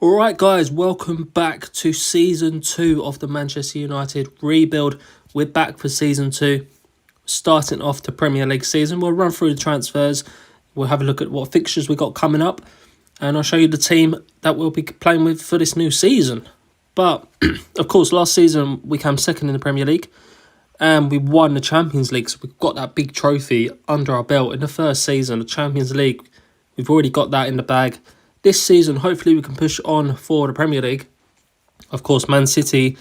Alright guys, welcome back to Season 2 of the Manchester United rebuild. We're back for Season 2, starting off the Premier League season. We'll run through the transfers, we'll have a look at what fixtures we got coming up, and I'll show you the team that we'll be playing with for this new season. But, of course, last season we came second in the Premier League, and we won the Champions League, so we've got that big trophy under our belt in the first season, the Champions League. We've already got that in the bag. This season, hopefully we can push on for the Premier League. Of course, Man City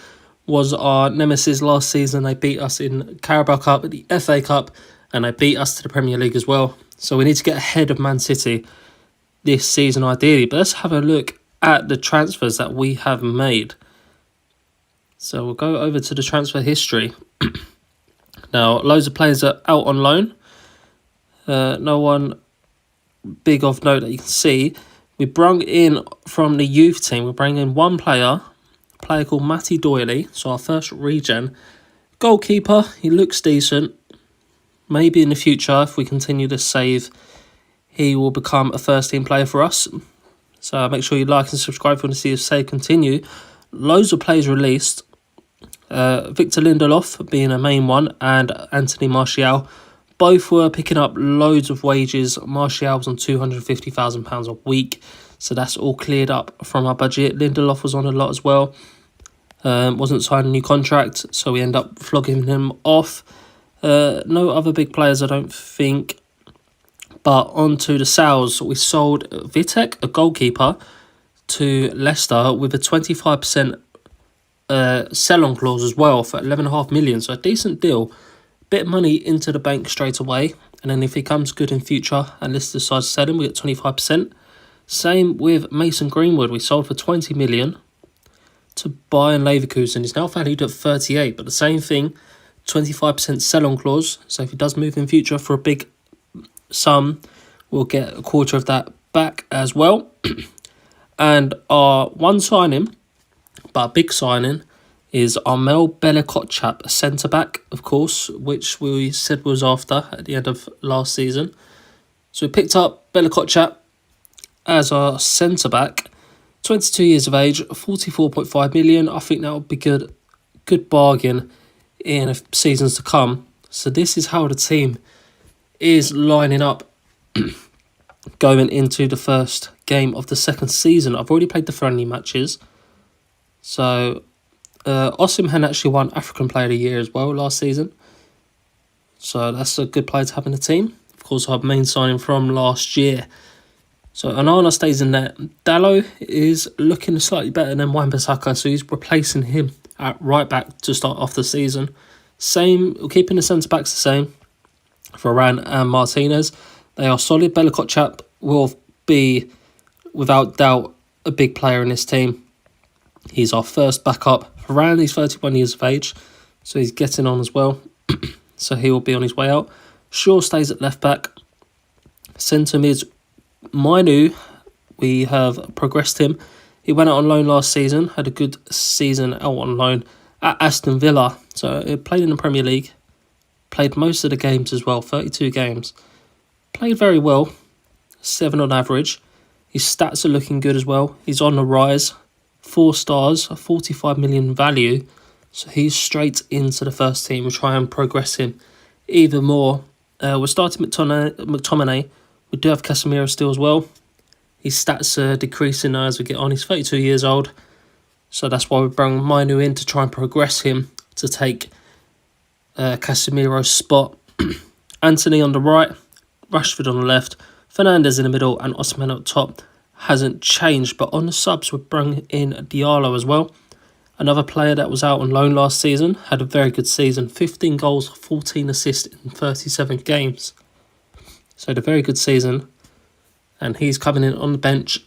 was our nemesis last season. They beat us in Carabao Cup, the FA Cup, and they beat us to the Premier League as well. So we need to get ahead of Man City this season ideally. But let's have a look at the transfers that we have made. So we'll go over to the transfer history. Now, loads of players are out on loan. No one big of note that you can see. We brought in from the youth team, we're bringing in one player, a player called Matty Doyley, so our first regen. Goalkeeper, he looks decent. Maybe in the future, if we continue to save, he will become a first team player for us. So make sure you like and subscribe if you want to see us save continue. Loads of players released. Victor Lindelof being a main one, and Anthony Martial. Both were picking up loads of wages. Martial was on £250,000 a week. So that's all cleared up from our budget. Lindelof was on a lot as well. Wasn't signing a new contract, so we end up flogging him off. No other big players, I don't think. But on to the sales. We sold Vitek, a goalkeeper, to Leicester with a 25% sell-on clause as well for £11.5 million. So a decent deal. Bit of money into the bank straight away, and then if he comes good in future and Leicester decides to sell him, we get 25%. Same with Mason Greenwood. We sold for 20 million to Bayern Leverkusen. He's now valued at 38, but the same thing, 25% sell-on clause. So if he does move in future for a big sum, we'll get a quarter of that back as well. And our one signing, but a big signing, is Armel Bella-Kotchap, a centre-back, of course, which we said was after at the end of last season. So we picked up Bella-Kotchap as our centre-back, 22 years of age, 44.5 million. I think that would be good bargain in seasons to come. So this is how the team is lining up going into the first game of the second season. I've already played the friendly matches. So Osimhen actually won African Player of the Year as well last season. So that's a good player to have in the team. Of course, our main signing from last year. So Onana stays in there. Dalot is looking slightly better than Wan-Bissaka, so he's replacing him at right back to start off the season. Same, keeping the centre-backs the same for Varane and Martinez. They are solid. Bella-Kotchap will be, without doubt, a big player in this team. He's our first backup. Varane, he's 31 years of age, so he's getting on as well. So he will be on his way out. Shaw stays at left back. Centre mid, Mainu, we have progressed him. He went out on loan last season, had a good season out on loan at Aston Villa. So he played in the Premier League, played most of the games as well, 32 games. Played very well, 7 on average. His stats are looking good as well. He's on the rise. 4 stars, a 45 million value. So he's straight into the first team. We'll try and progress him even more. We're starting McTominay. We do have Casemiro still as well. His stats are decreasing now as we get on. He's 32 years old. So that's why we bring Mainu in to try and progress him to take Casemiro's spot. Anthony on the right, Rashford on the left, Fernandes in the middle, and Osimhen up top. Hasn't changed, but on the subs we bring in Diallo as well. Another player that was out on loan last season, had a very good season, 15 goals, 14 assists in 37 games. So had a very good season, and he's coming in on the bench,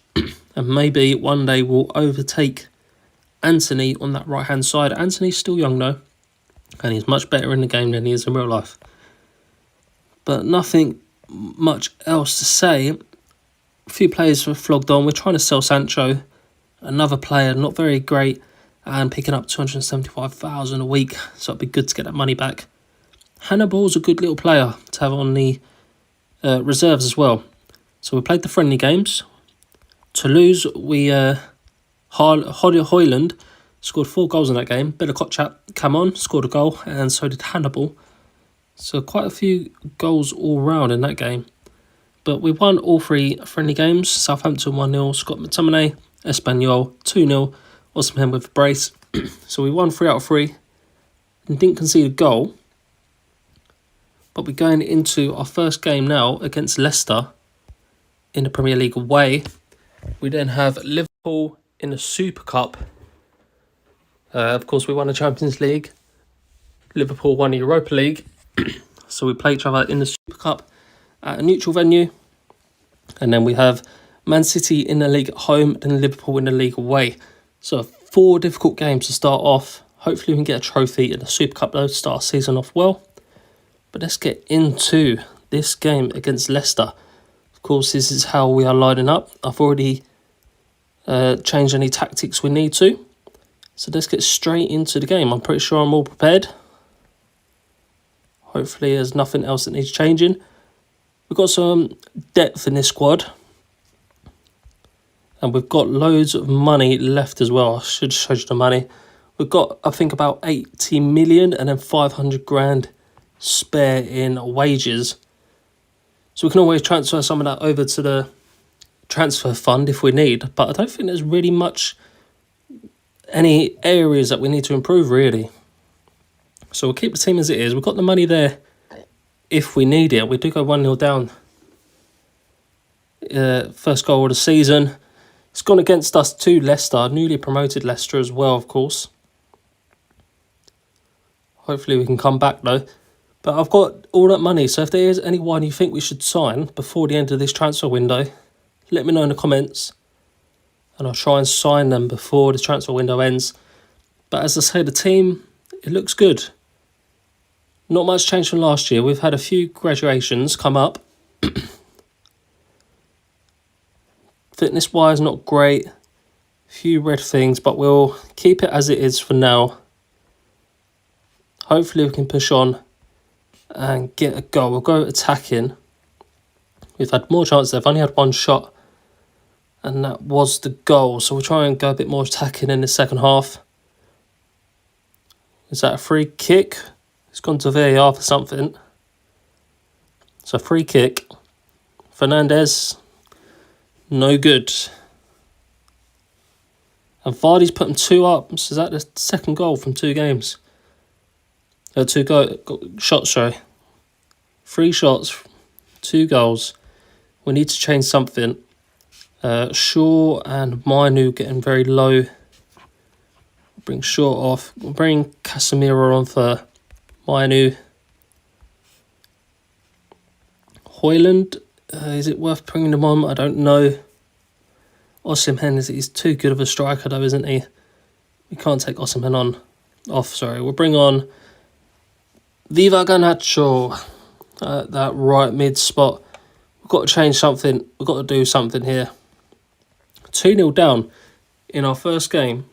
and maybe one day will overtake Anthony on that right hand side. Anthony's still young though, and he's much better in the game than he is in real life. But nothing much else to say. A few players were flogged on. We're trying to sell Sancho, another player not very great, and picking up 275,000 a week. So it'd be good to get that money back. Hannibal's a good little player to have on the reserves as well. So we played the friendly games. Toulouse, we Højlund scored 4 goals in that game. Bella Kotchap came on, scored a goal, and so did Hannibal. So quite a few goals all round in that game. But we won all 3 friendly games. Southampton 1-0, Scott McTominay, Espanyol 2-0, Osimhen with a brace. So we won 3 out of 3 and didn't concede a goal. But we're going into our first game now against Leicester in the Premier League away. We then have Liverpool in the Super Cup. Of course, we won the Champions League. Liverpool won the Europa League. So we play each other in the Super Cup at a neutral venue. And then we have Man City in the league at home and Liverpool in the league away. So 4 difficult games to start off. Hopefully we can get a trophy in the Super Cup though to start our season off well. But let's get into this game against Leicester. Of course, this is how we are lining up. I've already changed any tactics we need to. So let's get straight into the game. I'm pretty sure I'm all prepared. Hopefully there's nothing else that needs changing. We've got some depth in this squad. And we've got loads of money left as well. I should show you the money. We've got, I think, about 80 million and then 500 grand spare in wages. So we can always transfer some of that over to the transfer fund if we need. But I don't think there's really any areas that we need to improve, really. So we'll keep the team as it is. We've got the money there if we need it. We do go 1-0 down. First goal of the season. It's gone against us to Leicester. Newly promoted Leicester as well, of course. Hopefully we can come back, though. But I've got all that money. So if there is anyone you think we should sign before the end of this transfer window, let me know in the comments. And I'll try and sign them before the transfer window ends. But as I say, the team, it looks good. Not much change from last year. We've had a few graduations come up. Fitness-wise, not great. Few red things, but we'll keep it as it is for now. Hopefully we can push on and get a goal. We'll go attacking. We've had more chances. They've only had 1 shot. And that was the goal. So we'll try and go a bit more attacking in the second half. Is that a free kick? It's gone to VAR for something. So free kick. Fernandes. No good. And Vardy's put them 2 up. So is that the second goal from 2 games? 2 shots, sorry. 3 shots. 2 goals. We need to change something. Shaw and Mainu getting very low. Bring Shaw off. We'll bring Casemiro on for Mainu. Højlund, is it worth bringing him on? I don't know. Osimhen, he's too good of a striker though, isn't he? We can't take Osimhen off. We'll bring on Viva Garnacho at that right mid spot. We've got to change something. We've got to do something here. 2-0 down in our first game.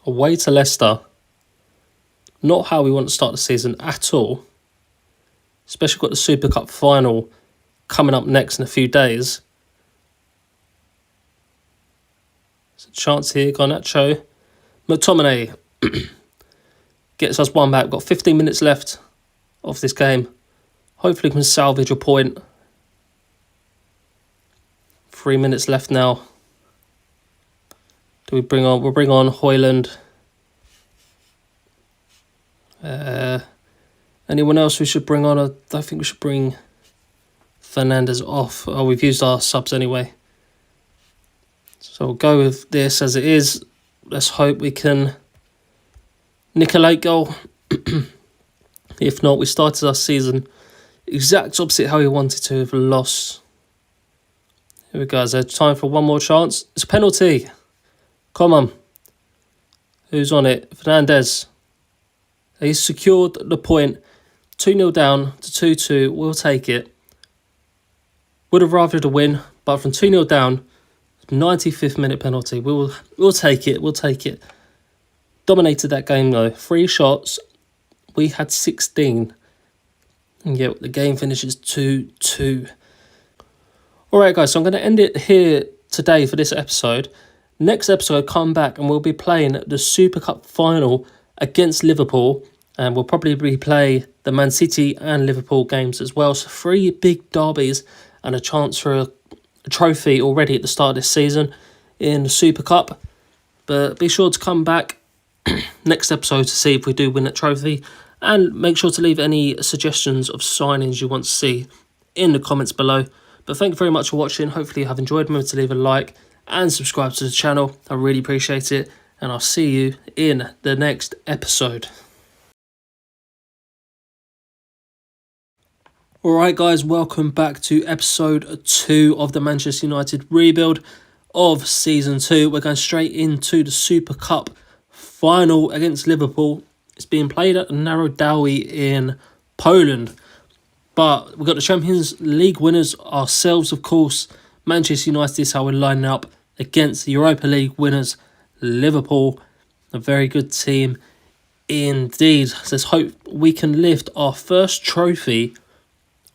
Away to Leicester. Not how we want to start the season at all. Especially got the Super Cup final coming up next in a few days. There's a chance here, Garnacho. McTominay gets us 1 back. We've got 15 minutes left of this game. Hopefully we can salvage a point. 3 minutes left now. Do we bring on? We'll bring on Højlund. Anyone else we should bring on? I don't think we should bring Fernandes off. Oh, we've used our subs anyway. So we'll go with this as it is. Let's hope we can nick a late goal. If not, we started our season exact opposite how we wanted to with a loss. Here we go. Is there time for one more chance? It's a penalty. Come on. Who's on it? Fernandes. He's secured the point. 2-0 down to 2-2. We'll take it. Would have rather the win, but from 2-0 down, 95th minute penalty. We'll take it. We'll take it. Dominated that game though. 3 shots. We had 16. And yet the game finishes 2-2. Alright guys, so I'm going to end it here today for this episode. Next episode, come back and we'll be playing the Super Cup final against Liverpool, and we'll probably replay the Man City and Liverpool games as well. So 3 big derbies and a chance for a trophy already at the start of this season in the Super Cup. But be sure to come back next episode to see if we do win that trophy, and make sure to leave any suggestions of signings you want to see in the comments below. But thank you very much for watching. Hopefully you have enjoyed. Remember to leave a like and subscribe to the channel. I really appreciate it, and I'll see you in the next episode. Alright guys, welcome back to episode 2 of the Manchester United rebuild of season 2. We're going straight into the Super Cup final against Liverpool. It's being played at the Narodowy in Poland. But we've got the Champions League winners ourselves, of course. Manchester United is how we're lining up against the Europa League winners, Liverpool. A very good team indeed. So let's hope we can lift our first trophy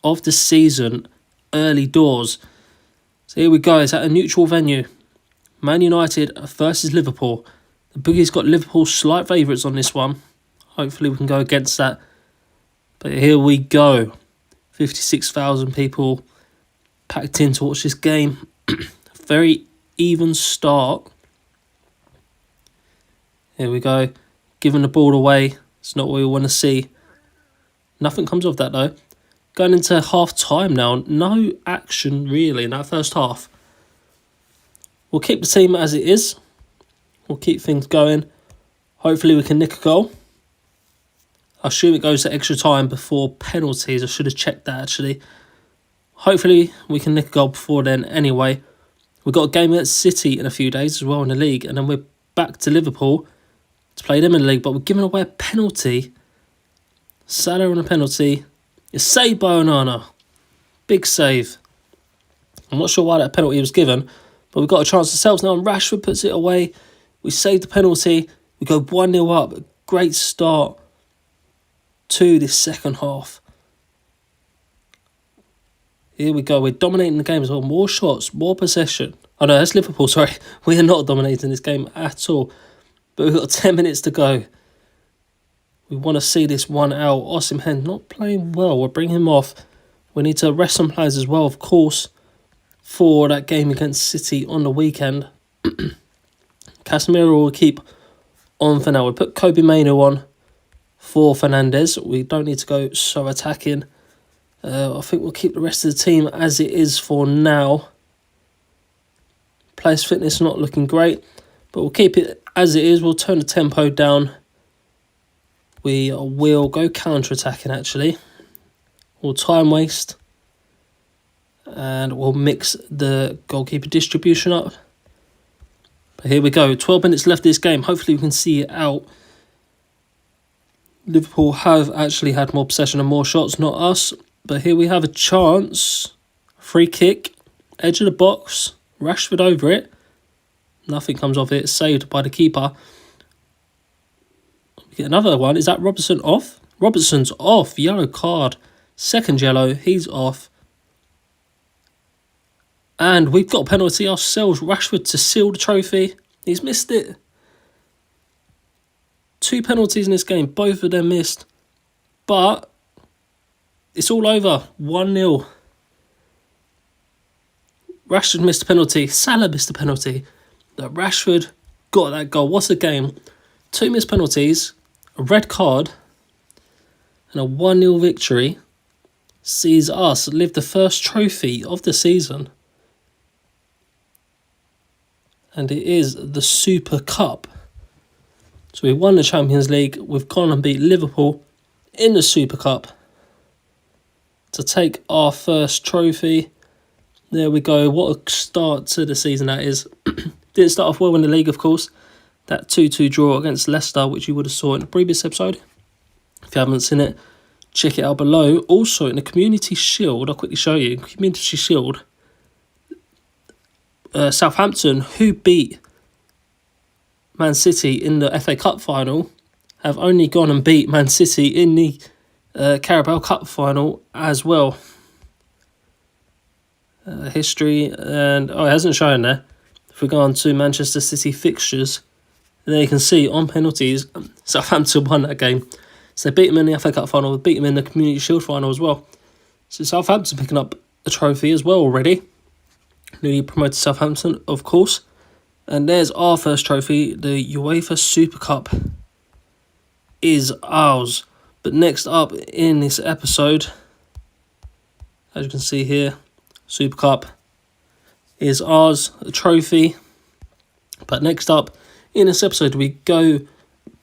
of the season early doors. So here we go. It's at a neutral venue. Man United versus Liverpool. The boogie's got Liverpool slight favourites on this one. Hopefully we can go against that. But here we go. 56,000 people packed in to watch this game. Very even start. Here we go. Giving the ball away. It's not what we want to see. Nothing comes of that though. Going into half time now. No action really in that first half. We'll keep the team as it is. We'll keep things going. Hopefully we can nick a goal. I assume it goes to extra time before penalties. I should have checked that actually. Hopefully we can nick a goal before then anyway. We've got a game against City in a few days as well in the league. And then we're back to Liverpool to play them in the league. But we're giving away a penalty. Salah on a penalty. It's saved by Onana. Big save. I'm not sure why that penalty was given. But we've got a chance ourselves now. And Rashford puts it away. We saved the penalty. We go 1-0 up. Great start to this second half. Here we go. We're dominating the game as well. More shots, more possession. Oh no, that's Liverpool, sorry. We are not dominating this game at all. But we've got 10 minutes to go. We want to see this one out. Osimhen not playing well. We'll bring him off. We need to rest some players as well, of course, for that game against City on the weekend. Casemiro will keep on for now. We'll put Kobe Mainoo on for Fernandes. We don't need to go so attacking. I think we'll keep the rest of the team as it is for now. Players' fitness not looking great, but we'll keep it as it is. We'll turn the tempo down. We will go counter-attacking actually. We'll time waste. And we'll mix the goalkeeper distribution up. But here we go. 12 minutes left of this game. Hopefully we can see it out. Liverpool have actually had more possession and more shots, not us. But here we have a chance. Free kick. Edge of the box. Rashford over it. Nothing comes of it. Saved by the keeper. We get another one. Is that Robertson off? Robertson's off. Yellow card. Second yellow. He's off. And we've got a penalty ourselves. Rashford to seal the trophy. He's missed it. 2 penalties in this game. Both of them missed. But it's all over. 1-0. Rashford missed a penalty. Salah missed a penalty. But Rashford got that goal. What's the game? 2 missed penalties. A red card. And a 1-0 victory. Sees us live the first trophy of the season. And it is the Super Cup. So we won the Champions League. We've gone and beat Liverpool in the Super Cup to take our first trophy. There we go. What a start to the season that is. Didn't start off well in the league, of course. That 2-2 draw against Leicester, which you would have saw in the previous episode. If you haven't seen it, check it out below. Also, in the Community Shield, I'll quickly show you. Community Shield, Southampton, who beat Man City in the FA Cup final, have only gone and beat Man City in the Carabao Cup final as well. history, and it hasn't shown there. If we go on to Manchester City fixtures, there you can see on penalties, Southampton won that game. So they beat them in the FA Cup final, they beat them in the Community Shield final as well. So Southampton picking up a trophy as well already. Newly promoted Southampton, of course. And there's our first trophy, the UEFA Super Cup is ours. But next up in this episode, as you can see here, Super Cup is ours, a trophy. But next up in this episode, we go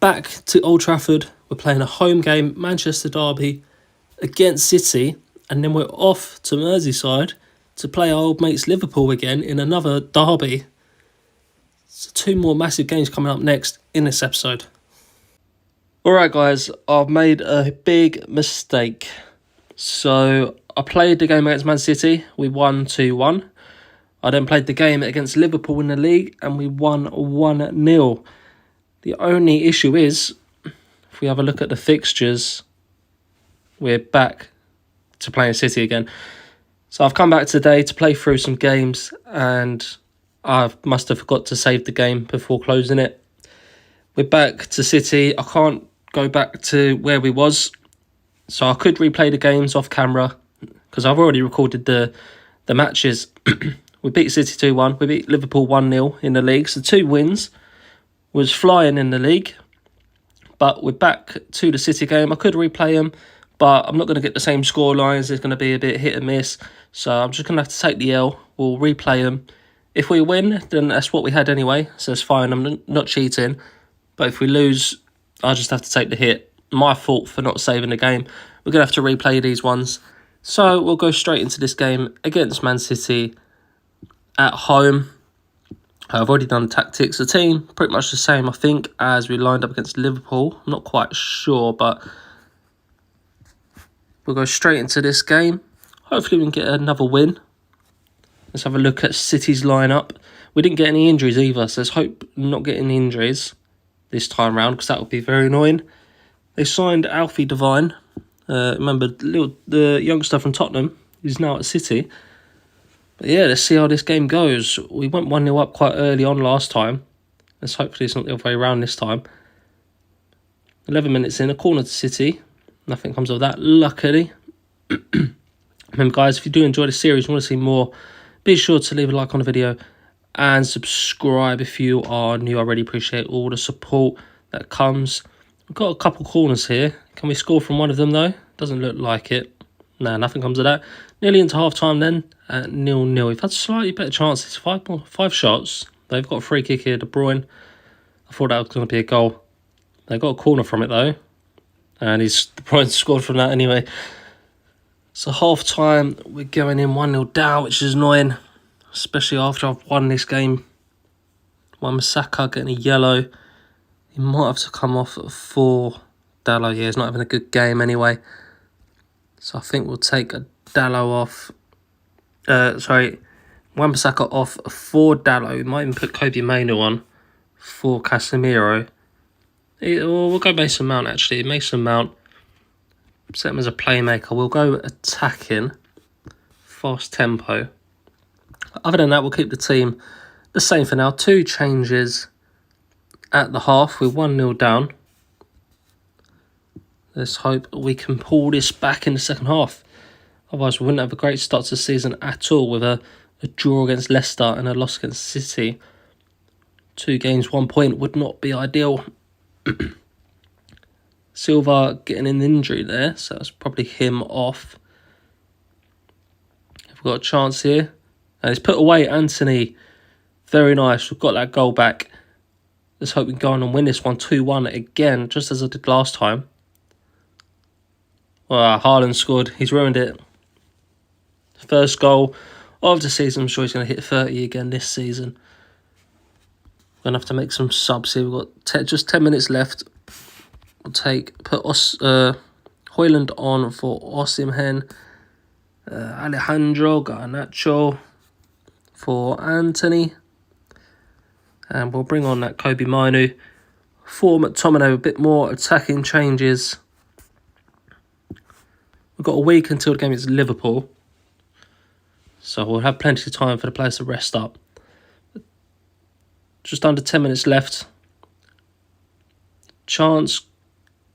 back to Old Trafford. We're playing a home game, Manchester Derby, against City. And then we're off to Merseyside to play our old mates Liverpool again in another derby. So 2 more massive games coming up next in this episode. Alright guys, I've made a big mistake. So I played the game against Man City, we won 2-1. I then played the game against Liverpool in the league and we won 1-0. The only issue is, if we have a look at the fixtures, we're back to playing City again. So I've come back today to play through some games and I must have forgot to save the game before closing it. We're back to City. I can't go back to where we was. So I could replay the games off camera because I've already recorded the matches. We beat City 2-1. We beat Liverpool 1-0 in the league. So 2 wins. Was flying in the league. But we're back to the City game. I could replay them, but I'm not going to get the same score lines. There's going to be a bit hit and miss. So I'm just going to have to take the L. We'll replay them. If we win, then that's what we had anyway. So it's fine. I'm not cheating. But if we lose, I just have to take the hit. My fault for not saving the game. We're going to have to replay these ones. So we'll go straight into this game against Man City at home. I've already done tactics. The team, pretty much the same, I think, as we lined up against Liverpool. I'm not quite sure, but we'll go straight into this game. Hopefully we can get another win. Let's have a look at City's lineup. We didn't get any injuries either, so let's hope not getting injuries this time round, because that would be very annoying. They signed Alfie Devine. Remember, the youngster from Tottenham, who's now at City. But yeah, let's see how this game goes. We went 1-0 up quite early on last time. Let's hopefully it's not the other way around this time. 11 minutes in, a corner to City. Nothing comes of that, luckily. Remember, guys, if you do enjoy the series and want to see more, be sure to leave a like on the video and subscribe if you are new. I really appreciate all the support that comes. We've got a couple corners here. Can we score from one of them, though? Doesn't look like it. No, nothing comes of that. Nearly into half-time then at 0-0. We've had slightly better chances. 5 shots. They've got a free kick here, De Bruyne. I thought that was going to be a goal. They got a corner from it, though. And De Bruyne scored from that anyway. So half-time, we're going in 1-0 down, which is annoying. Especially after I've won this game. Wan-Bissaka getting a yellow. He might have to come off for Dalot. Yeah, he's not having a good game anyway. So I think we'll take a Dalot off. Wan-Bissaka off for Dalot. We might even put Kobe Mainoo on for Casemiro. We'll go Mason Mount, actually. Mason Mount. Set him as a playmaker. We'll go attacking. Fast tempo. Other than that, we'll keep the team the same for now. 2 changes at the half. We're 1-0 down. Let's hope we can pull this back in the second half. Otherwise, we wouldn't have a great start to the season at all with a draw against Leicester and a loss against City. 2 games, 1 point would not be ideal. Silva getting an injury there, so that's probably him off. Have we got a chance here? And he's put away Anthony. Very nice. We've got that goal back. Let's hope we can go on and win this one 2-1 again, just as I did last time. Well, Haaland scored. He's ruined it. First goal of the season. I'm sure he's going to hit 30 again this season. We're going to have to make some subs here. We've got just 10 minutes left. We'll put Højlund on for Osimhen. Alejandro Garnacho for Anthony. And we'll bring on that Kobe Mainoo for McTominay. A bit more attacking changes. We've got a week until the game is Liverpool. So we'll have plenty of time for the players to rest up. Just under 10 minutes left. Chance,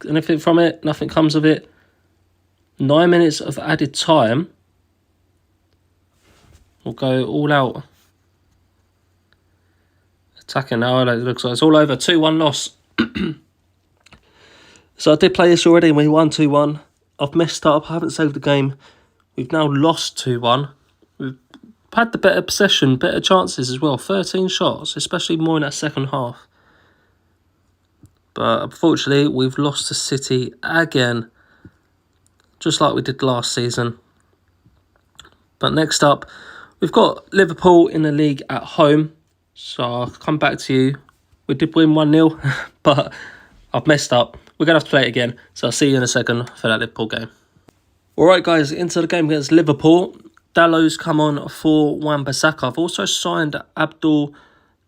anything from it? Nothing comes of it. 9 minutes of added time. We'll go all out. Attacking now, it looks like it's all over. 2-1 loss. So I did play this already and we won 2-1. I've messed up, I haven't saved the game. We've now lost 2-1. We've had the better possession, better chances as well. 13 shots, especially more in that second half. But unfortunately, we've lost to City again. Just like we did last season. But next up, we've got Liverpool in the league at home. So I'll come back to you. We did win 1-0, but I've messed up. We're going to have to play it again. So I'll see you in a second for that Liverpool game. Alright guys, into the game against Liverpool. Dallow's come on for Wan-Bissaka. I've also signed Abdul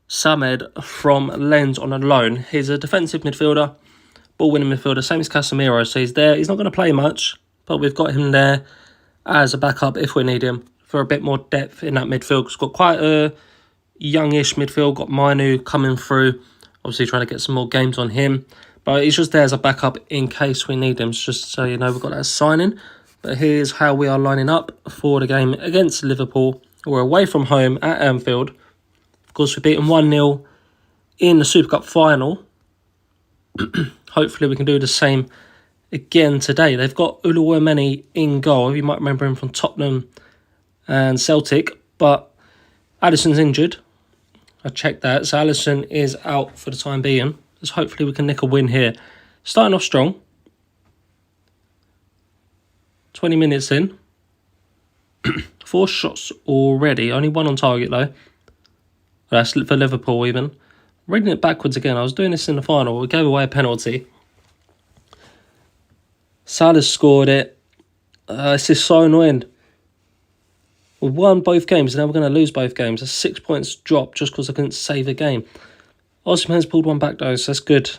Samed from Lens on a loan. He's a defensive midfielder, ball-winning midfielder, same as Casemiro. So he's there. He's not going to play much, but we've got him there as a backup if we need him for a bit more depth in that midfield. It's got quite a youngish midfield. Got Manu coming through. Obviously trying to get some more games on him. But he's just there as a backup in case we need him. It's just so you know we've got that signing. But here's how we are lining up for the game against Liverpool. We're away from home at Anfield. Of course, we beat them 1-0 in the Super Cup final. Hopefully we can do the same again today. They've got Uluwemeni in goal. You might remember him from Tottenham and Celtic. But Alisson's injured. I checked that. So Alisson is out for the time being. So hopefully we can nick a win here. Starting off strong. 20 minutes in. 4 shots already. Only 1 on target though. That's for Liverpool even. Reading it backwards again. I was doing this in the final. We gave away a penalty. Salah scored it. It's just so annoying. We won both games and now we're going to lose both games. A 6 points drop just because I couldn't save a game. Osimhen's pulled one back though, so that's good.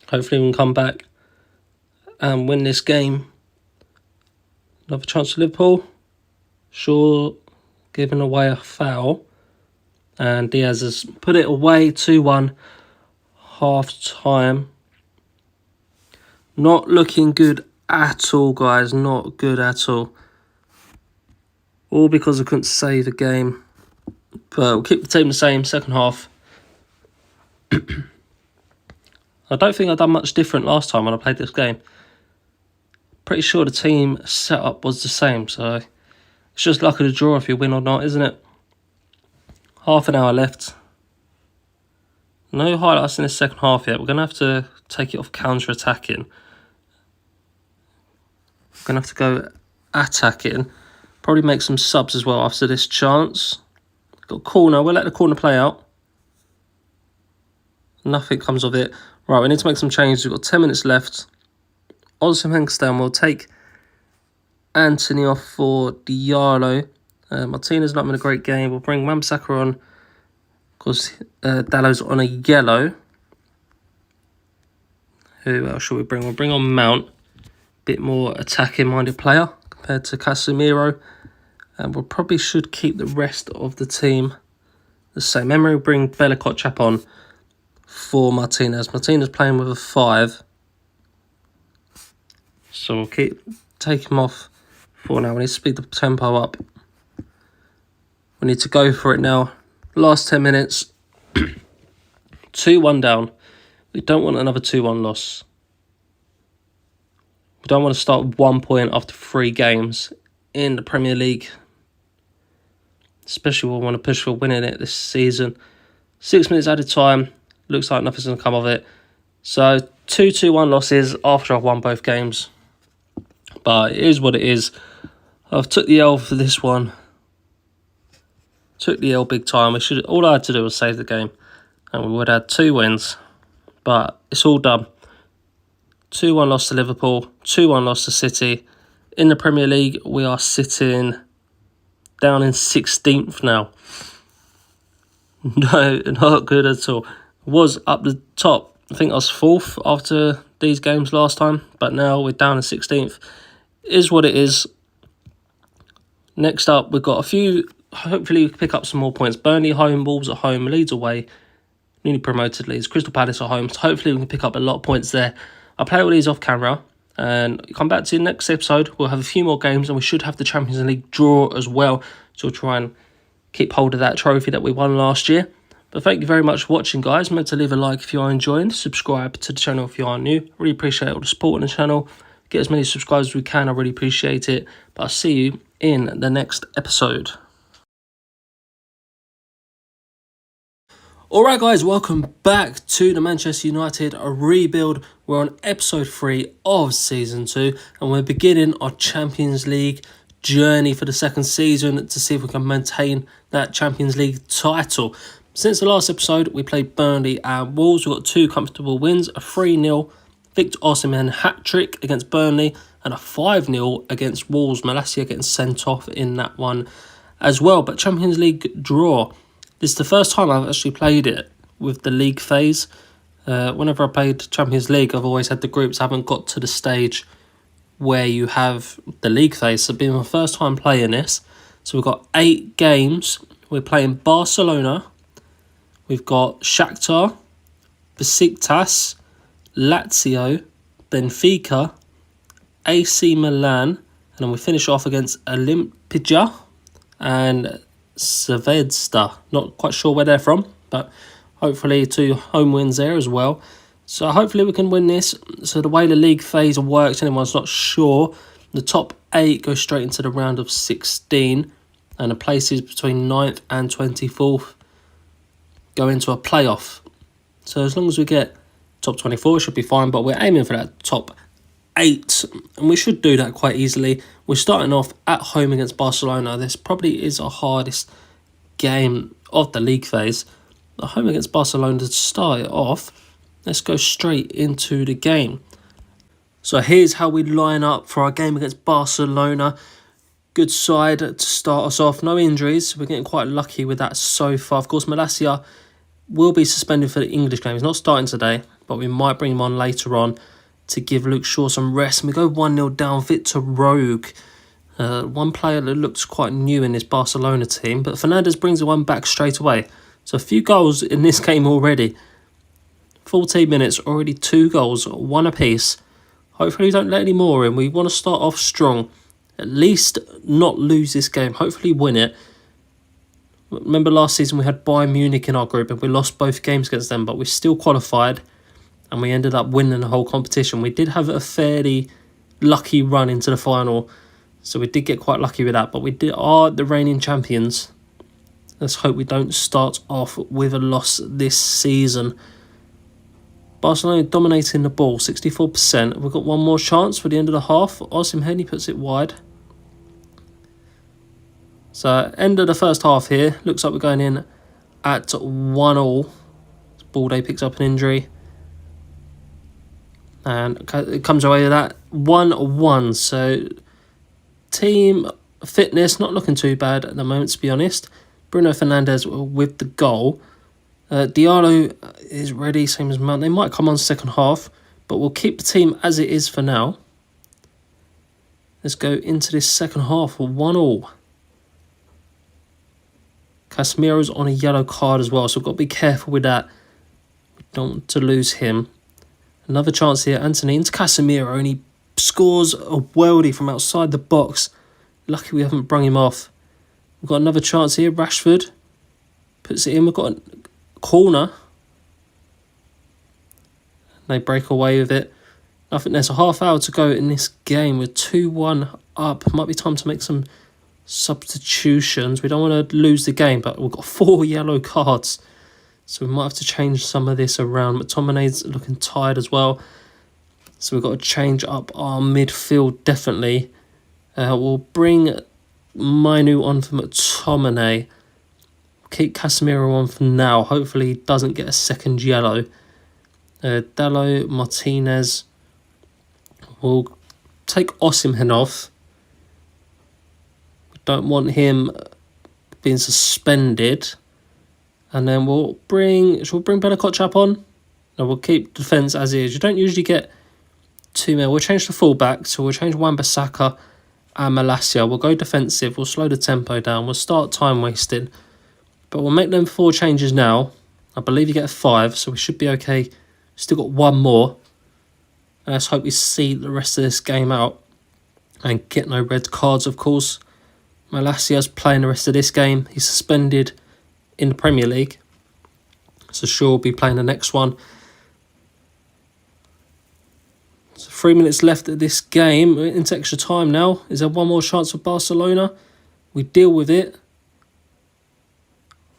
Hopefully we can come back and win this game. Another chance for Liverpool. Shaw giving away a foul. And Diaz has put it away 2-1. Half time. Not looking good at all, guys. Not good at all. All because I couldn't save a game. But we'll keep the team the same, second half. I don't think I've done much different last time when I played this game. Pretty sure the team setup was the same, so it's just luck of the draw if you win or not, isn't it? Half an hour left. No highlights in the second half yet. We're going to have to take it off counter-attacking. We're going to have to go attacking. Probably make some subs as well after this chance. Got a corner. We'll let the corner play out. Nothing comes of it. Right, we need to make some changes. We've got 10 minutes left. Osimhen will take Anthony off for Diallo. Martinez not having a great game. We'll bring Wan-Bissaka on. Of course, Dallow's on a yellow. Who else should we bring? We'll bring on Mount. Bit more attacking-minded player compared to Casemiro. And we probably should keep the rest of the team the same. Emery will bring Bella Kotchap on for Martinez. Martinez playing with a 5. So we'll take him off for now. We need to speed the tempo up. We need to go for it now. Last 10 minutes. 2-1 down. We don't want another 2-1 loss. We don't want to start 1 point after 3 games in the Premier League. Especially we want to push for winning it this season. 6 minutes added time. Looks like nothing's going to come of it. So 2-2-1 losses after I've won both games. But it is what it is. I've took the L for this one. Took the L big time. All I had to do was save the game. And we would have had 2 wins. But it's all done. 2-1 loss to Liverpool. 2-1 loss to City. In the Premier League, we are sitting down in 16th now. No, not good at all. Was up the top. I think I was 4th after these games last time. But now we're down in 16th. Is what it is. Next up, we've got a few. Hopefully, we can pick up some more points. Burnley home, Wolves at home, Leeds away, newly promoted Leeds, Crystal Palace at home. So hopefully, we can pick up a lot of points there. I'll play all these off camera and come back to the next episode. We'll have a few more games and we should have the Champions League draw as well. So we'll try and keep hold of that trophy that we won last year. But thank you very much for watching, guys. Remember to leave a like if you are enjoying. Subscribe to the channel if you are new. Really appreciate all the support on the channel. Get as many subscribers as we can. I really appreciate it. But I'll see you in the next episode. Alright guys, welcome back to the Manchester United rebuild. We're on episode 3 of season 2 and we're beginning our Champions League journey for the second season to see if we can maintain that Champions League title. Since the last episode, we played Burnley and Wolves. We got 2 comfortable wins, a 3-0 Victor Osimhen hat-trick against Burnley and a 5-0 against Wolves. Malacia getting sent off in that one as well. But Champions League draw. This is the first time I've actually played it with the league phase. Whenever I played Champions League, I've always had the groups. I haven't got to the stage where you have the league phase. So it's been my first time playing this. So we've got 8 games. We're playing Barcelona. We've got Shakhtar, Besiktas, Lazio, Benfica, AC Milan. And then we finish off against Olimpija and Zvezda. Not quite sure where they're from, but hopefully 2 home wins there as well. So hopefully we can win this. So the way the league phase works, anyone's not sure, the top 8 go straight into the round of 16 and the places between 9th and 24th go into a playoff. So as long as we get top 24, it should be fine, but we're aiming for that top 8 and we should do that quite easily. We're starting off at home against Barcelona. This probably is our hardest game of the league phase. At home against Barcelona to start it off. Let's go straight into the game. So here's how we line up for our game against Barcelona. Good side to start us off. No injuries. We're getting quite lucky with that so far. Of course, Malacia will be suspended for the English game. He's not starting today, but we might bring him on later on to give Luke Shaw some rest. And we go 1-0 down. Victor Rogue. One player that looks quite new in this Barcelona team. But Fernandes brings the one back straight away. So a few goals in this game already. 14 minutes, already 2 goals, 1 apiece. Hopefully we don't let any more in. We want to start off strong. At least not lose this game. Hopefully win it. Remember last season we had Bayern Munich in our group and we lost both games against them, but we still qualified and we ended up winning the whole competition. We did have a fairly lucky run into the final, so we did get quite lucky with that, but we are the reigning champions. Let's hope we don't start off with a loss this season. Barcelona dominating the ball, 64%. We've got one more chance for the end of the half. Osimhen, he puts it wide. So, end of the first half here. Looks like we're going in at 1-1. Balde picks up an injury. And it comes away with that 1-1. So, team fitness not looking too bad at the moment, to be honest. Bruno Fernandes with the goal. Diallo is ready, same as Mount. They might come on second half, but we'll keep the team as it is for now. Let's go into this second half for 1-1. Casemiro's on a yellow card as well, so we've got to be careful with that. We don't want to lose him. Another chance here, Anthony into Casemiro, and he scores a worldie from outside the box. Lucky we haven't brung him off. We've got another chance here, Rashford puts it in. We've got a corner. They break away with it. I think there's a half hour to go in this game. We're 2-1 up. Might be time to make some substitutions. We don't want to lose the game, but we've got 4 yellow cards. So we might have to change some of this around. McTominay's looking tired as well. So we've got to change up our midfield definitely. We'll bring Mainu on for McTominay. Keep Casemiro on for now. Hopefully he doesn't get a second yellow. Dalot, Martinez. We'll take Osimhen off. We don't want him being suspended. And then we'll bring... Shall we bring Bella Kotchap on? No, we'll keep defence as is. You don't usually get 2 men. We'll change the fullback. So we'll change Wan-Bissaka and Malacia. We'll go defensive. We'll slow the tempo down. We'll start time wasting. But we'll make them 4 changes now. I believe you get a 5, so we should be okay. Still got 1 more. And let's hope we see the rest of this game out. And get no red cards, of course. Malacia's playing the rest of this game. He's suspended in the Premier League. So sure we'll be playing the next one. So 3 minutes left of this game. We're into extra time now. Is there one more chance for Barcelona? We deal with it.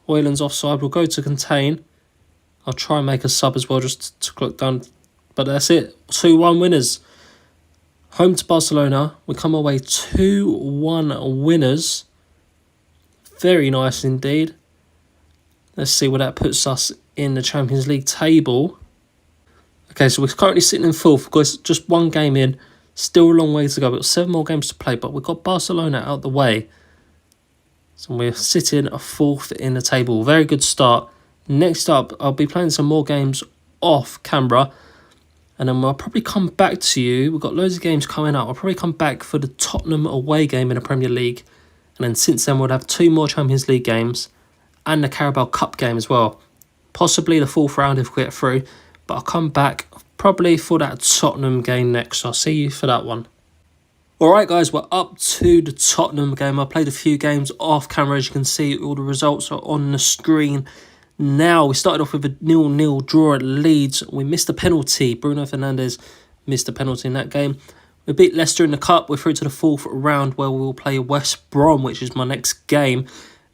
Højlund's offside. We'll go to contain. I'll try and make a sub as well just to clock down. But that's it. 2-1 winners. Home to Barcelona. We come away 2-1 winners. Very nice indeed. Let's see where that puts us in the Champions League table. Okay, so we're currently sitting in 4th. Of course, just 1 game in. Still a long way to go. We've got 7 more games to play, but we've got Barcelona out the way. So we're sitting 4th in the table. Very good start. Next up, I'll be playing some more games off camera. And then I'll probably come back to you. We've got loads of games coming up. I'll probably come back for the Tottenham away game in the Premier League. And then since then, we'll have 2 more Champions League games. And the Carabao Cup game as well. Possibly the 4th round if we get through. But I'll come back probably for that Tottenham game next. So I'll see you for that one. Alright guys, we're up to the Tottenham game. I played a few games off camera. As you can see, all the results are on the screen. Now, we started off with a 0-0 draw at Leeds. We missed a penalty. Bruno Fernandes missed a penalty in that game. We beat Leicester in the Cup. We're through to the 4th round where we will play West Brom, which is my next game.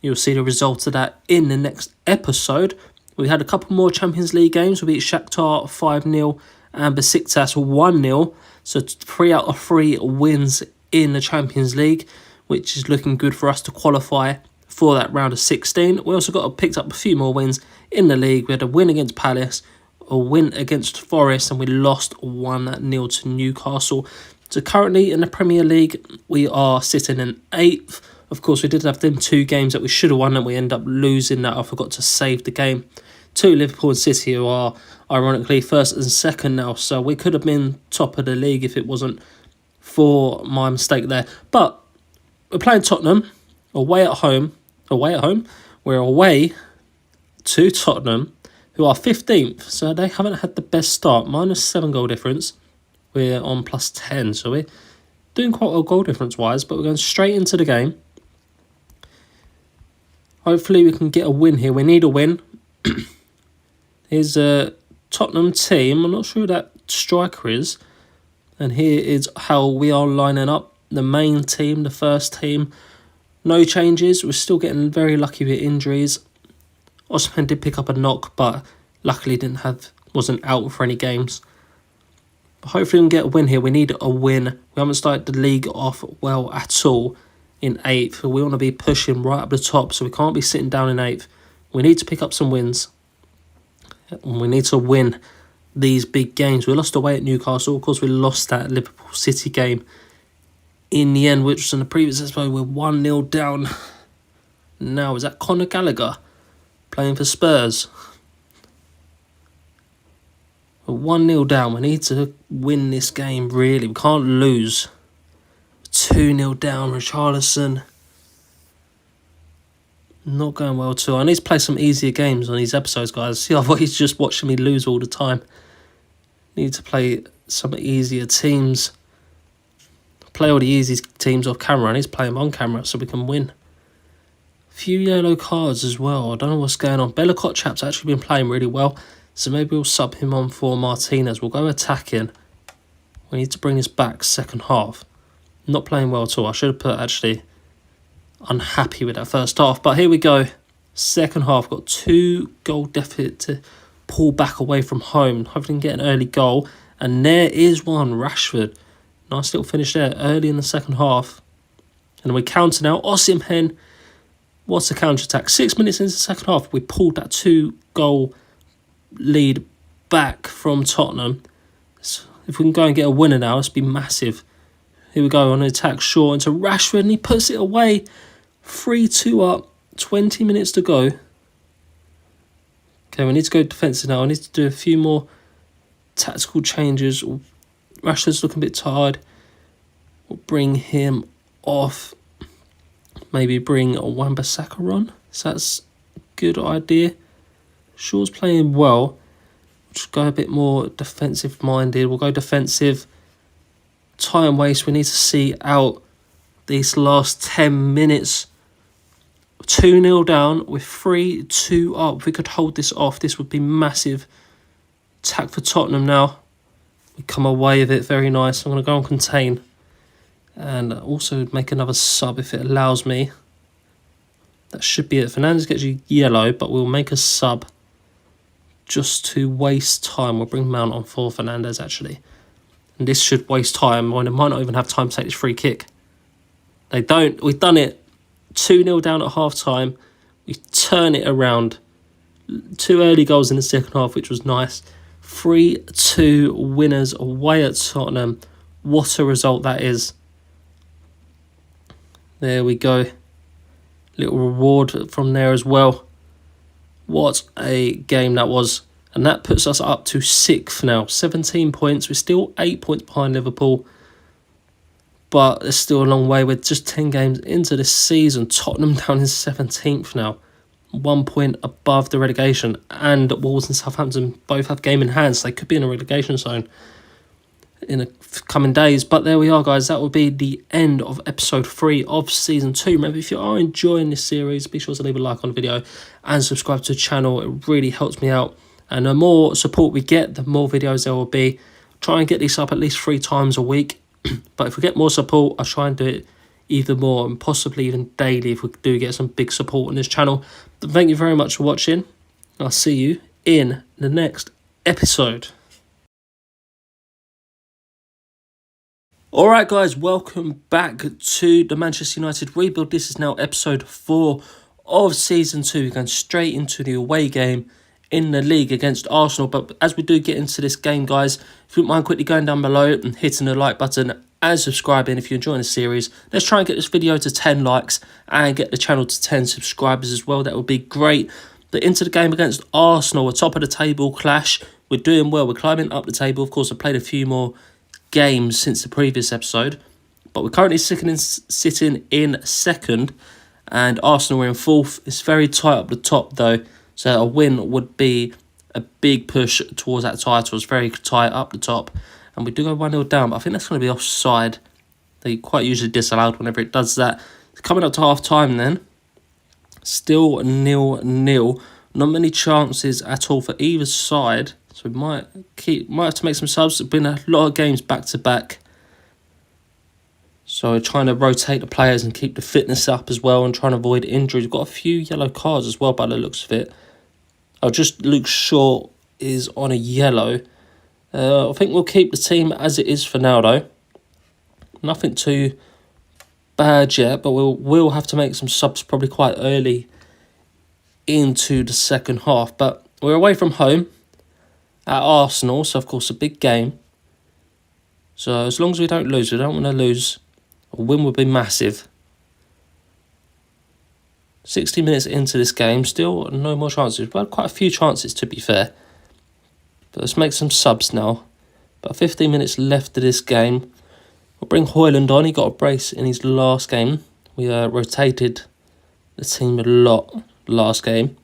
You'll see the result of that in the next episode. We had a couple more Champions League games. We beat Shakhtar 5-0 and Besiktas 1-0. So 3 out of 3 wins in the Champions League, which is looking good for us to qualify for that round of 16. We also picked up a few more wins in the league. We had a win against Palace, a win against Forest, and we lost 1-0 to Newcastle. So currently in the Premier League, we are sitting in 8th. Of course, we did have them 2 games that we should have won, and we end up losing that. I forgot to save the game to Liverpool and City, who are ironically 1st and 2nd now. So we could have been top of the league if it wasn't for my mistake there. But we're playing Tottenham away at home. We're away to Tottenham, who are 15th. So they haven't had the best start. -7 goal difference. We're on +10. So we're doing quite well goal difference wise. But we're going straight into the game. Hopefully we can get a win here. We need a win. Here's a Tottenham team. I'm not sure who that striker is. And here is how we are lining up. The main team, the first team. No changes. We're still getting very lucky with injuries. Osimhen did pick up a knock, but luckily wasn't out for any games. But hopefully we can get a win here. We need a win. We haven't started the league off well at all in 8th. We want to be pushing right up the top, so we can't be sitting down in 8th. We need to pick up some wins. And we need to win these big games. We lost away at Newcastle. Of course, we lost that Liverpool City game in the end, which was in the previous episode. We're 1-0 down. Now, is that Conor Gallagher playing for Spurs? We're 1-0 down. We need to win this game, really. We can't lose. 2-0 down, Richarlison. Not going well too. I need to play some easier games on these episodes, guys. See, otherwise just watching me lose all the time. Need to play some easier teams. Play all the easy teams off camera. I need to play them on camera so we can win. Few yellow cards as well. I don't know what's going on. Bella Kotchap's actually been playing really well. So maybe we'll sub him on for Martinez. We'll go attacking. We need to bring this back second half. Not playing well at all. I should have put actually unhappy with that first half. But here we go. Second half. Got 2 goal deficit to pull back away from home. Hopefully we can get an early goal. And there is one. Rashford. Nice little finish there early in the second half. And we counter now. Osimhen. What's a counter-attack? 6 minutes into the second half. We pulled that 2-goal lead back from Tottenham. So if we can go and get a winner now, this would be massive. Here we go on an attack short into Rashford. And he puts it away. 3-2 up. 20 minutes to go. Okay, we need to go defensive now. I need to do a few more tactical changes. Rashford's looking a bit tired. We'll bring him off. Maybe bring Wan-Bissaka on. So that's a good idea. Shaw's playing well. Just go a bit more defensive minded. We'll go defensive. Time waste. We need to see out these last 10 minutes. 2-0 down with 3-2 up. If we could hold this off, this would be massive. Attack for Tottenham now. We come away with it. Very nice. I'm going to go on contain. And also make another sub if it allows me. That should be it. Fernandes gets you yellow, but we'll make a sub just to waste time. We'll bring Mount on for Fernandes, actually. And this should waste time when they might not even have time to take this free kick. They don't. We've done it. 2-0 down at half-time. We turn it around. 2 early goals in the second half, which was nice. 3-2 winners away at Tottenham. What a result that is. There we go. Little reward from there as well. What a game that was. And that puts us up to 6th now. 17 points. We're still 8 points behind Liverpool. But there's still a long way. We're just 10 games into this season. Tottenham down in 17th now. 1 point above the relegation. And Wolves and Southampton both have game in hand. So they could be in a relegation zone in the coming days. But there we are, guys. That will be the end of episode 3 of season 2. Remember, if you are enjoying this series, be sure to leave a like on the video and subscribe to the channel. It really helps me out. And the more support we get, the more videos there will be. Try and get these up at least 3 times a week. But if we get more support, I'll try and do it even more and possibly even daily if we do get some big support on this channel. But thank you very much for watching. I'll see you in the next episode. Alright guys, welcome back to the Manchester United rebuild. This is now episode 4 of season 2. We're going straight into the away game in the league against Arsenal. But as we do get into this game, guys, if you wouldn't mind quickly going down below and hitting the like button and subscribing if you're enjoying the series. Let's try and get this video to 10 likes and get the channel to 10 subscribers as well. That would be great. But into the game against Arsenal, a top of the table clash. We're doing well. We're climbing up the table. Of course, I've played a few more games since the previous episode. But we're currently sitting in second. And Arsenal are in 4th. It's very tight up the top though. So a win would be a big push towards that title. It's very tight up the top. And we do go 1-0 down, but I think that's going to be offside. They quite usually disallowed whenever it does that. It's coming up to half-time then. Still 0-0. Not many chances at all for either side. So we might have to make some subs. There's been a lot of games back-to-back. So we're trying to rotate the players and keep the fitness up as well and trying to avoid injuries. We've got a few yellow cards as well by the looks of it. Oh, just Luke Shaw is on a yellow. I think we'll keep the team as it is for now, though. Nothing too bad yet, but we'll have to make some subs probably quite early into the second half. But we're away from home at Arsenal, so of course a big game. So as long as we don't lose, we don't want to lose. A win would be massive. 60 minutes into this game, still no more chances. We've had quite a few chances, to be fair. But let's make some subs now. About 15 minutes left of this game. We'll bring Højlund on. He got a brace in his last game. We rotated the team a lot last game.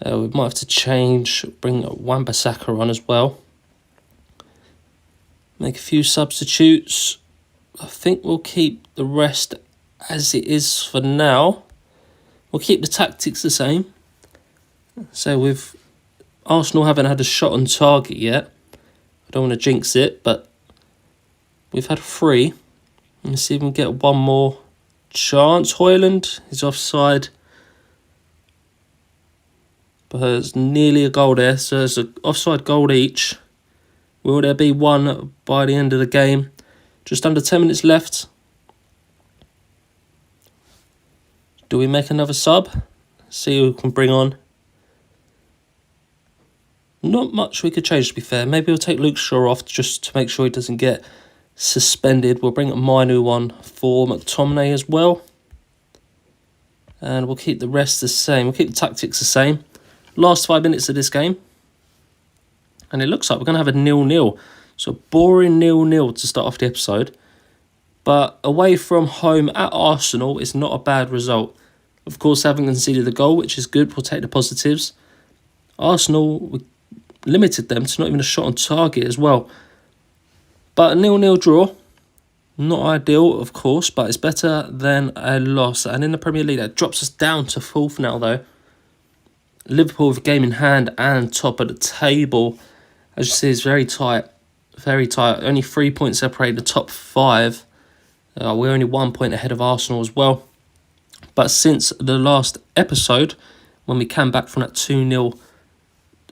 We might have to change, bring Wan-Bissaka on as well. Make a few substitutes. I think we'll keep the rest as it is for now. We'll keep the tactics the same. So with Arsenal haven't had a shot on target yet. I don't want to jinx it, but we've had 3. Let's see if we can get one more chance. Højlund is offside. But there's nearly a goal there, so there's an offside goal each. Will there be one by the end of the game? Just under 10 minutes left. Do we make another sub? See who we can bring on. Not much we could change, to be fair. Maybe we'll take Luke Shaw off just to make sure he doesn't get suspended. We'll bring Mainu on for McTominay as well. And we'll keep the rest the same. We'll keep the tactics the same. Last 5 minutes of this game. And it looks like we're going to have a 0-0. So boring 0-0 to start off the episode. But away from home at Arsenal is not a bad result. Of course, having conceded the goal, which is good, we'll take the positives. Arsenal, we limited them to not even a shot on target as well. But a 0-0 draw, not ideal, of course, but it's better than a loss. And in the Premier League, that drops us down to 4th now, though. Liverpool with a game in hand and top of the table. As you see, it's very tight. Very tight. Only 3 points separate the top 5. We're only 1 point ahead of Arsenal as well. But since the last episode, when we came back from that 2-0,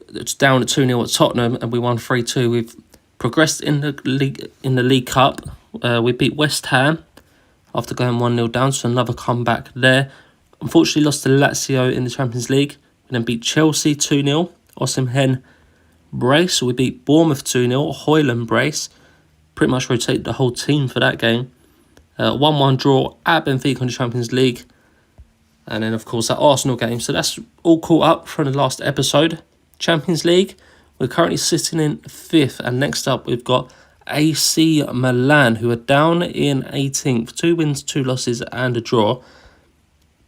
it's down at 2-0 at Tottenham, and we won 3-2, we've progressed in the League Cup. We beat West Ham after going 1-0 down, so another comeback there. Unfortunately, lost to Lazio in the Champions League. We then beat Chelsea 2-0. Osimhen brace. We beat Bournemouth 2-0. Højlund brace. Pretty much rotated the whole team for that game. 1-1 draw at Benfica in the Champions League. And then, of course, that Arsenal game. So that's all caught up from the last episode. Champions League, we're currently sitting in 5th. And next up, we've got AC Milan, who are down in 18th. 2 wins, 2 losses, and a draw.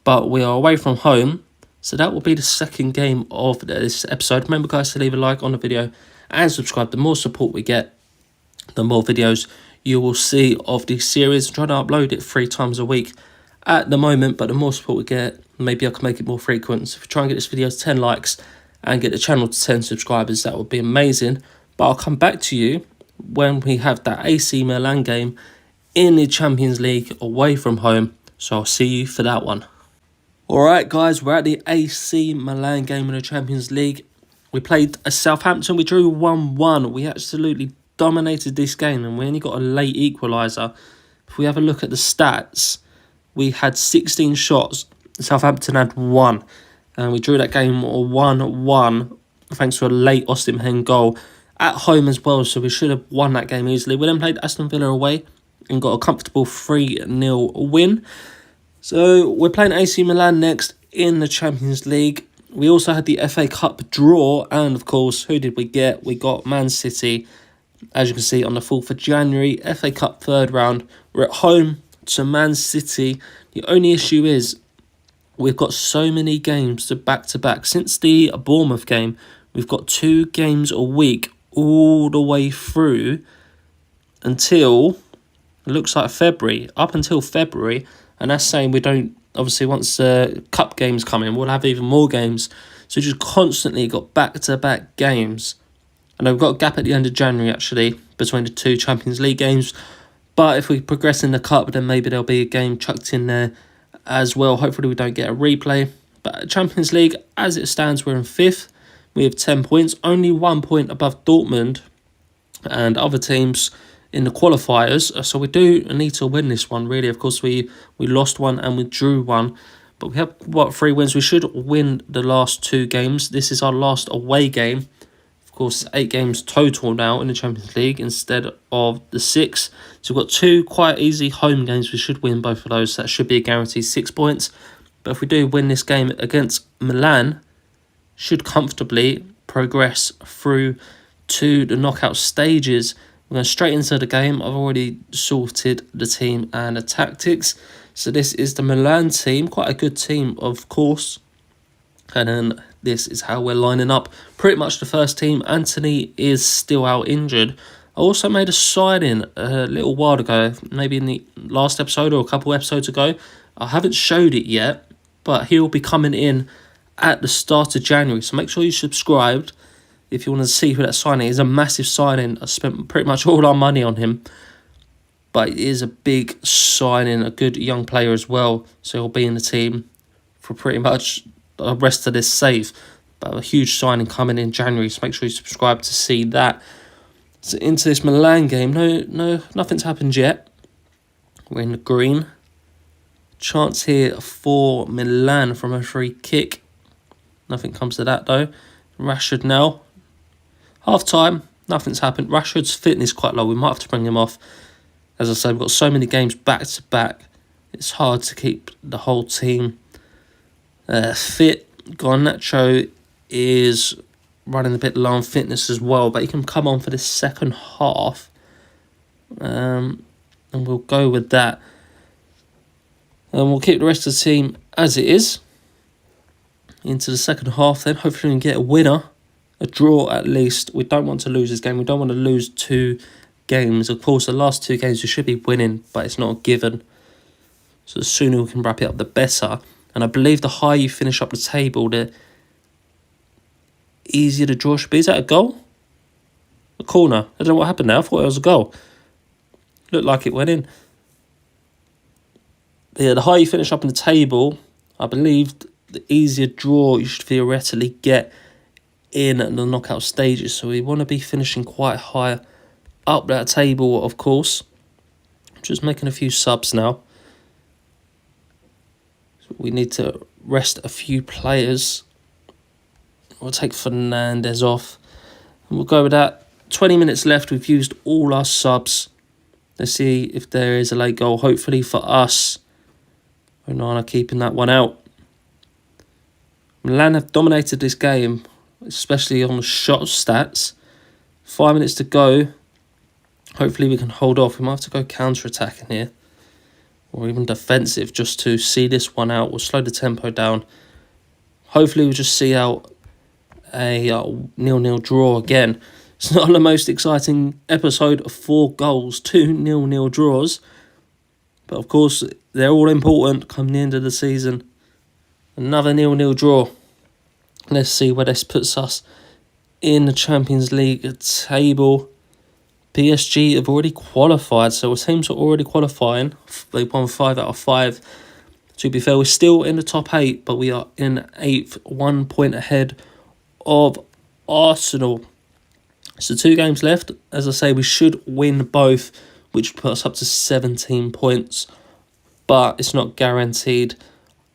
But we are away from home. So that will be the second game of this episode. Remember, guys, to leave a like on the video and subscribe. The more support we get, the more videos you will see of this series. I'm trying to upload it 3 times a week at the moment, but the more support we get, maybe I can make it more frequent. So if we try and get this video to 10 likes and get the channel to 10 subscribers, that would be amazing. But I'll come back to you when we have that AC Milan game in the Champions League away from home. So I'll see you for that one. Alright guys, we're at the AC Milan game in the Champions League. We played Southampton, we drew 1-1. We absolutely dominated this game and we only got a late equaliser. If we have a look at the stats, we had 16 shots, Southampton had 1. And we drew that game 1-1 thanks to a late Osimhen goal at home as well. So we should have won that game easily. We then played Aston Villa away and got a comfortable 3-0 win. So we're playing AC Milan next in the Champions League. We also had the FA Cup draw. And of course, who did we get? We got Man City, as you can see, on the 4th of January. FA Cup 3rd round. We're at home to Man City. The only issue is we've got so many games to back-to-back. Since the Bournemouth game, we've got 2 games a week all the way through until, it looks like February. Up until February. And that's saying we don't, obviously, once cup games come in, we'll have even more games. So just constantly got back-to-back games. And we've got a gap at the end of January, actually, between the 2 Champions League games. But if we progress in the cup, then maybe there'll be a game chucked in there as well. Hopefully we don't get a replay. But Champions League, as it stands, we're in 5th. We have 10 points, only 1 point above Dortmund and other teams in the qualifiers. So we do need to win this one, really. Of course, we lost one and we drew one. But we have, 3 wins. We should win the last 2 games. This is our last away game. Of course, 8 games total now in the Champions League instead of the 6. So we've got 2 quite easy home games. We should win both of those. That should be a guaranteed 6 points. But if we do win this game against Milan, should comfortably progress through to the knockout stages. We're going straight into the game. I've already sorted the team and the tactics. So this is the Milan team. Quite a good team, of course. And then this is how we're lining up. Pretty much the first team. Antony is still out injured. I also made a signing a little while ago. Maybe in the last episode or a couple episodes ago. I haven't showed it yet. But he'll be coming in at the start of January. So make sure you subscribed if you want to see who that signing is. A massive signing. I spent pretty much all our money on him. But it is a big signing, a good young player as well. So he'll be in the team for pretty much the rest of this save. But a huge signing coming in January. So make sure you subscribe to see that. So into this Milan game. No, nothing's happened yet. We're in the green. Chance here for Milan from a free kick. Nothing comes to that though. Rashford now. Half time, nothing's happened. Rashford's fitness quite low. We might have to bring him off. As I said, we've got so many games back to back. It's hard to keep the whole team fit. Garnacho is running a bit low on fitness as well, but he can come on for the second half. And and we'll go with that. And we'll keep the rest of the team as it is into the second half then. Hopefully we can get a winner, a draw at least. We don't want to lose this game. We don't want to lose 2 games. Of course, the last 2 games we should be winning, but it's not a given. So the sooner we can wrap it up, the better. And I believe the higher you finish up the table, the easier the draw should be. Is that a goal? A corner. I don't know what happened there. I thought it was a goal. Looked like it went in. But yeah, the higher you finish up in the table, I believe the easier draw you should theoretically get in the knockout stages. So we want to be finishing quite high up that table, of course. Just making a few subs now. So we need to rest a few players. We'll take Fernandez off. And we'll go with that. 20 minutes left. We've used all our subs. Let's see if there is a late goal. Hopefully for us. Onana keeping that one out. Milan have dominated this game, especially on the shot stats. 5 minutes to go. Hopefully we can hold off. We might have to go counter-attacking here. Or even defensive just to see this one out. We'll slow the tempo down. Hopefully we'll just see out a 0-0 draw again. It's not the most exciting episode of 4 goals, 2 0-0 draws. But of course, they're all important come the end of the season. Another 0-0 draw. Let's see where this puts us in the Champions League table. PSG have already qualified, so our teams are already qualifying. They won 5 out of 5. To be fair, we're still in the top 8, but we are in 8th, 1 point ahead of Arsenal. So 2 games left. As I say, we should win both, which would put us up to 17 points. But it's not guaranteed.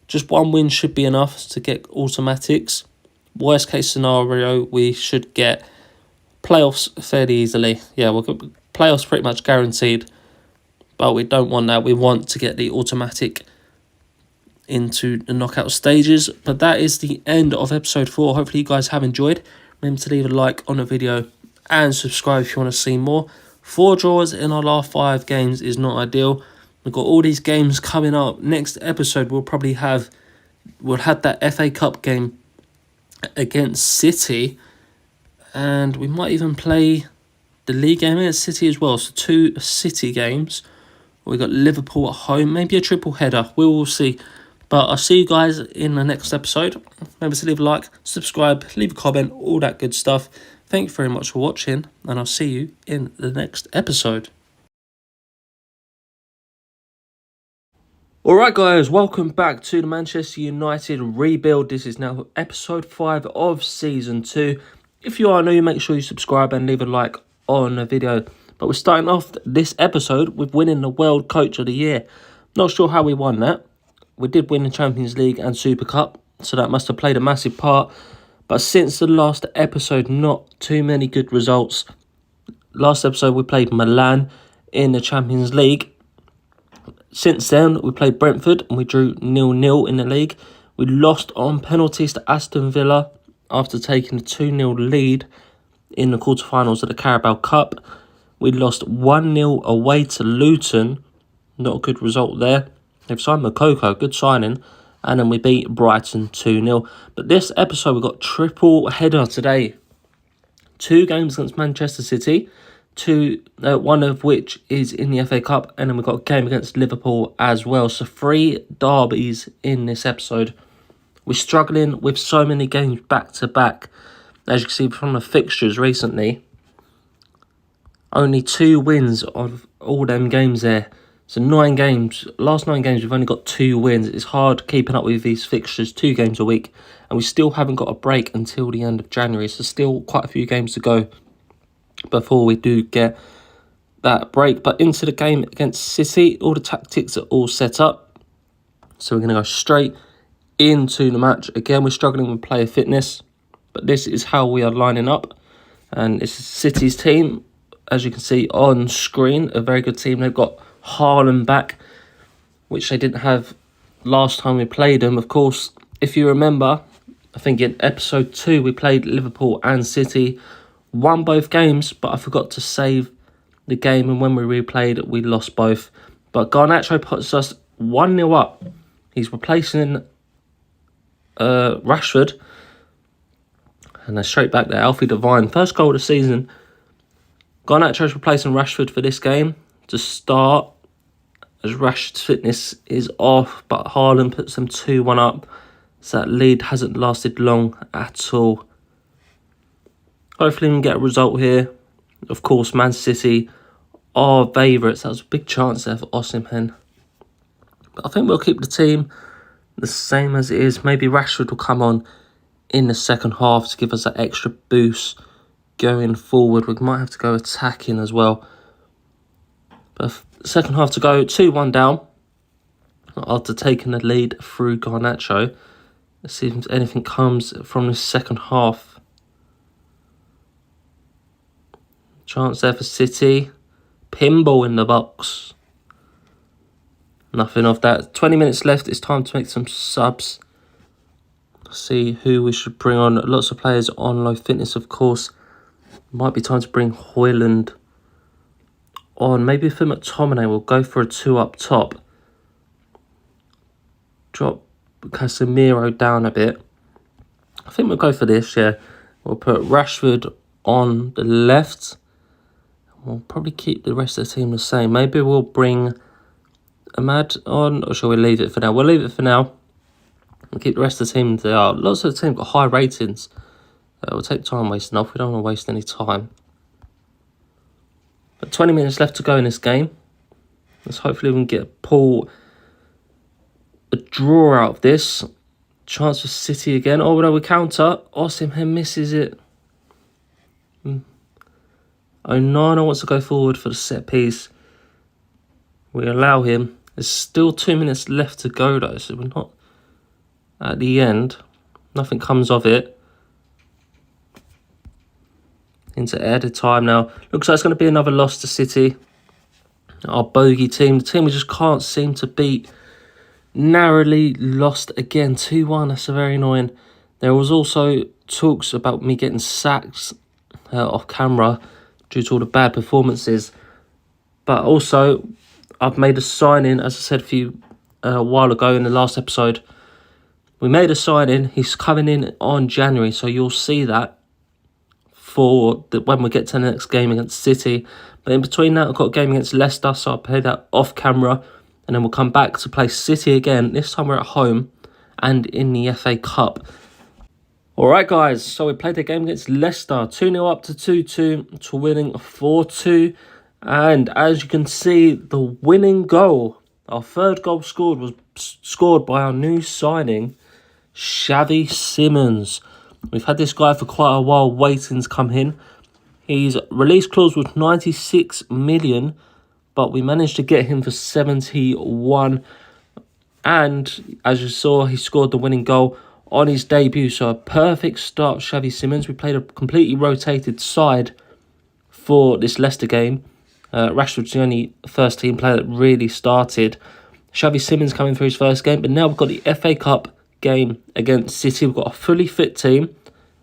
Just 1 win should be enough to get automatics. Worst case scenario, we should get playoffs fairly easily. Yeah, we'll get playoffs pretty much guaranteed. But we don't want that. We want to get the automatic into the knockout stages. But that is the end of episode 4. Hopefully you guys have enjoyed. Remember to leave a like on the video and subscribe if you want to see more. 4 draws in our last 5 games is not ideal. We've got all these games coming up. Next episode we'll have that FA Cup game against City. And we might even play the league game against City as well. So 2 City games. We've got Liverpool at home. Maybe a triple header. We will see. But I'll see you guys in the next episode. Remember to leave a like, subscribe, leave a comment, all that good stuff. Thank you very much for watching. And I'll see you in the next episode. Alright guys, welcome back to the Manchester United rebuild. This is now episode 5 of season 2. If you are new, make sure you subscribe and leave a like on the video. But we're starting off this episode with winning the World Coach of the Year. Not sure how we won that. We did win the Champions League and Super Cup, so that must have played a massive part. But since the last episode, not too many good results. Last episode we played Milan in the Champions League. Since then, we played Brentford and we drew 0-0 in the league. We lost on penalties to Aston Villa after taking a 2-0 lead in the quarterfinals of the Carabao Cup. We lost 1-0 away to Luton. Not a good result there. They've signed Moukoko, good signing. And then we beat Brighton 2-0. But this episode, we've got triple header today. 2 games against Manchester City. One of which is in the FA Cup, and then we've got a game against Liverpool as well. So 3 derbies in this episode. We're struggling with so many games back to back. As you can see from the fixtures recently, only 2 wins of all them games there. So 9 games, last 9 games we've only got 2 wins. It's hard keeping up with these fixtures, 2 games a week. And we still haven't got a break until the end of January. So still quite a few games to go before we do get that break. But into the game against City, all the tactics are all set up. So we're going to go straight into the match. Again, we're struggling with player fitness, but this is how we are lining up. And it's City's team, as you can see on screen, a very good team. They've got Haaland back, which they didn't have last time we played them. Of course, if you remember, I think in episode 2 we played Liverpool and City. Won both games, but I forgot to save the game, and when we replayed, we lost both. But Garnacho puts us 1-0 up. He's replacing Rashford. And they're straight back there. Alfie Devine, first goal of the season. Garnacho's replacing Rashford for this game to start, as Rashford's fitness is off, but Haaland puts them 2-1 up. So that lead hasn't lasted long at all. Hopefully we can get a result here. Of course, Man City are favourites. That was a big chance there for Osimhen. But I think we'll keep the team the same as it is. Maybe Rashford will come on in the second half to give us that extra boost going forward. We might have to go attacking as well. But second half to go, 2-1 down after taking the lead through Garnacho. Let's see if anything comes from this second half. Chance there for City. Pinball in the box. Nothing of that. 20 minutes left. It's time to make some subs. See who we should bring on. Lots of players on low fitness, of course. Might be time to bring Højlund on. Maybe for McTominay, we'll go for a 2 up top. Drop Casemiro down a bit. I think we'll go for this, yeah. We'll put Rashford on the left. We'll probably keep the rest of the team the same. Maybe we'll bring Ahmad on, or shall we leave it for now? We'll leave it for now. We'll keep the rest of the team they are. Lots of the team got high ratings. We'll take time wasting off. We don't want to waste any time. But 20 minutes left to go in this game. Let's hopefully we can pull a draw out of this. Chance for City again. Oh, no, we counter. Osimhen misses it. Onana wants to go forward for the set piece. We allow him. There's still 2 minutes left to go though, so we're not at the end. Nothing comes of it. Into added time now. Looks like it's going to be another loss to City. Our bogey team. The team we just can't seem to beat. Narrowly lost again. 2-1. That's very annoying. There was also talks about me getting sacked off camera due to all the bad performances. But also, I've made a sign-in, as I said a while ago in the last episode. We made a sign-in. He's coming in on January, so you'll see that for when we get to the next game against City. But in between that, I've got a game against Leicester, so I'll play that off camera. And then we'll come back to play City again. This time we're at home and in the FA Cup. Alright guys, so we played the game against Leicester. 2-0 up to 2-2 to winning 4-2. And as you can see, the winning goal, our third goal scored, was scored by our new signing, Xavi Simons. We've had this guy for quite a while waiting to come in. His release clause was 96 million, but we managed to get him for 71. And as you saw, he scored the winning goal on his debut. So a perfect start, Xavi Simons. We played a completely rotated side for this Leicester game. Rashford's the only first team player that really started. Xavi Simons coming for his first game. But now we've got the FA Cup game against City. We've got a fully fit team.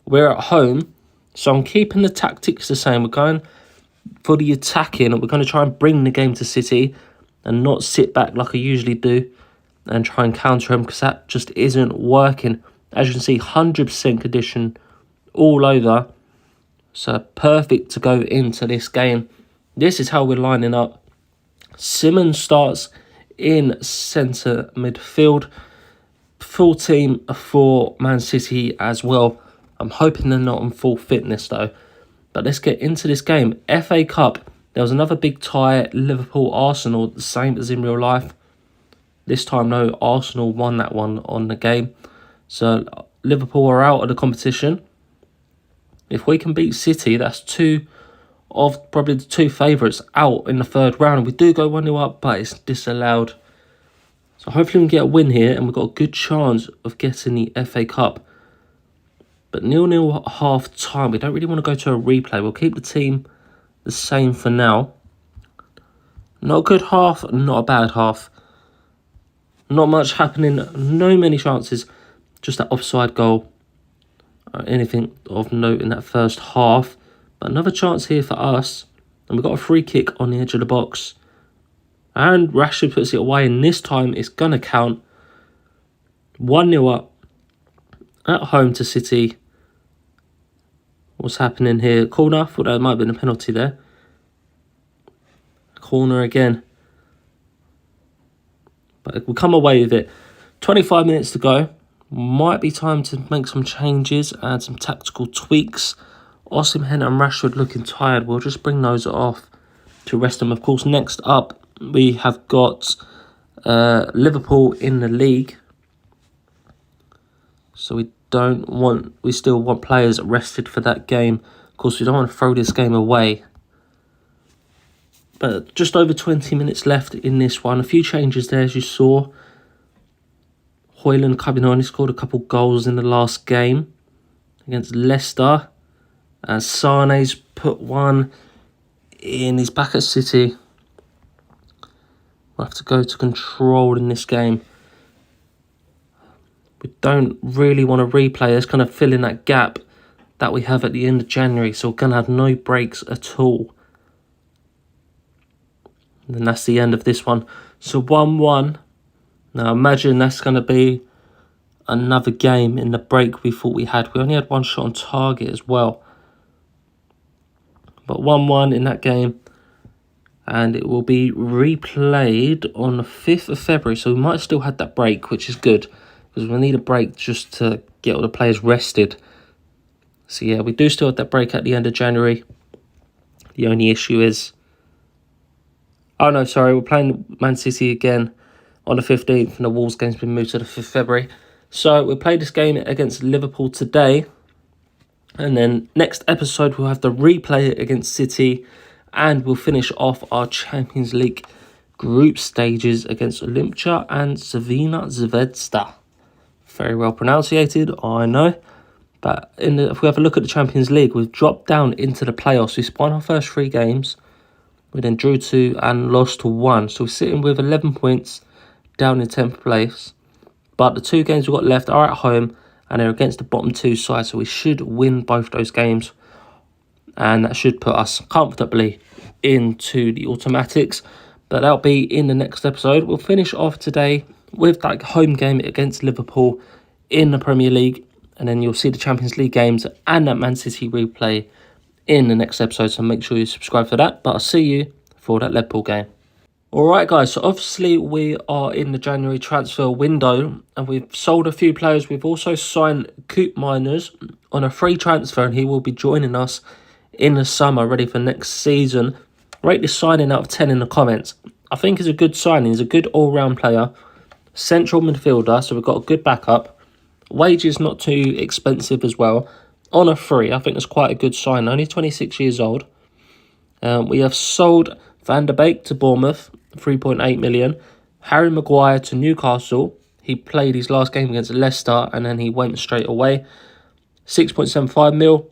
We're at home. So I'm keeping the tactics the same. We're going for the attacking. And we're going to try and bring the game to City. And not sit back like I usually do. And try and counter him. Because that just isn't working. As you can see, 100% condition all over. So perfect to go into this game. This is how we're lining up. Simons starts in centre midfield. Full team for Man City as well. I'm hoping they're not on full fitness though. But let's get into this game. FA Cup. There was another big tie. Liverpool-Arsenal, the same as in real life. This time, no, Arsenal won that one on the game. So Liverpool are out of the competition. If we can beat City, that's two of probably the two favourites out in the third round. We do go 1-0 up, but it's disallowed. So hopefully we can get a win here, and we've got a good chance of getting the FA Cup. But 0-0 at half time. We don't really want to go to a replay. We'll keep the team the same for now. Not a good half, not a bad half. Not much happening, no many chances. Just that offside goal. Anything of note in that first half. But another chance here for us. And we've got a free kick on the edge of the box. And Rashford puts it away, and this time it's going to count. 1-0 up at home to City. What's happening here? Corner. I thought that might have been a penalty there. Corner again. But we come away with it. 25 minutes to go. Might be time to make some changes, add some tactical tweaks. Osimhen and Rashford looking tired. We'll just bring those off to rest them. Of course, next up, we have got Liverpool in the league. So we still want players rested for that game. Of course, we don't want to throw this game away. But just over 20 minutes left in this one. A few changes there, as you saw. Højlund coming on. He scored a couple goals in the last game against Leicester. And Sane's put one in. He's back at City. We'll have to go to control in this game. We don't really want to replay. It's kind of fill in that gap that we have at the end of January. So we're going to have no breaks at all. And then that's the end of this one. So 1-1. Now imagine that's going to be another game in the break we thought we had. We only had one shot on target as well. But 1-1 in that game. And it will be replayed on the 5th of February. So we might still have that break, which is good. Because we need a break just to get all the players rested. So yeah, we do still have that break at the end of January. The only issue is... Oh no, sorry, we're playing Man City again on the 15th. And the Wolves game's been moved to the 5th of February. So we'll play this game against Liverpool today. And then next episode we'll have the replay against City. And we'll finish off our Champions League group stages against Olimpia and Crvena Zvezda. Very well pronunciated, I know. But if we have a look at the Champions League, we've dropped down into the playoffs. We won our first 3 games. We then drew 2 and lost to 1. So we're sitting with 11 points down in 10th place. But the 2 games we've got left are at home and they're against the bottom 2 side. So we should win both those games. And that should put us comfortably into the automatics. But that'll be in the next episode. We'll finish off today with that home game against Liverpool in the Premier League. And then you'll see the Champions League games and that Man City replay in the next episode. So make sure you subscribe for that. But I'll see you for that Liverpool game. Alright guys, so obviously we are in the January transfer window. And we've sold a few players. We've also signed Koopmeiners on a free transfer. And he will be joining us in the summer, ready for next season. Rate this signing out of 10 in the comments. I think he's a good signing. He's a good all-round player. Central midfielder, so we've got a good backup. Wages not too expensive as well. On a free, I think that's quite a good sign. Only 26 years old. We have sold Van der Beek to Bournemouth, 3.8 million. Harry Maguire to Newcastle. He played his last game against Leicester and then he went straight away. 6.75 mil.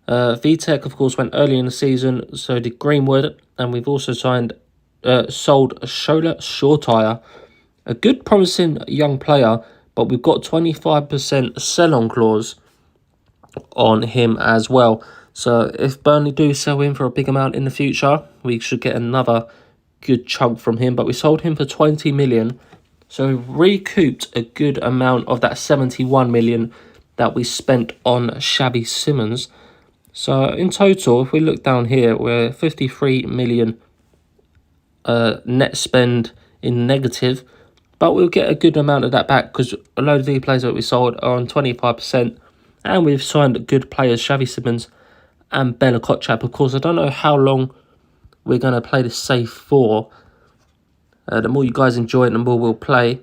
Vitek, of course, went early in the season, so did Greenwood. And we've also sold Shola Shortire. A good, promising young player, but we've got 25% sell-on clause on him as well. So if Burnley do sell him for a big amount in the future, we should get another good chunk from him. But we sold him for 20 million. So we've recouped a good amount of that 71 million that we spent on Xavi Simons. So in total, if we look down here, we're 53 million net spend in negative. But we'll get a good amount of that back because a load of the players that we sold are on 25%. And we've signed good players, Xavi Simons and Bella Kotchap. Of course, I don't know how long we're going to play this save for. The more you guys enjoy it, the more we'll play.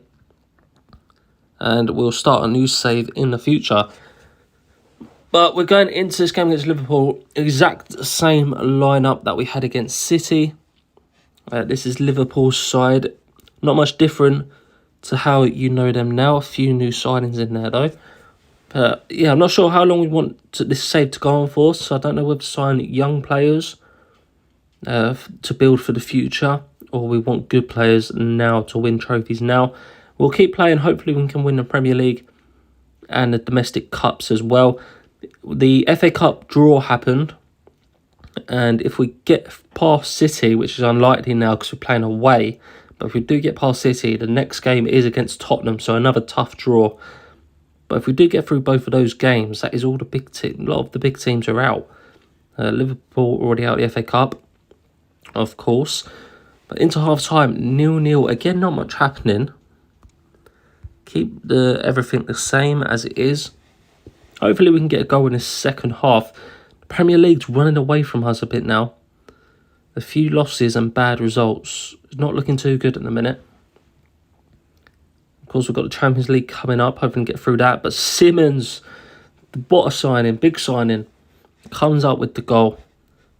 And we'll start a new save in the future. But we're going into this game against Liverpool. Exact same lineup that we had against City. This is Liverpool's side. Not much different to how you know them now. A few new signings in there though. But yeah, I'm not sure how long we want this save to go on for. So I don't know whether to sign young players to build for the future. Or we want good players now to win trophies now. We'll keep playing. Hopefully we can win the Premier League and the domestic cups as well. The FA Cup draw happened. And if we get past City, which is unlikely now because we're playing away, but if we do get past City, the next game is against Tottenham, so another tough draw. But if we do get through both of those games, that is all the big a lot of the big teams are out. Liverpool already out of the FA Cup, of course. But into half-time, 0-0. Again, not much happening. Keep everything the same as it is. Hopefully we can get a goal in the second half. The Premier League's running away from us a bit now. A few losses and bad results. It's not looking too good at the minute. Of course, we've got the Champions League coming up. Hoping to get through that. But Simmons, the Botta signing, big signing, comes up with the goal.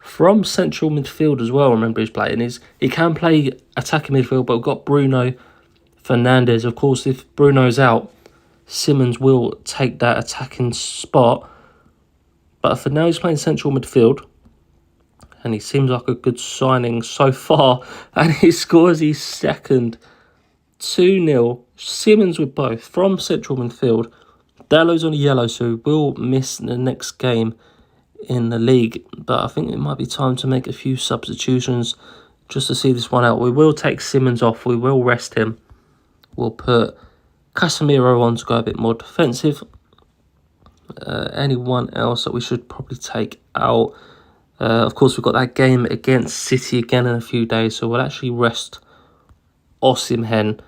From central midfield as well, remember he's playing. He can play attacking midfield, but we've got Bruno Fernandes. Of course, if Bruno's out, Simmons will take that attacking spot. But for now, he's playing central midfield. And he seems like a good signing so far. And he scores his second. 2-0. Simmons with both from central midfield. Dallow's on a yellow, so he will miss the next game in the league. But I think it might be time to make a few substitutions just to see this one out. We will take Simmons off. We will rest him. We'll put Casemiro on to go a bit more defensive. Anyone else that we should probably take out? Of course, we've got that game against City again in a few days, so we'll actually rest Osimhen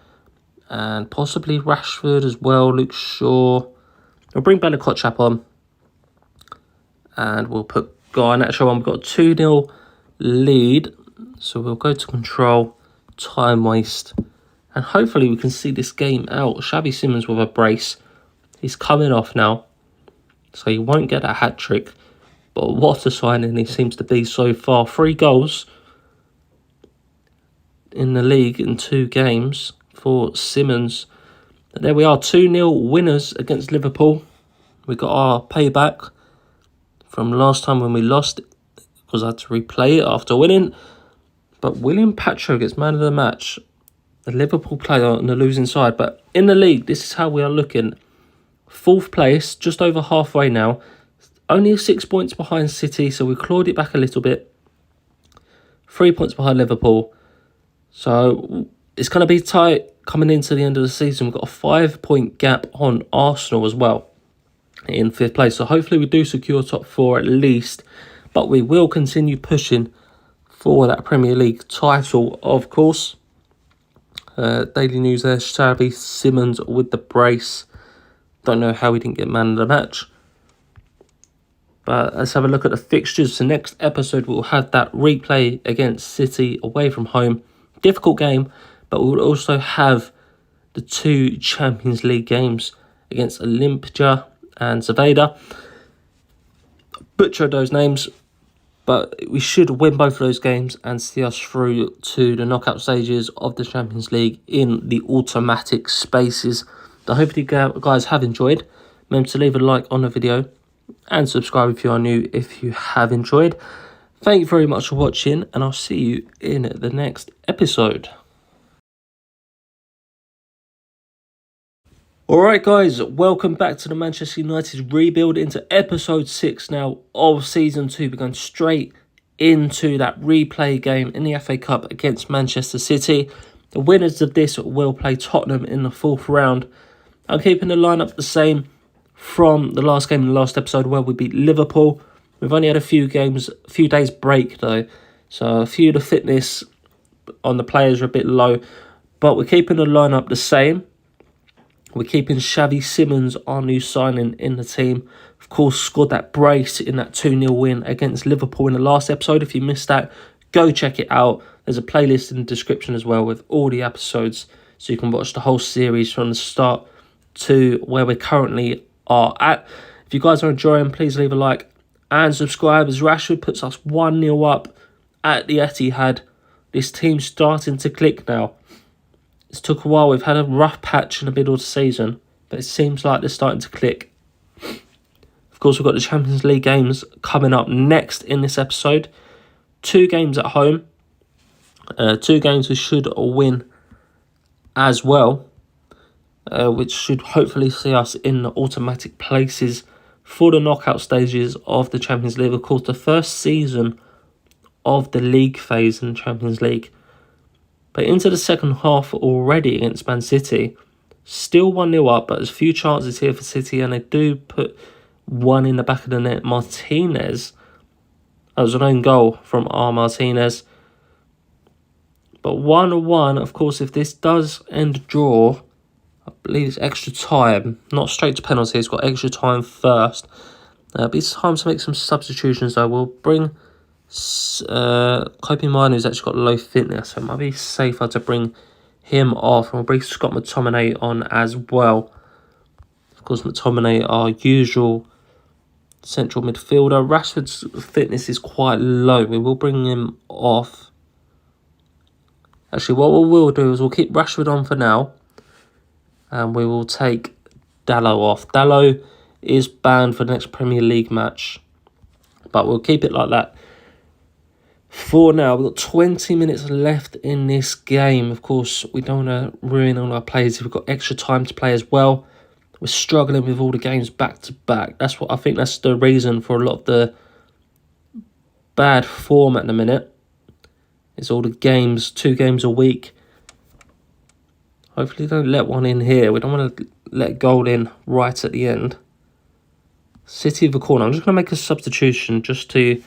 and possibly Rashford as well, Luke Shaw. We'll bring Bella Kotchap on and we'll put Garnacho on. We've got a 2-0 lead, so we'll go to control, time waste, and hopefully we can see this game out. Xavi Simons with a brace. He's coming off now, so he won't get a hat-trick. But what a signing he seems to be so far. 3 goals in the league in 2 games for Simmons. And there we are, 2-0 winners against Liverpool. We got our payback from last time when we lost it, because I had to replay it after winning. But William Pacho gets man of the match. The Liverpool player on the losing side. But in the league, this is how we are looking. 4th place, just over halfway now. Only 6 points behind City, so we clawed it back a little bit. 3 points behind Liverpool. So it's going to be tight coming into the end of the season. We've got a 5-point gap on Arsenal as well in 5th place. So hopefully we do secure top 4 at least. But we will continue pushing for that Premier League title, of course. Daily news there, Xavi Simons with the brace. Don't know how he didn't get man of the match. But let's have a look at the fixtures. The next episode we'll have that replay against City away from home. Difficult game, but we'll also have the 2 Champions League games against Olimpia and Zaveda. Butchered those names, but we should win both of those games and see us through to the knockout stages of the Champions League in the automatic spaces. I hope you guys have enjoyed. Remember to leave a like on the video and subscribe if you are new if you have enjoyed. Thank you very much for watching, and I'll see you in the next episode. Alright guys, welcome back to the Manchester United rebuild into episode 6 now of season 2. We're going straight into that replay game in the FA Cup against Manchester City. The winners of this will play Tottenham in the 4th round. I'm keeping the lineup the same from the last game in the last episode where we beat Liverpool. We've only had a few days break though, so a few of the fitness on the players are a bit low, but we're keeping the lineup the same. We're keeping Xavi Simons, our new signing, in the team. Of course, scored that brace in that 2-0 win against Liverpool in the last episode. If you missed that, go check it out. There's a playlist in the description as well with all the episodes, so you can watch the whole series from the start to where we currently are at. If you guys are enjoying, please leave a like and subscribe as Rashford puts us 1-0 up at the Etihad. This team's starting to click now. It's took a while. We've had a rough patch in the middle of the season, but it seems like they're starting to click. Of course, we've got the Champions League games coming up next in this episode. 2 games at home. 2 games we should win as well, which should hopefully see us in the automatic places for the knockout stages of the Champions League. Of course, the first season of the league phase in the Champions League. But into the second half already against Man City, still 1-0 up, but there's a few chances here for City, and they do put one in the back of the net. Martinez, that was an own goal from Martinez. But 1-1, of course, if this does end a draw, I believe it's extra time, not straight to penalties. It's got extra time first. It'll be time to make some substitutions though. We'll bring Kobe Manu, who's actually got low fitness, so it might be safer to bring him off. And we'll bring Scott McTominay on as well. Of course, McTominay, our usual central midfielder. Rashford's fitness is quite low. We will bring him off. Actually, what we will do is we'll keep Rashford on for now. And we will take Dalot off. Dalot is banned for the next Premier League match. But we'll keep it like that. For now, we've got 20 minutes left in this game. Of course, we don't want to ruin all our players. We've got extra time to play as well. We're struggling with all the games back to back. That's what I think that's the reason for a lot of the bad form at the minute. It's all the games, 2 games a week. Hopefully don't let one in here. We don't want to let a goal in right at the end. City of the corner. I'm just going to make a substitution just to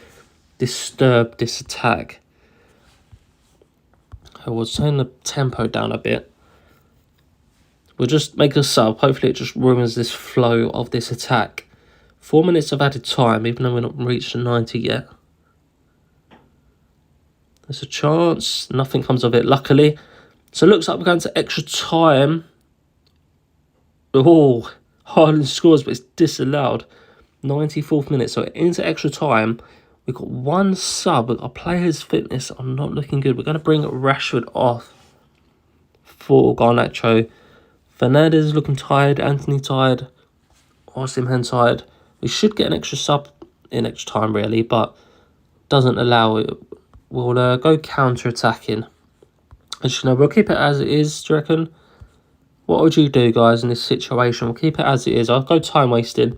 disturb this attack. I will turn the tempo down a bit. We'll just make a sub. Hopefully it just ruins this flow of this attack. 4 minutes of added time, even though we're not reached the 90 yet. There's a chance. Nothing comes of it, luckily. So it looks like we're going to extra time. Oh, Haaland scores, but it's disallowed. 94th minute, so into extra time. We've got 1 sub, but our players' fitness are not looking good. We're going to bring Rashford off for Garnacho. Fernandes is looking tired, Anthony tired, Osimhen tired. We should get an extra sub in extra time, really, but doesn't allow it. We'll go counter-attacking. Actually, no, we'll keep it as it is, do you reckon? What would you do, guys, in this situation? We'll keep it as it is. I'll go time wasting.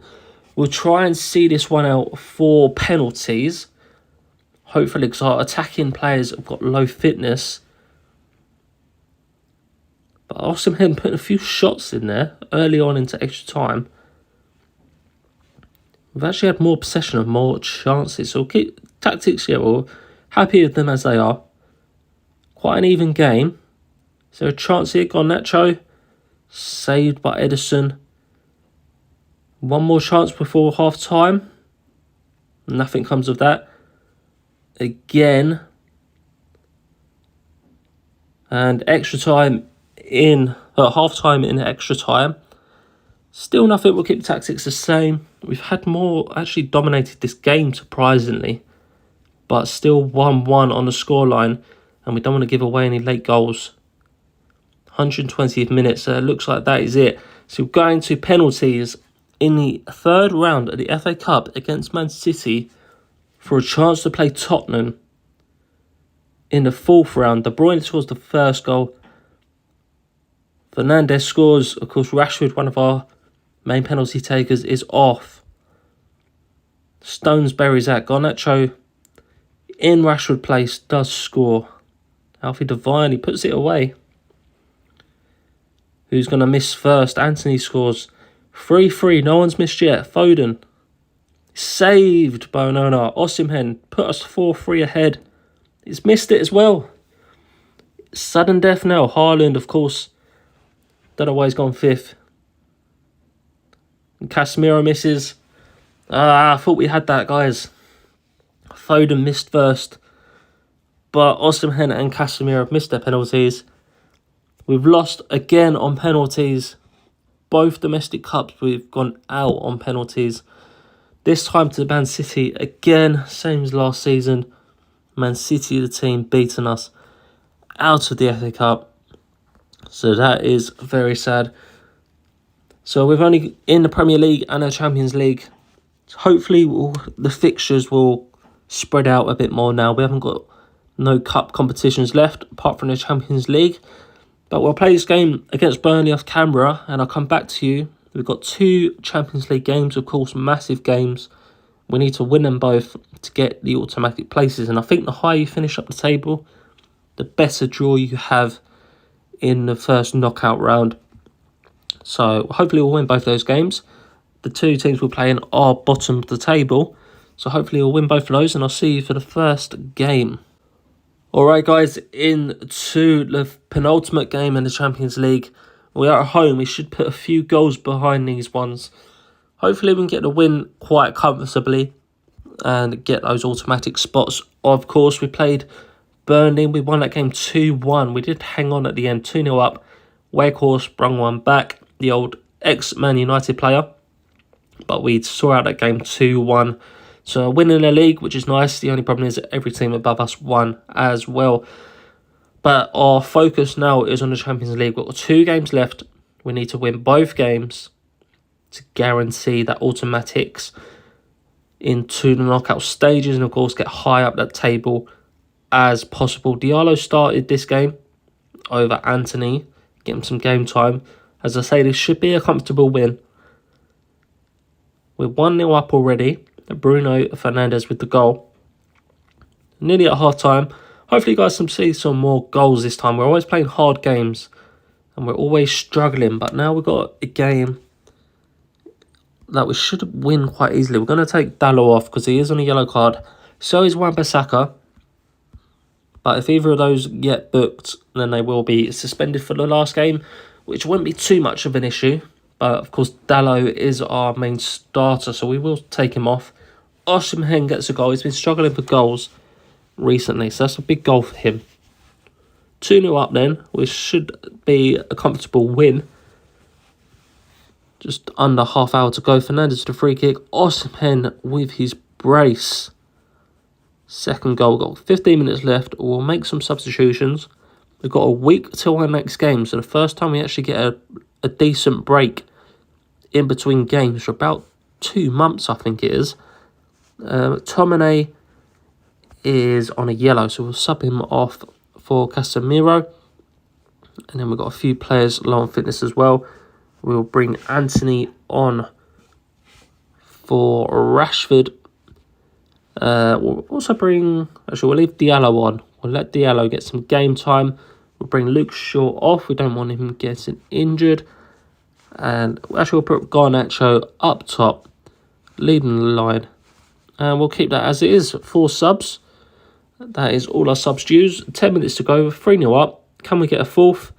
We'll try and see this one out for penalties. Hopefully, because our attacking players have got low fitness. But Osimhen putting a few shots in there early on into extra time. We've actually had more possession and more chances. So we'll keep tactics here. We're happy with them as they are. Quite an even game. Is there a chance here? Garnacho. Saved by Edison. One more chance before half time. Nothing comes of that. Again. And extra time in half time in extra time. Still nothing. We'll keep the tactics the same. We've had more actually dominated this game, surprisingly. But still 1-1 on the scoreline. And we don't want to give away any late goals. 120th minute, so it looks like that is it. So we're going to penalties in the 3rd round of the FA Cup against Man City for a chance to play Tottenham in the 4th round. De Bruyne scores the first goal. Fernandes scores. Of course, Rashford, one of our main penalty takers, is off. Stones buries that. Garnacho in Rashford place does score. Alfie Devine, he puts it away. Who's going to miss first? Anthony scores. 3-3, no one's missed yet. Foden. Saved by Onana. Osimhen put us 4-3 ahead. He's missed it as well. Sudden death now. Haaland, of course. Don't know why he's gone 5th. And Casemiro misses. I thought we had that, guys. Foden missed first. But Osimhen and Casemiro have missed their penalties. We've lost again on penalties. Both domestic cups we've gone out on penalties. This time to Man City again, same as last season. Man City, the team, beating us out of the FA Cup. So that is very sad. So we've only in the Premier League and the Champions League. Hopefully the fixtures will spread out a bit more now. We haven't got no cup competitions left apart from the Champions League. But we'll play this game against Burnley off camera and I'll come back to you. We've got 2 Champions League games, of course, massive games. We need to win them both to get the automatic places. And I think the higher you finish up the table, the better draw you have in the first knockout round. So hopefully we'll win both those games. The two teams we're playing are bottom of the table. So hopefully we'll win both of those, and I'll see you for the first game. Alright guys, into the penultimate game in the Champions League. We are at home. We should put a few goals behind these ones. Hopefully we can get the win quite comfortably and get those automatic spots. Of course, we played Burnley. We won that game 2-1. We did hang on at the end, 2-0 up. Weghorst sprung one back, the old ex-Man United player. But we saw out that game 2-1. So winning the league, which is nice. The only problem is that every team above us won as well. But our focus now is on the Champions League. We've got 2 games left. We need to win both games to guarantee that automatics into the knockout stages, and of course get high up that table as possible. Diallo started this game over Antony, get him some game time. As I say, this should be a comfortable win. We're 1-0 up already. Bruno Fernandes with the goal. Nearly at half time. Hopefully you guys can see some more goals this time. We're always playing hard games and we're always struggling, but now we've got a game that we should win quite easily. We're going to take Dalot off because he is on a yellow card. So is Wan-Bissaka. But if either of those get booked, then they will be suspended for the last game, which wouldn't be too much of an issue. But of course, Dalot is our main starter, so we will take him off. Osimhen gets a goal. He's been struggling for goals recently, so that's a big goal for him. 2-0 up then, which should be a comfortable win. Just under half hour to go. Fernandes to free kick. Osimhen with his brace. Second goal. Got 15 minutes left. We'll make some substitutions. We've got a week till our next game, so the first time we actually get a decent break in between games for about 2 months, I think it is. Tomine is on a yellow, so we'll sub him off for Casemiro. And then we've got a few players low on fitness as well. We'll bring Antony on for Rashford. We'll also bring... Actually, we'll leave Diallo on. We'll let Diallo get some game time. We'll bring Luke Shaw off. We don't want him getting injured. And actually, we'll put Garnacho up top, leading the line. And we'll keep that as it is. 4 subs. That is all our subs dues. 10 minutes to go. 3-0 up. Can we get a fourth?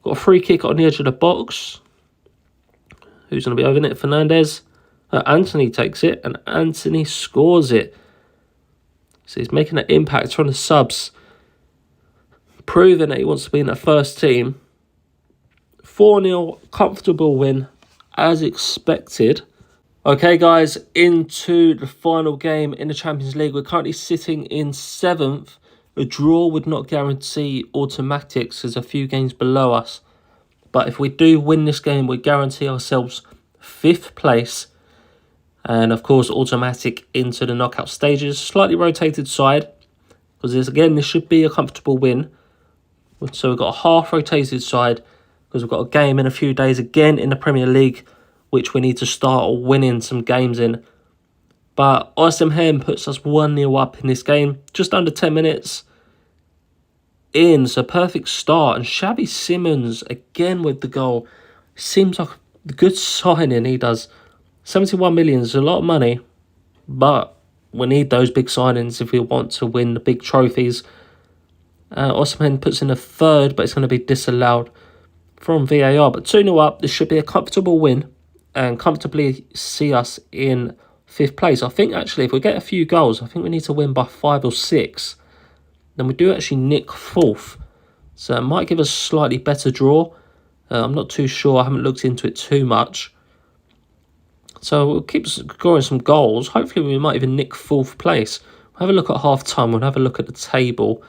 Got a free kick on the edge of the box. Who's going to be over it? Fernandes. Antony takes it, and Antony scores it. So he's making an impact on the subs, proving that he wants to be in that first team. 4-0, comfortable win, as expected. Okay, guys, into the final game in the Champions League. We're currently sitting in 7th. A draw would not guarantee automatics. There's a few games below us. But if we do win this game, we guarantee ourselves 5th place. And, of course, automatic into the knockout stages. Slightly rotated side. Because, this should be a comfortable win. So, we've got a half rotated side. Because we've got a game in a few days again in the Premier League, which we need to start winning some games in. But Osimhen puts us 1-0 up in this game. Just under 10 minutes in. So, perfect start. And Xavi Simons, again with the goal. Seems like a good signing he does. 71 million is a lot of money, but we need those big signings if we want to win the big trophies. Osimhen puts in a third, but it's going to be disallowed from VAR. But 2-0 up, this should be a comfortable win and comfortably see us in 5th place. I think actually if we get a few goals, I think we need to win by 5 or 6. Then we do actually nick 4th. So it might give us a slightly better draw. I'm not too sure. I haven't looked into it too much. So we'll keep scoring some goals. Hopefully we might even nick 4th place. We'll have a look at half time. We'll have a look at the table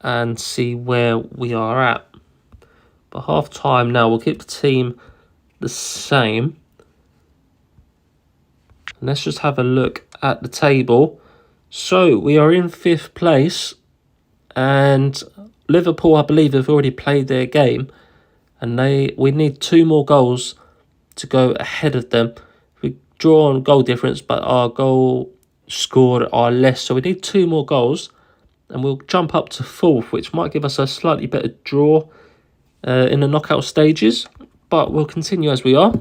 and see where we are at. But half time now, we'll keep the team the same. And let's just have a look at the table. So we are in 5th place. And Liverpool, I believe, have already played their game. And we need 2 more goals to go ahead of them. We draw on goal difference, but our goal scored are less. So we need 2 more goals and we'll jump up to 4th, which might give us a slightly better draw in the knockout stages. But we'll continue as we are.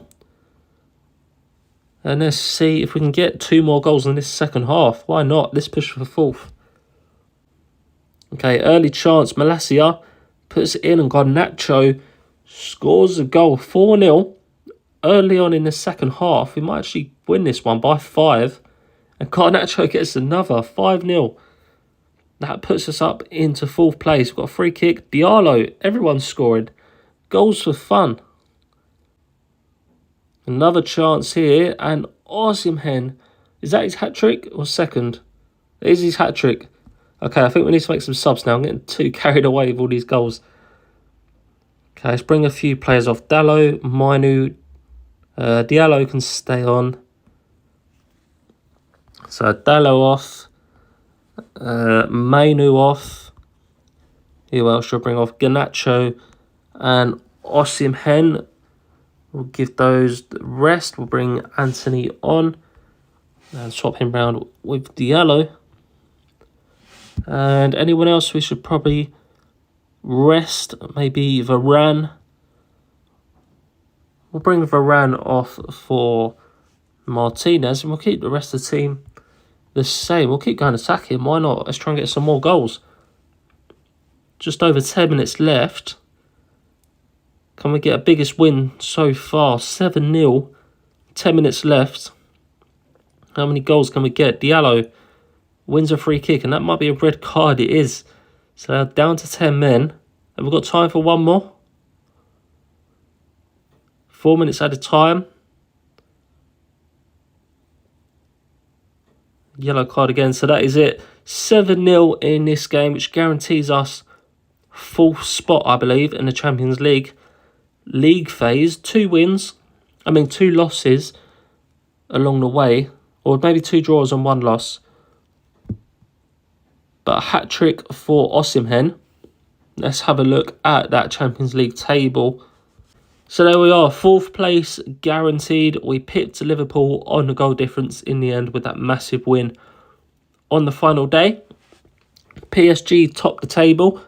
And let's see if we can get 2 more goals in this second half. Why not? Let's push for 4th. Okay, early chance. Malacia puts it in and Garnacho scores a goal. 4-0 early on in the second half. We might actually win this one by 5. And Garnacho gets another 5-0. That puts us up into 4th place. We've got a free kick. Diallo, everyone's scoring. Goals for fun. Another chance here. And Osimhen, is that his hat-trick or second? It is his hat-trick. Okay, I think we need to make some subs now. I'm getting too carried away with all these goals. Okay, let's bring a few players off. Dalot, Mainu, Diallo can stay on. So Dalot off. Mainu off. Who else should I bring off? Garnacho and Osimhen. We'll give those the rest. We'll bring Anthony on and swap him round with Diallo. And anyone else we should probably rest? Maybe Varane. We'll bring Varane off for Martinez and we'll keep the rest of the team the same. We'll keep going attacking. Why not? Let's try and get some more goals. Just over 10 minutes left. Can we get a biggest win so far? 7-0. 10 minutes left. How many goals can we get? Diallo wins a free kick, and that might be a red card. It is. So down to 10 men. Have we got time for one more? 4 minutes at a time. Yellow card again. So that is it. 7-0 in this game, which guarantees us 4th spot, I believe, in the Champions League phase. 2 losses along the way, or maybe 2 draws and 1 loss. But a hat-trick for Osimhen. Let's have a look at that Champions League table. So there we are, 4th place guaranteed. We pipped Liverpool on the goal difference in the end with that massive win on the final day. PSG topped the table,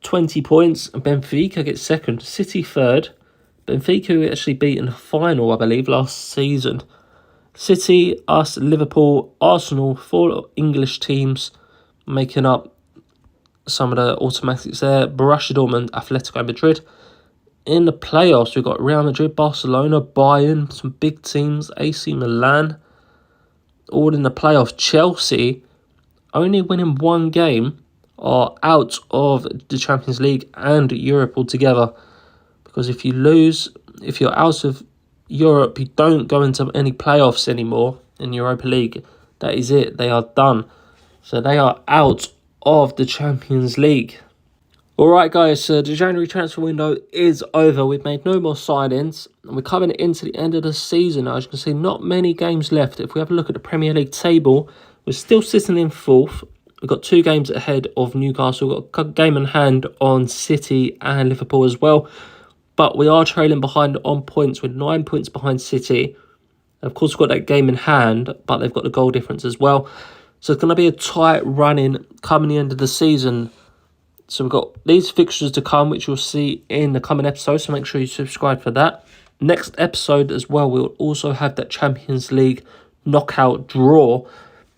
20 points. And Benfica gets 2nd, City 3rd. Benfica we actually beat in the final, I believe, last season. City, us, Liverpool, Arsenal, 4 English teams making up some of the automatics there. Borussia Dortmund, Atletico Madrid. In the playoffs, we've got Real Madrid, Barcelona, Bayern, some big teams, AC Milan, all in the playoffs. Chelsea, only winning 1 game, are out of the Champions League and Europe altogether. Because if you lose, if you're out of Europe, you don't go into any playoffs anymore in Europa League. That is it. They are done. So they are out of the Champions League. Alright guys, so the January transfer window is over. We've made no more signings. And we're coming into the end of the season. As you can see, not many games left. If we have a look at the Premier League table, we're still sitting in 4th. We've got 2 games ahead of Newcastle. We've got a game in hand on City and Liverpool as well. But we are trailing behind on points with 9 points behind City. Of course, we've got that game in hand, but they've got the goal difference as well. So it's going to be a tight run-in coming the end of the season. So we've got these fixtures to come, which you'll see in the coming episode. So make sure you subscribe for that. Next episode as well, we'll also have that Champions League knockout draw.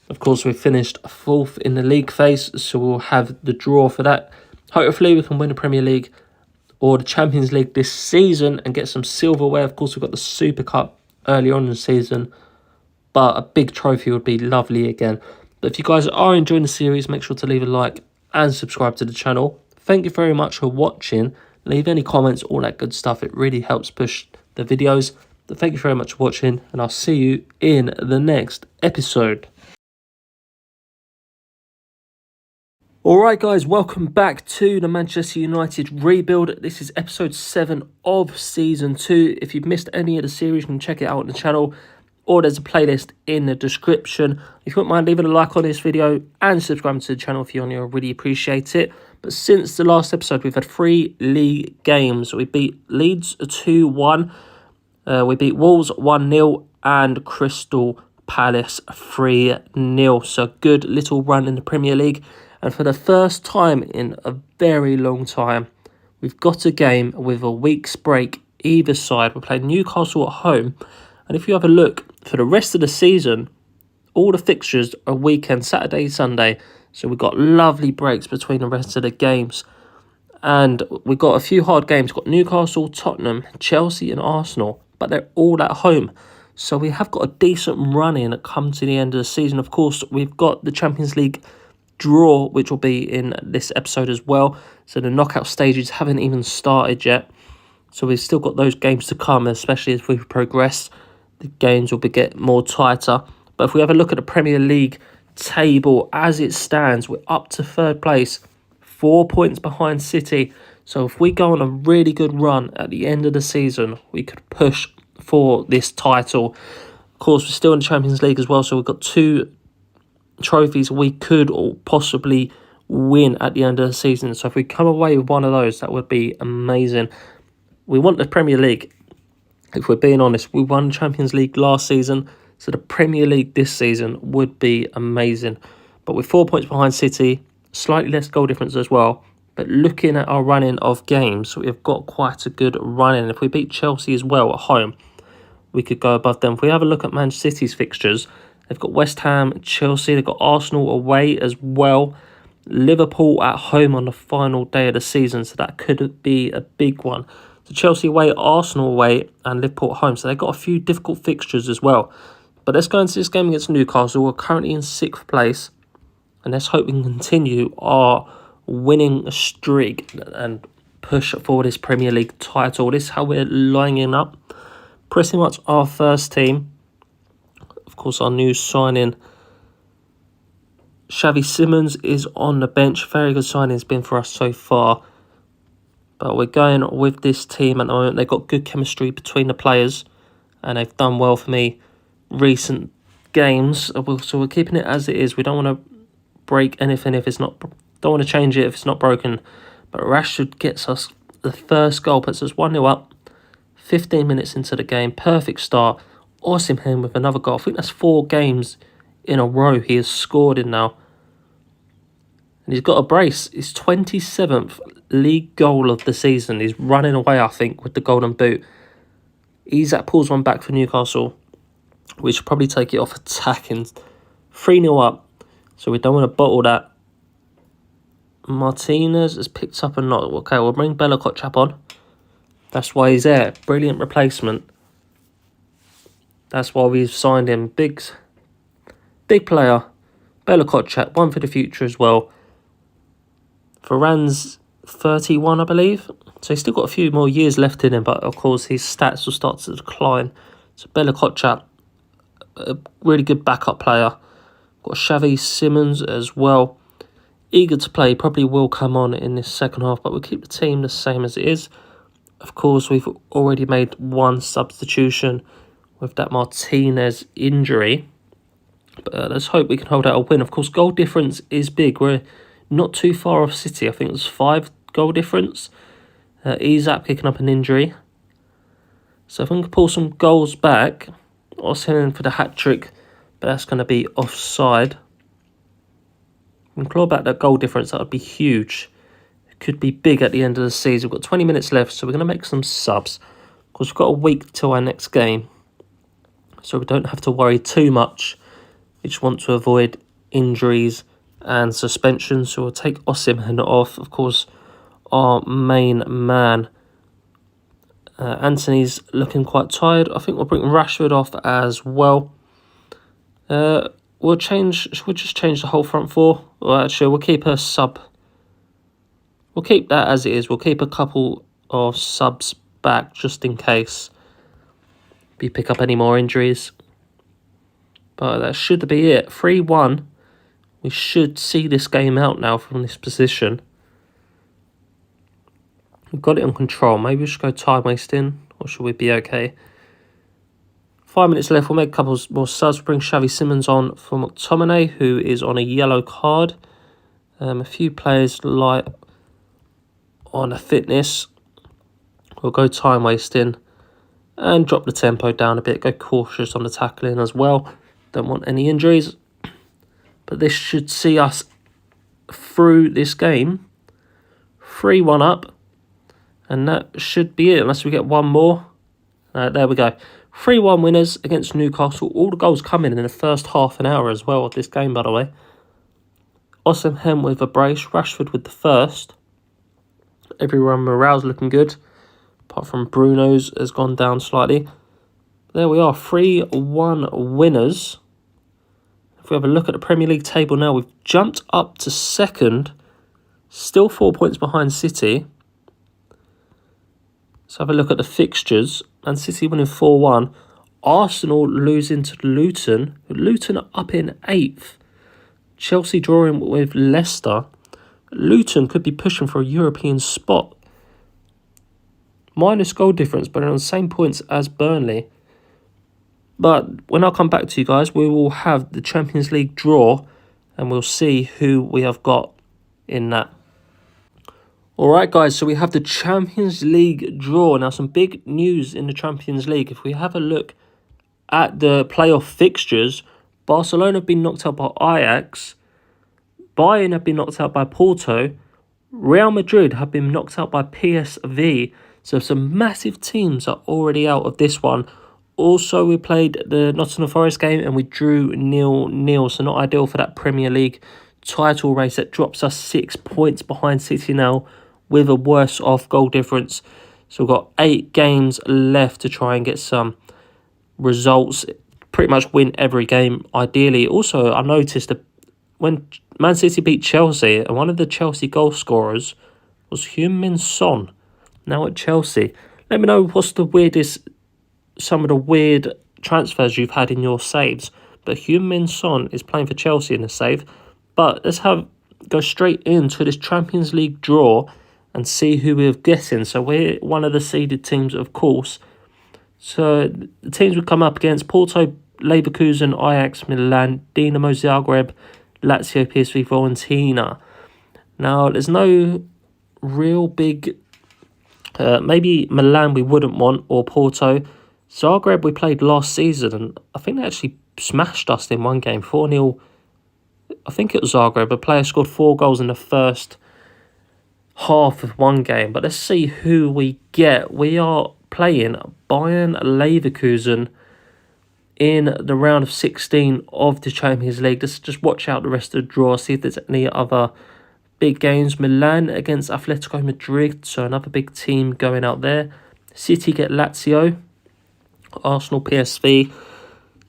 Of course, we finished 4th in the league phase, so we'll have the draw for that. Hopefully, we can win the Premier League or the Champions League this season and get some silverware. Of course, we've got the Super Cup early on in the season, but a big trophy would be lovely again. But if you guys are enjoying the series, make sure to leave a like and subscribe to the channel. Thank you very much for watching. Leave any comments, all that good stuff. It really helps push the videos. But thank you very much for watching, and I'll see you in the next episode. Alright guys, welcome back to the Manchester United rebuild. This is episode 7 of season 2. If you've missed any of the series, you can check it out on the channel, or there's a playlist in the description. If you wouldn't mind leaving a like on this video and subscribing to the channel if you're new, I really appreciate it. But since the last episode, we've had 3 league games. We beat Leeds 2-1, we beat Wolves 1-0, and Crystal Palace 3-0. So good little run in the Premier League. And for the first time in a very long time, we've got a game with a week's break either side. We're playing Newcastle at home. And if you have a look, for the rest of the season, all the fixtures are weekend, Saturday, Sunday. So we've got lovely breaks between the rest of the games. And we've got a few hard games. We've got Newcastle, Tottenham, Chelsea and Arsenal. But they're all at home. So we have got a decent run in come to the end of the season. Of course, we've got the Champions League draw, which will be in this episode as well. So the knockout stages haven't even started yet. So we've still got those games to come, especially as we progress. The games will get more tighter. But if we have a look at the Premier League table as it stands, we're up to third place, 4 points behind City. So if we go on a really good run at the end of the season, we could push for this title. Of course, we're still in the Champions League as well, so we've got 2 trophies we could or possibly win at the end of the season. So if we come away with one of those, that would be amazing. We want the Premier League. If we're being honest, we won Champions League last season, so the Premier League this season would be amazing. But with 4 points behind City, slightly less goal difference as well. But looking at our running of games, we've got quite a good running. If we beat Chelsea as well at home, we could go above them. If we have a look at Man City's fixtures, they've got West Ham, Chelsea, they've got Arsenal away as well. Liverpool at home on the final day of the season, so that could be a big one. So Chelsea away, Arsenal away, and Liverpool at home. So they've got a few difficult fixtures as well. But let's go into this game against Newcastle. We're currently in 6th place. And let's hope we can continue our winning streak and push for this Premier League title. This is how we're lining up. Pretty much our first team. Of course, our new signing, Xavi Simons, is on the bench. Very good signing it's been for us so far. But we're going with this team at the moment. They've got good chemistry between the players. And they've done well for me recent games. So we're keeping it as it is. We don't want to break anything if it's not... Don't want to change it if it's not broken. But Rashford gets us the first goal. Puts us 1-0 up. 15 minutes into the game. Perfect start. Osimhen with another goal. I think that's 4 games in a row he has scored in now. And he's got a brace. His 27th league goal of the season. He's running away, I think, with the golden boot. Isak pulls one back for Newcastle. We should probably take it off attacking. 3-0 up. So we don't want to bottle that. Martinez has picked up a knock. Okay, we'll bring Bella Kotchap on. That's why he's there. Brilliant replacement. That's why we've signed him. Big player. Bella Kotchap, one for the future as well. Varane's 31, I believe. So he's still got a few more years left in him, but of course his stats will start to decline. So Bella Kotchap, a really good backup player. Got Xavi Simons as well. Eager to play, probably will come on in this second half, but we'll keep the team the same as it is. Of course, we've already made one substitution with that Martinez injury. But let's hope we can hold out a win. Of course, goal difference is big. We're not too far off City. I think it's 5 goal difference. Isak picking up an injury. So if we can pull some goals back, Osimhen for the hat-trick, but that's going to be offside. We can claw back that goal difference. That would be huge. It could be big at the end of the season. We've got 20 minutes left, so we're going to make some subs. Because we've got a week till our next game. So we don't have to worry too much. We just want to avoid injuries and suspension. So we'll take Osimhen off. Of course, our main man. Anthony's looking quite tired. I think we'll bring Rashford off as well. We'll just change the whole front four. Well, actually, we'll keep a sub. We'll keep that as it is. We'll keep a couple of subs back just in case we pick up any more injuries. But that should be it. 3-1. We should see this game out now from this position. We've got it on control. Maybe we should go time wasting, or should we be okay? 5 minutes left. We'll make a couple more subs. Bring Xavi Simons on for McTominay, who is on a yellow card. A few players light on a fitness. We'll go time wasting and drop the tempo down a bit. Go cautious on the tackling as well. Don't want any injuries. But this should see us through this game. 3-1 up. And that should be it, unless we get one more. There we go. 3-1 winners against Newcastle. All the goals coming in the first half an hour as well of this game, by the way. Osimhen with a brace. Rashford with the first. Everyone morale's looking good. Apart from Bruno's has gone down slightly. There we are. 3-1 winners. If we have a look at the Premier League table now, we've jumped up to second. Still 4 points behind City. Let's have a look at the fixtures. Man City winning 4-1. Arsenal losing to Luton. Luton are up in 8th. Chelsea drawing with Leicester. Luton could be pushing for a European spot. Minus goal difference, but they're on the same points as Burnley. But when I come back to you guys, we will have the Champions League draw and we'll see who we have got in that. Alright guys, so we have the Champions League draw. Now some big news in the Champions League. If we have a look at the playoff fixtures, Barcelona have been knocked out by Ajax. Bayern have been knocked out by Porto. Real Madrid have been knocked out by PSV. So some massive teams are already out of this one. Also, we played the Nottingham Forest game and we drew 0-0. So not ideal for that Premier League title race. That drops us 6 points behind City now with a worse off goal difference. So we've got 8 games left to try and get some results. Pretty much win every game, ideally. Also, I noticed that when Man City beat Chelsea, and one of the Chelsea goal scorers was Heung-min Son, now at Chelsea. Let me know what's some of the weird transfers you've had in your saves. But Heung-min Son is playing for Chelsea in the save. But let's go straight into this Champions League draw and see who we're getting. So we're one of the seeded teams, of course. So the teams would come up against Porto, Leverkusen, Ajax, Milan, Dinamo Zagreb, Lazio, PSV, Fiorentina. Now, there's no real big... maybe Milan we wouldn't want, or Porto. Zagreb we played last season, and I think they actually smashed us in one game, 4-0. I think it was Zagreb. A player scored 4 goals in the first half of one game. But let's see who we get. We are playing Bayern Leverkusen in the round of 16 of the Champions League. Let's just watch out the rest of the draw, see if there's any other big games. Milan against Atletico Madrid, so another big team going out there. City get Lazio. Arsenal, PSV.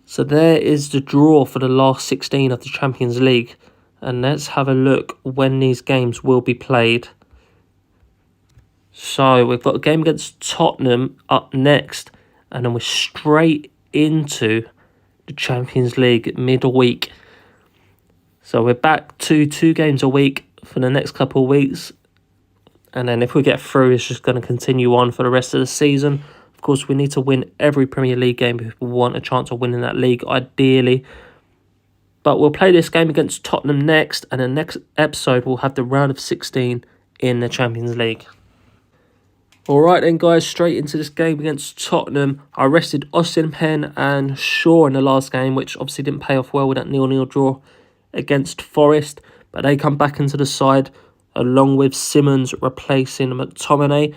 So there is the draw for the last 16 of the Champions League. And let's have a look when these games will be played. So we've got a game against Tottenham up next. And then we're straight into the Champions League midweek. So we're back to 2 games a week for the next couple of weeks. And then if we get through, it's just going to continue on for the rest of the season. Of course, we need to win every Premier League game if we want a chance of winning that league, ideally. But we'll play this game against Tottenham next. And the next episode, we'll have the round of 16 in the Champions League. Alright then guys, straight into this game against Tottenham. I rested Osimhen and Shaw in the last game, which obviously didn't pay off well with that 0-0 draw against Forest. But they come back into the side along with Simmons replacing McTominay.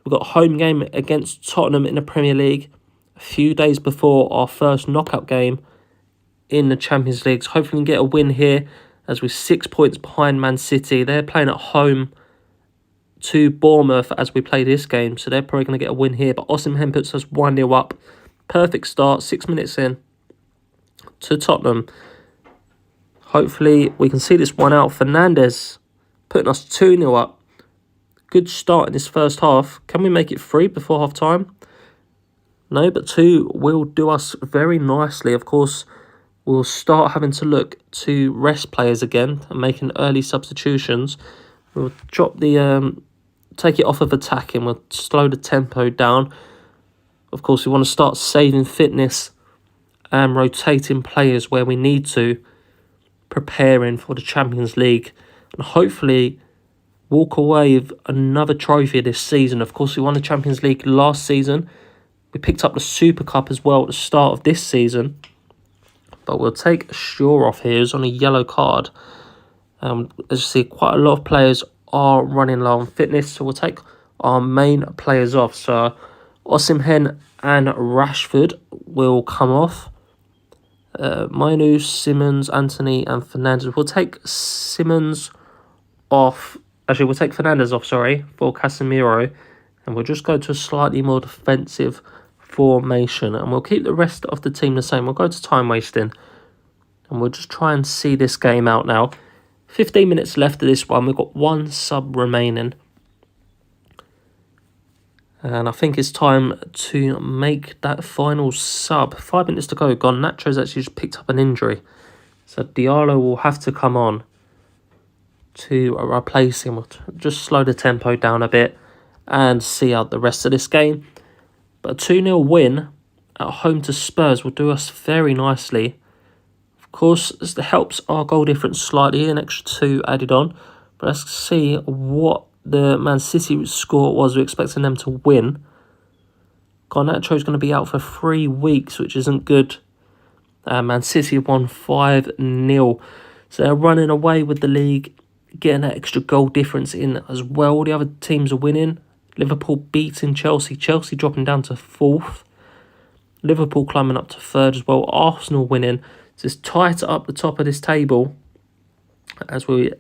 We've got a home game against Tottenham in the Premier League a few days before our first knockout game in the Champions League. So hopefully we can get a win here as we're 6 points behind Man City. They're playing at home to Bournemouth as we play this game, so they're probably going to get a win here. But Osimhen puts us 1-0 up. Perfect start, 6 minutes in to Tottenham. Hopefully we can see this one out. Fernandes putting us 2-0 up. Good start in this first half. Can we make it 3 before half time? No, but 2 will do us very nicely. Of course, we'll start having to look to rest players again and making early substitutions. We'll drop the take it off of attacking. We'll slow the tempo down. Of course, we want to start saving fitness and rotating players where we need to, preparing for the Champions League, and hopefully walk away with another trophy this season. Of course, we won the Champions League last season. We picked up the Super Cup as well at the start of this season. But we'll take Shaw off here. He's on a yellow card. As you see, quite a lot of players are running low on fitness. So we'll take our main players off. So Osimhen and Rashford will come off. Mainu, Simmons, Antony and Fernandes. We'll take Simmons off. Actually, we'll take Fernandes off, sorry, for Casemiro. And we'll just go to a slightly more defensive formation. And we'll keep the rest of the team the same. We'll go to time wasting. And we'll just try and see this game out now. 15 minutes left of this one. We've got one sub remaining. And I think it's time to make that final sub. 5 minutes to go. Garnacho's actually just picked up an injury. So Diallo will have to come on to replace him. We'll just slow the tempo down a bit and see out the rest of this game. But a 2-0 win at home to Spurs will do us very nicely. Of course, it helps our goal difference slightly, an extra 2 added on. But let's see what the Man City score was. We're expecting them to win. Garnacho is going to be out for 3 weeks, which isn't good. Man City won 5-0. So they're running away with the league, getting that extra goal difference in as well. All the other teams are winning. Liverpool beating Chelsea. Chelsea dropping down to 4th. Liverpool climbing up to 3rd as well. Arsenal winning. So it's tight up the top of this table as we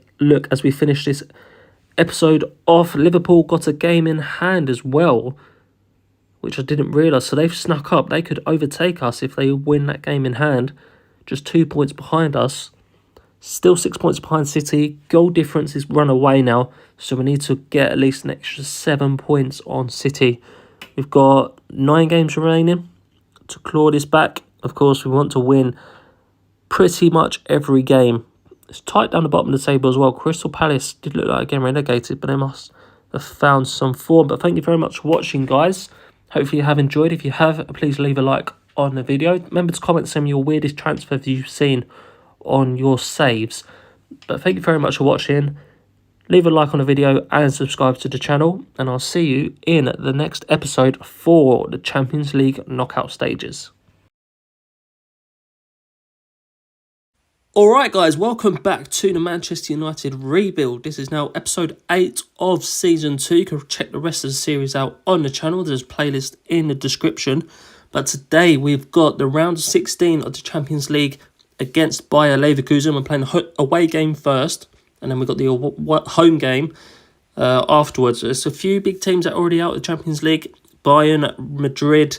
finish this episode off. Liverpool got a game in hand as well, which I didn't realise. So they've snuck up. They could overtake us if they win that game in hand. Just 2 points behind us. Still 6 points behind City. Goal difference is run away now. So we need to get at least an extra 7 points on City. We've got 9 games remaining to claw this back. Of course, we want to win pretty much every game. It's tight down the bottom of the table as well. Crystal Palace did look like getting relegated, but they must have found some form. But thank you very much for watching, guys. Hopefully you have enjoyed. If you have, please leave a like on the video. Remember to comment some of your weirdest transfers you've seen on your saves. But thank you very much for watching. Leave a like on the video and subscribe to the channel. And I'll see you in the next episode for the Champions League knockout stages. Alright guys, welcome back to the Manchester United rebuild. This is now episode 8 of season 2. You can check the rest of the series out on the channel. There's a playlist in the description. But today we've got the round of 16 of the Champions League against Bayer Leverkusen. We're playing the away game first, and then we've got the home game afterwards. There's a few big teams that are already out of the Champions League. Bayern, Madrid.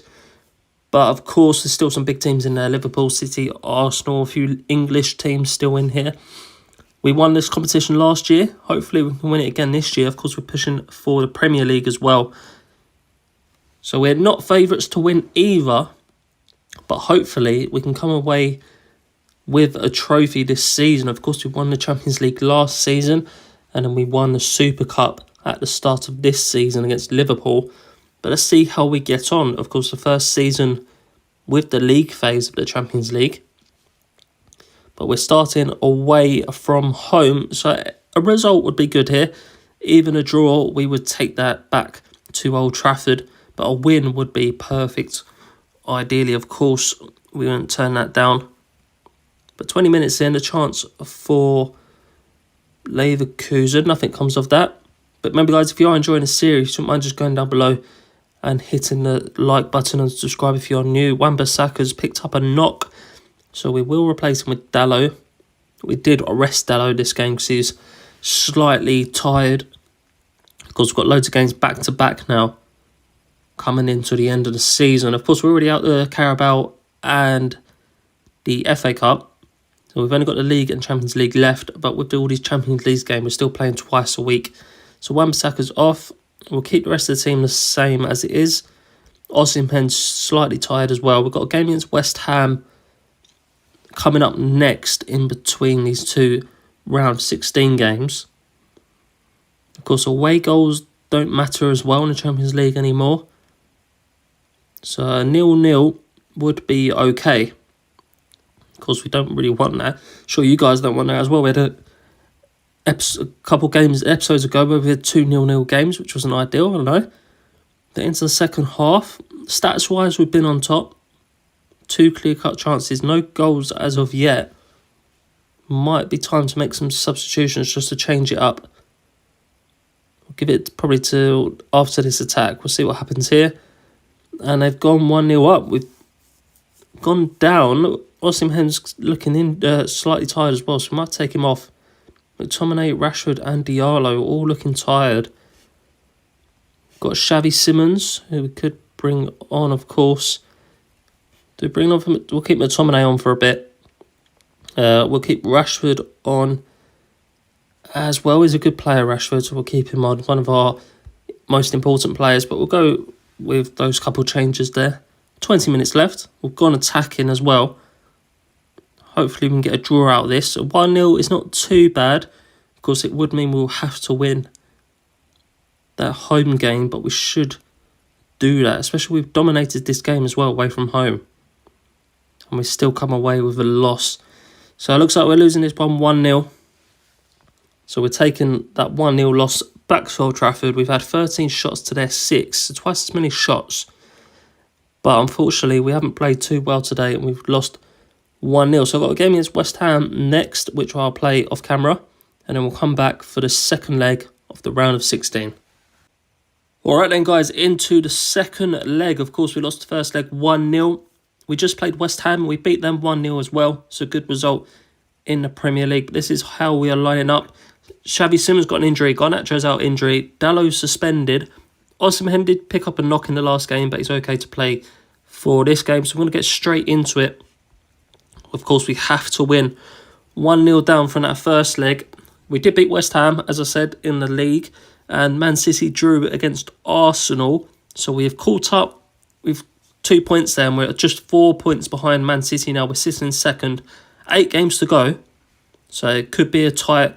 But of course, there's still some big teams in there. Liverpool, City, Arsenal, a few English teams still in here. We won this competition last year. Hopefully we can win it again this year. Of course, we're pushing for the Premier League as well. So we're not favourites to win either. But hopefully we can come away with a trophy this season. Of course, we won the Champions League last season. And then we won the Super Cup at the start of this season against Liverpool. But let's see how we get on. Of course, the first season with the league phase of the Champions League. But we're starting away from home. So a result would be good here. Even a draw, we would take that back to Old Trafford. But a win would be perfect. Ideally, of course, we won't turn that down. But 20 minutes in, a chance for Leverkusen. Nothing comes of that. But remember, guys, if you are enjoying the series, don't mind just going down below and hitting the like button and subscribe if you're new. Wan-Bissaka's picked up a knock, so we will replace him with Dalot. We did arrest Dalot this game because he's slightly tired. Of course, we've got loads of games back-to-back now coming into the end of the season. Of course, we're already out the Carabao and the FA Cup. So we've only got the League and Champions League left, but with all these Champions League games, we're still playing twice a week. So Wan-Bissaka's off. We'll keep the rest of the team the same as it is. Osimhen's slightly tired as well. We've got a game against West Ham coming up next in between these two round 16 games. Of course, away goals don't matter as well in the Champions League anymore. So 0-0 would be okay. Of course, we don't really want that. Sure, you guys don't want that as well. We had a couple episodes ago where we had 2 0-0 games, which wasn't ideal, I don't know. But into the second half, stats-wise, we've been on top. 2 clear-cut chances, no goals as of yet. Might be time to make some substitutions just to change it up. We'll give it probably till after this attack. We'll see what happens here. And they've gone 1-0 up. We've gone down. Osimhen's looking in slightly tired as well, so we might take him off. McTominay, Rashford and Diallo all looking tired. Got Xavi Simons, who we could bring on, of course. We'll keep McTominay on for a bit. We'll keep Rashford on as well. He's a good player, Rashford, so we'll keep him on. One of our most important players, but we'll go with those couple changes there. 20 minutes left. We've gone attacking as well. Hopefully we can get a draw out of this. 1-0 is not too bad. Of course, it would mean we'll have to win that home game, but we should do that. Especially we've dominated this game as well away from home. And we still come away with a loss. So it looks like we're losing this one 1-0. So we're taking that 1-0 loss back to Old Trafford. We've had 13 shots to their 6. So twice as many shots. But unfortunately, we haven't played too well today and we've lost 1-0. So I've got a game against West Ham next, which I'll play off camera. And then we'll come back for the second leg of the round of 16. Alright then guys, into the second leg. Of course, we lost the first leg 1-0. We just played West Ham. We beat them 1-0 as well. So good result in the Premier League. This is how we are lining up. Xavi Simons got an injury. Garnacho's out injury. Dalot's suspended. Osimhen did pick up a knock in the last game, but he's okay to play for this game. So we're going to get straight into it. Of course, we have to win. 1-0 down from that first leg. We did beat West Ham, as I said, in the league. And Man City drew against Arsenal. So we have caught up with 2 points there. And we're just 4 points behind Man City now. We're sitting in second. 8 games to go. So it could be a tight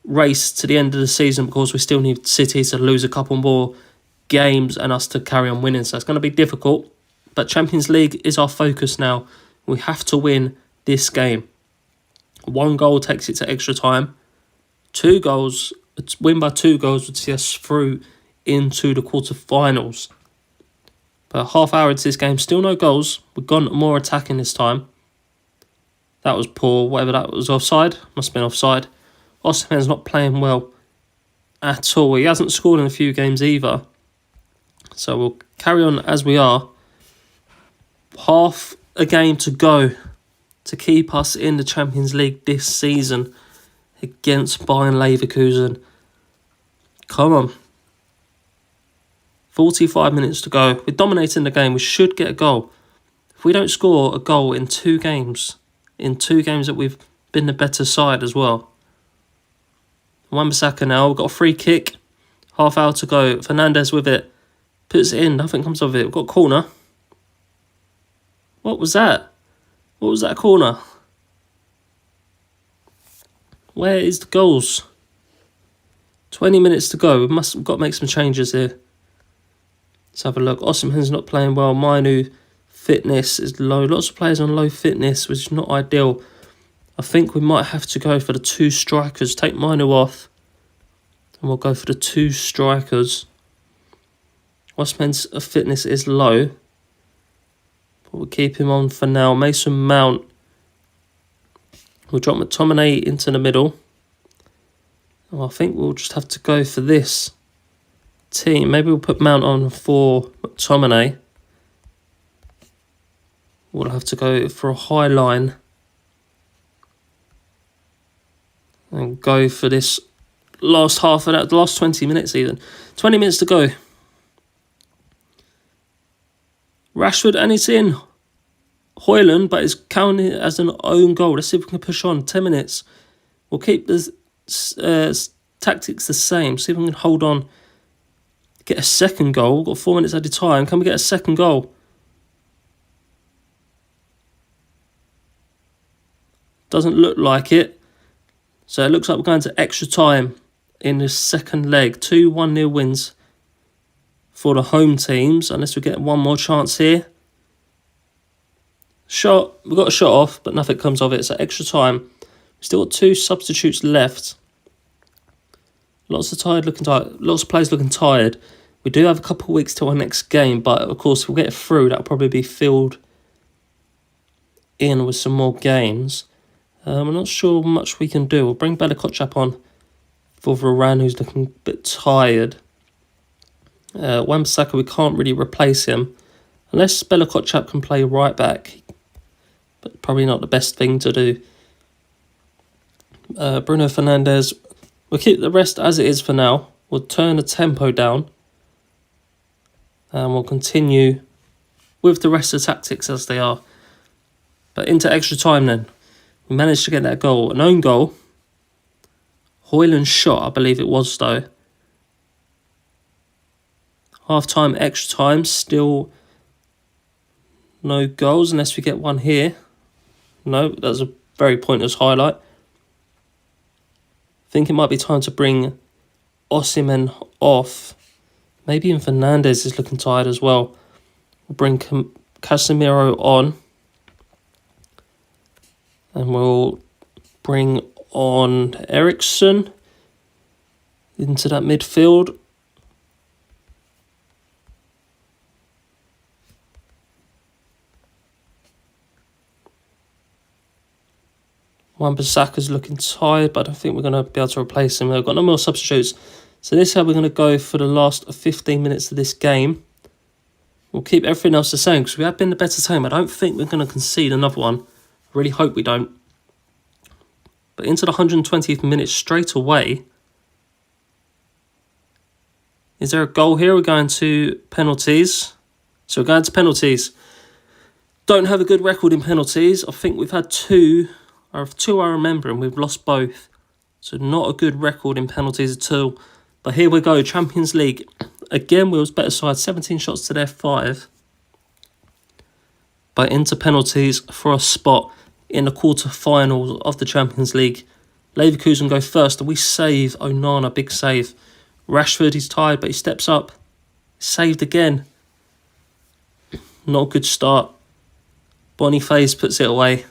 race to the end of the season because we still need City to lose a couple more games and us to carry on winning. So it's going to be difficult. But Champions League is our focus now. We have to win this game. 1 goal takes it to extra time. 2 goals, win by 2 goals would see us through into the quarterfinals. But half hour into this game, still no goals. We've gone more attacking this time. That was poor. Whatever that was, offside. Must have been offside. Osimhen's not playing well at all. He hasn't scored in a few games either. So we'll carry on as we are. Half a game to go to keep us in the Champions League this season against Bayern Leverkusen. Come on. 45 minutes to go. We're dominating the game. We should get a goal. If we don't score a goal in 2 games, that we've been the better side as well. Wan-Bissaka now. We've got a free kick. Half hour to go. Fernandez with it. Puts it in. Nothing comes of it. We've got a corner. What was that? What was that corner? Where is the goals? 20 minutes to go. We've got to make some changes here. Let's have a look. Osimhen's not playing well. Mainu fitness is low. Lots of players on low fitness, which is not ideal. I think we might have to go for the 2 strikers. Take Mainu off. And we'll go for the 2 strikers. Osimhen's fitness is low. But we'll keep him on for now. Mason Mount. We'll drop McTominay into the middle. Oh, I think we'll just have to go for this team. Maybe we'll put Mount on for McTominay. We'll have to go for a high line. And go for this last half of that, the last 20 minutes even. 20 minutes to go. Rashford, and it's in. Højlund, but it's counted as an own goal. Let's see if we can push on. 10 minutes. We'll keep the tactics the same. See if we can hold on. Get a second goal. We've got 4 minutes at a time. Can we get a second goal? Doesn't look like it. So it looks like we're going to extra time in the second leg. 2 1-0 wins for the home teams. Unless we get one more chance here. Shot. We've got a shot off, but nothing comes of it. So extra time. We've still got 2 substitutes left. Lots of players looking tired. We do have a couple of weeks till our next game, but of course, if we'll get through, that'll probably be filled in with some more games. I'm not sure much we can do. We'll bring Bella Kotchap on for Varane, who's looking a bit tired. Wan-Bissaka, we can't really replace him. Unless Bella Kotchap can play right back. But probably not the best thing to do. Bruno Fernandes, we'll keep the rest as it is for now. We'll turn the tempo down. And we'll continue with the rest of the tactics as they are. But into extra time then. We managed to get that goal. An own goal. Højlund shot, I believe it was though. Half time, extra time. Still no goals unless we get one here. No, that's a very pointless highlight. I think it might be time to bring Osimhen off. Maybe even Fernandes is looking tired as well. We'll bring Casemiro on. And we'll bring on Eriksen into that midfield. Wan-Bissaka's looking tired, but I don't think we're going to be able to replace him. We've got no more substitutes. So this is how we're going to go for the last 15 minutes of this game. We'll keep everything else the same because we have been the better team. I don't think we're going to concede another one. I really hope we don't. But into the 120th minute straight away. Is there a goal here? We're going to penalties. So we're going to penalties. Don't have a good record in penalties. I think we've had two I remember, and we've lost both. So not a good record in penalties at all. But here we go, Champions League. Again, we was better side, 17 shots to their 5. But into penalties for a spot in the quarter-finals of the Champions League. Leverkusen go first, and we save Onana, big save. Rashford, he's tired, but he steps up. Saved again. Not a good start. Boniface puts it away.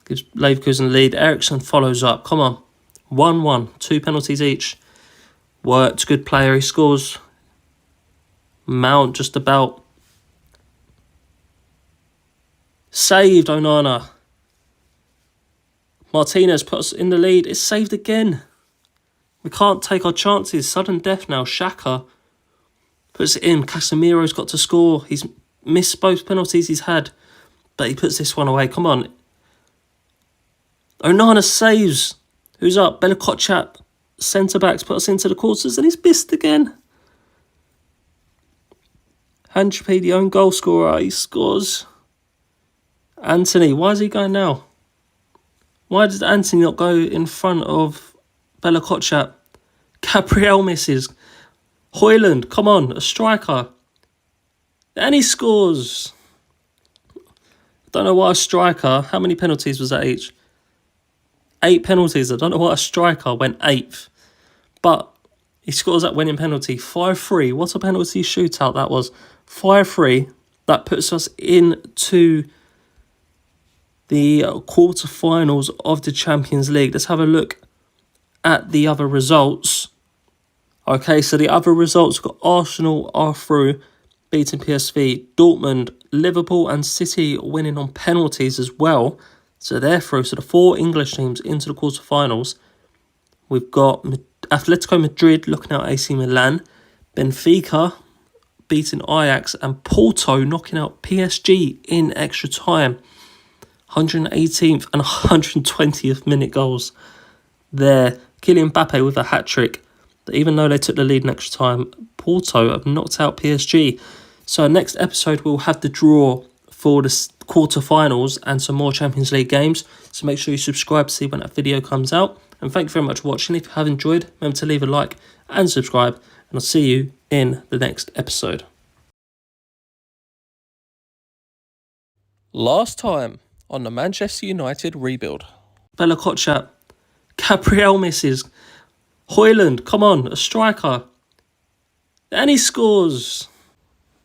Gives Leverkusen the lead. Eriksen follows up. Come on. 1-1. 2 penalties each. Worked. Good player. He scores. Mount just about. Saved Onana. Martinez puts us in the lead. It's saved again. We can't take our chances. Sudden death now. Xhaka puts it in. Casemiro's got to score. He's missed both penalties he's had. But he puts this one away. Come on. Onana saves. Who's up? Bella Kotchap. Centre-backs put us into the quarters and he's missed again. Handshake, the own goal scorer. He scores. Anthony. Why is he going now? Why does Anthony not go in front of Bella Kotchap? Gabriel misses. Højlund. Come on. A striker. And he scores. Don't know why a striker. How many penalties was that each? 8 penalties. I don't know why a striker went 8th. But he scores that winning penalty. 5-3. What a penalty shootout that was. 5-3. That puts us into the quarterfinals of the Champions League. Let's have a look at the other results. Okay, so the other results got Arsenal are through, beating PSV. Dortmund, Liverpool and City winning on penalties as well. So they're through. So the 4 English teams into the quarterfinals. We've got Atletico Madrid looking out AC Milan. Benfica beating Ajax. And Porto knocking out PSG in extra time. 118th and 120th minute goals there. Kylian Mbappe with a hat-trick. But even though they took the lead in extra time, Porto have knocked out PSG. So next episode we'll have the draw for the quarterfinals and some more Champions League games. So make sure you subscribe to see when that video comes out. And thank you very much for watching. If you have enjoyed, remember to leave a like and subscribe. And I'll see you in the next episode. Last time on the Manchester United rebuild. Bella Kotchap. Gabriel misses. Højlund, come on, a striker. And he scores.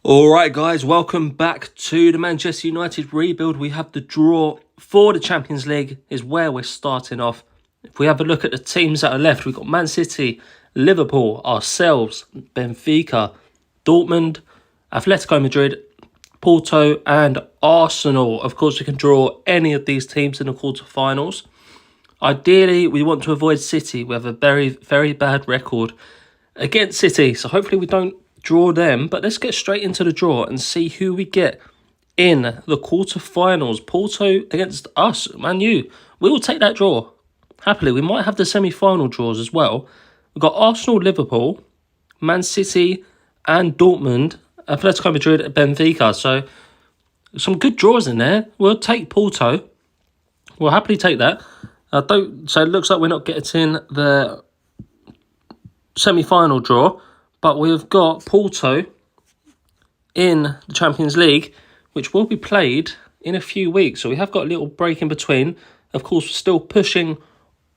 Alright guys, welcome back to the Manchester United rebuild. We have the draw for the Champions League is where we're starting off. If we have a look at the teams that are left, we've got Man City, Liverpool, ourselves, Benfica, Dortmund, Atletico Madrid, Porto and Arsenal. Of course, we can draw any of these teams in the quarterfinals. Ideally, we want to avoid City. We have a very, very bad record against City, so hopefully we don't draw them. But let's get straight into the draw and see who we get in the quarterfinals. Porto against us, Man U. We will take that draw happily. We might have the semi-final draws as well. We've got Arsenal, Liverpool, Man City and Dortmund, Atletico Madrid and Benfica. So some good draws in there. We'll take Porto. We'll happily take that. So it looks like we're not getting the semi-final draw, but we've got Porto in the Champions League, which will be played in a few weeks. So we have got a little break in between. Of course, we're still pushing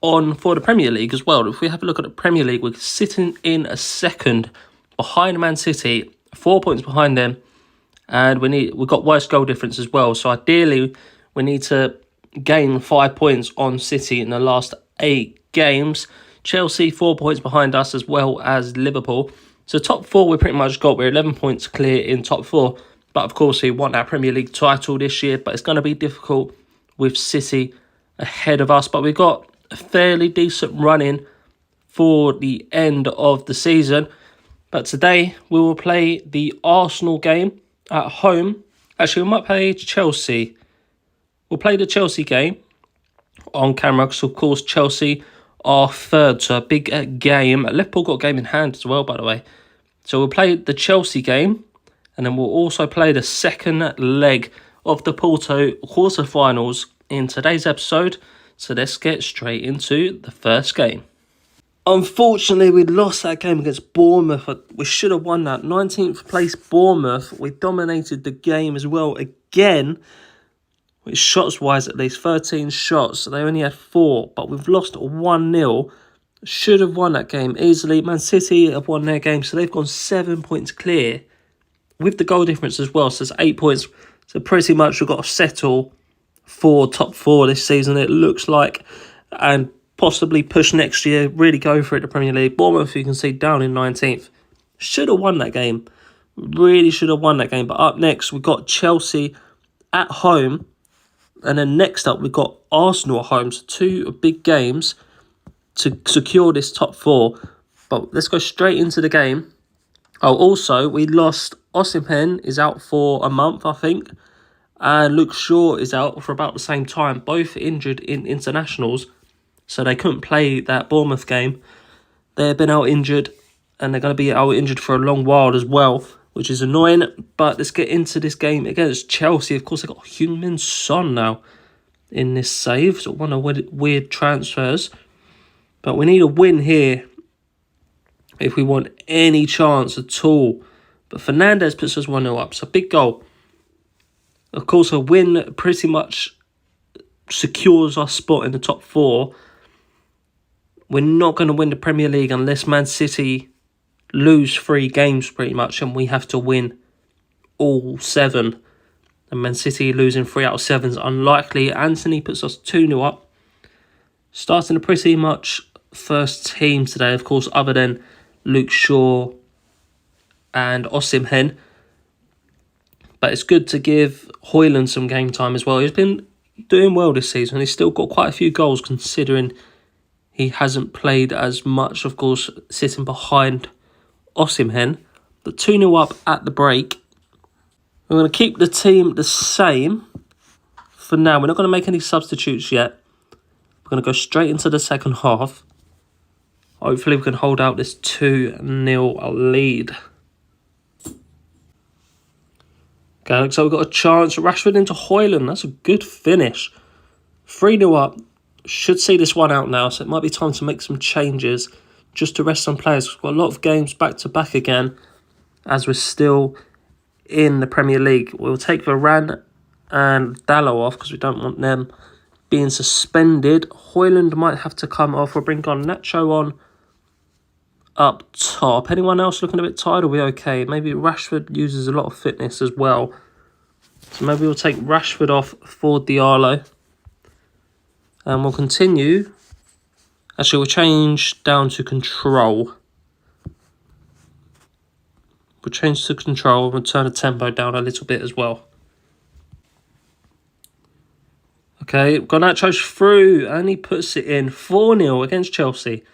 on for the Premier League as well. If we have a look at the Premier League, we're sitting in a second behind Man City, 4 points behind them, and we've got worse goal difference as well. So ideally, we need to gain 5 points on City in the last 8 games. Chelsea 4 points behind us as well as Liverpool. So top 4 we pretty much got. We're 11 points clear in top 4. But of course we want our Premier League title this year. But it's going to be difficult with City ahead of us. But we've got a fairly decent run in for the end of the season. But today we will play the Arsenal game at home. Actually, we might play Chelsea. We'll play the Chelsea game on camera because, of course, Chelsea are third. So a big game. Liverpool got a game in hand as well, by the way. So we'll play the Chelsea game. And then we'll also play the second leg of the Porto quarterfinals in today's episode. So let's get straight into the first game. Unfortunately, we lost that game against Bournemouth. We should have won that. 19th place Bournemouth. We dominated the game as well again. Shots-wise, at least 13 shots. They only had 4, but we've lost 1-0. Should have won that game easily. Man City have won their game, so they've gone 7 points clear with the goal difference as well. So it's 8 points. So pretty much we've got to settle for top 4 this season, it looks like, and possibly push next year. Really go for it, the Premier League. Bournemouth, you can see, down in 19th. Should have won that game. Really should have won that game. But up next, we've got Chelsea at home. And then next up, we've got Arsenal at home. So 2 big games to secure this top 4. But let's go straight into the game. Oh, also, we lost. Osimhen is out for a month, I think. And Luke Shaw is out for about the same time. Both injured in internationals. So they couldn't play that Bournemouth game. They've been out injured. And they're going to be out injured for a long while as well, which is annoying. But let's get into this game against Chelsea. Of course, they've got Heung-min Son now in this save. So one of weird transfers. But we need a win here if we want any chance at all. But Fernandes puts us 1-0 up. So big goal. Of course, a win pretty much secures our spot in the top 4. We're not going to win the Premier League unless Man City lose 3 games pretty much, and we have to win all 7. And Man City losing 3 out of 7 is unlikely. Anthony puts us 2-0 up. Starting a pretty much first team today, of course, other than Luke Shaw and Osimhen. But it's good to give Højlund some game time as well. He's been doing well this season. He's still got quite a few goals considering he hasn't played as much, of course, sitting behind Osimhen. But 2-0 up at the break. We're going to keep the team the same for now. We're not going to make any substitutes yet. We're going to go straight into the second half. Hopefully we can hold out this 2-0 lead. Okay, looks like we've got a chance. Rashford into Højlund. That's a good finish. 3-0 up. Should see this one out now, so it might be time to make some changes just to rest some players. We've got a lot of games back-to-back again as we're still in the Premier League. We'll take Varane and Dalot off because we don't want them being suspended. Højlund might have to come off. We'll bring on Nacho on up top. Anyone else looking a bit tired? Are we okay? Maybe Rashford uses a lot of fitness as well. So maybe we'll take Rashford off for Diallo. And we'll continue. Actually, we'll change down to control. We'll We'll change to control and turn the tempo down a little bit as well. Okay, Garnacho's through and he puts it in 4-0 against Chelsea.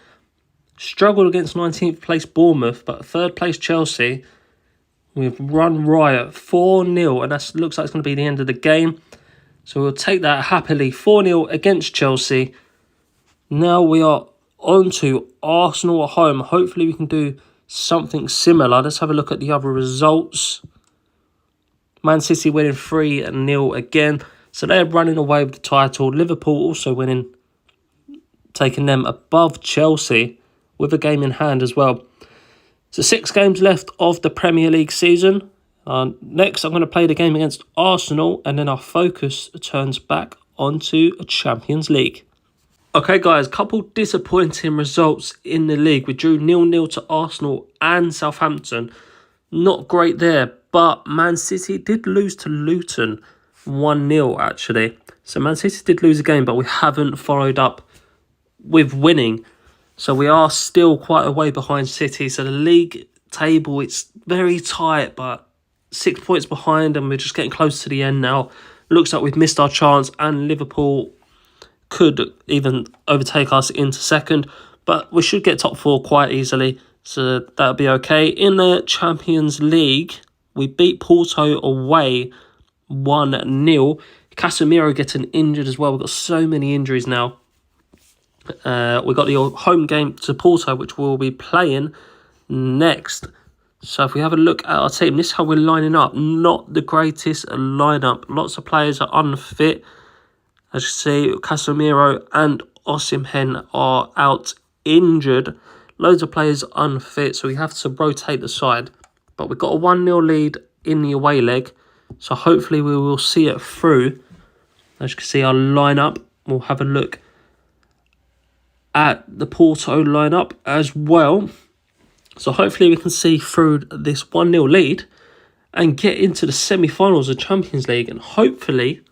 Struggled against 19th place Bournemouth, but 3rd place Chelsea. We've run riot 4-0, and that looks like it's going to be the end of the game. So we'll take that happily. 4-0 against Chelsea. Now we are on to Arsenal at home. Hopefully we can do something similar. Let's have a look at the other results. Man City winning 3-0 again. So they're running away with the title. Liverpool also winning, taking them above Chelsea with a game in hand as well. So 6 games left of the Premier League season. Next, I'm going to play the game against Arsenal, and then our focus turns back onto a Champions League. Okay, guys, couple disappointing results in the league. We drew 0-0 to Arsenal and Southampton. Not great there, but Man City did lose to Luton 1-0 actually. So Man City did lose a game, but we haven't followed up with winning. So we are still quite a way behind City. So the league table, it's very tight, but 6 points behind, and we're just getting close to the end now. Looks like we've missed our chance, and Liverpool could even overtake us into second, but we should get top 4 quite easily, so that'll be okay. In the Champions League, we beat Porto away 1-0. Casemiro getting injured as well. We've got so many injuries now. We've got the home game to Porto, which we'll be playing next. So if we have a look at our team, this is how we're lining up. Not the greatest lineup. Lots of players are unfit. As you see, Casemiro and Osimhen are out injured. Loads of players unfit, so we have to rotate the side. But we've got a 1-0 lead in the away leg, so hopefully we will see it through. As you can see, our lineup. We'll have a look at the Porto lineup as well. So hopefully we can see through this 1-0 lead and get into the semi-finals of Champions League and hopefully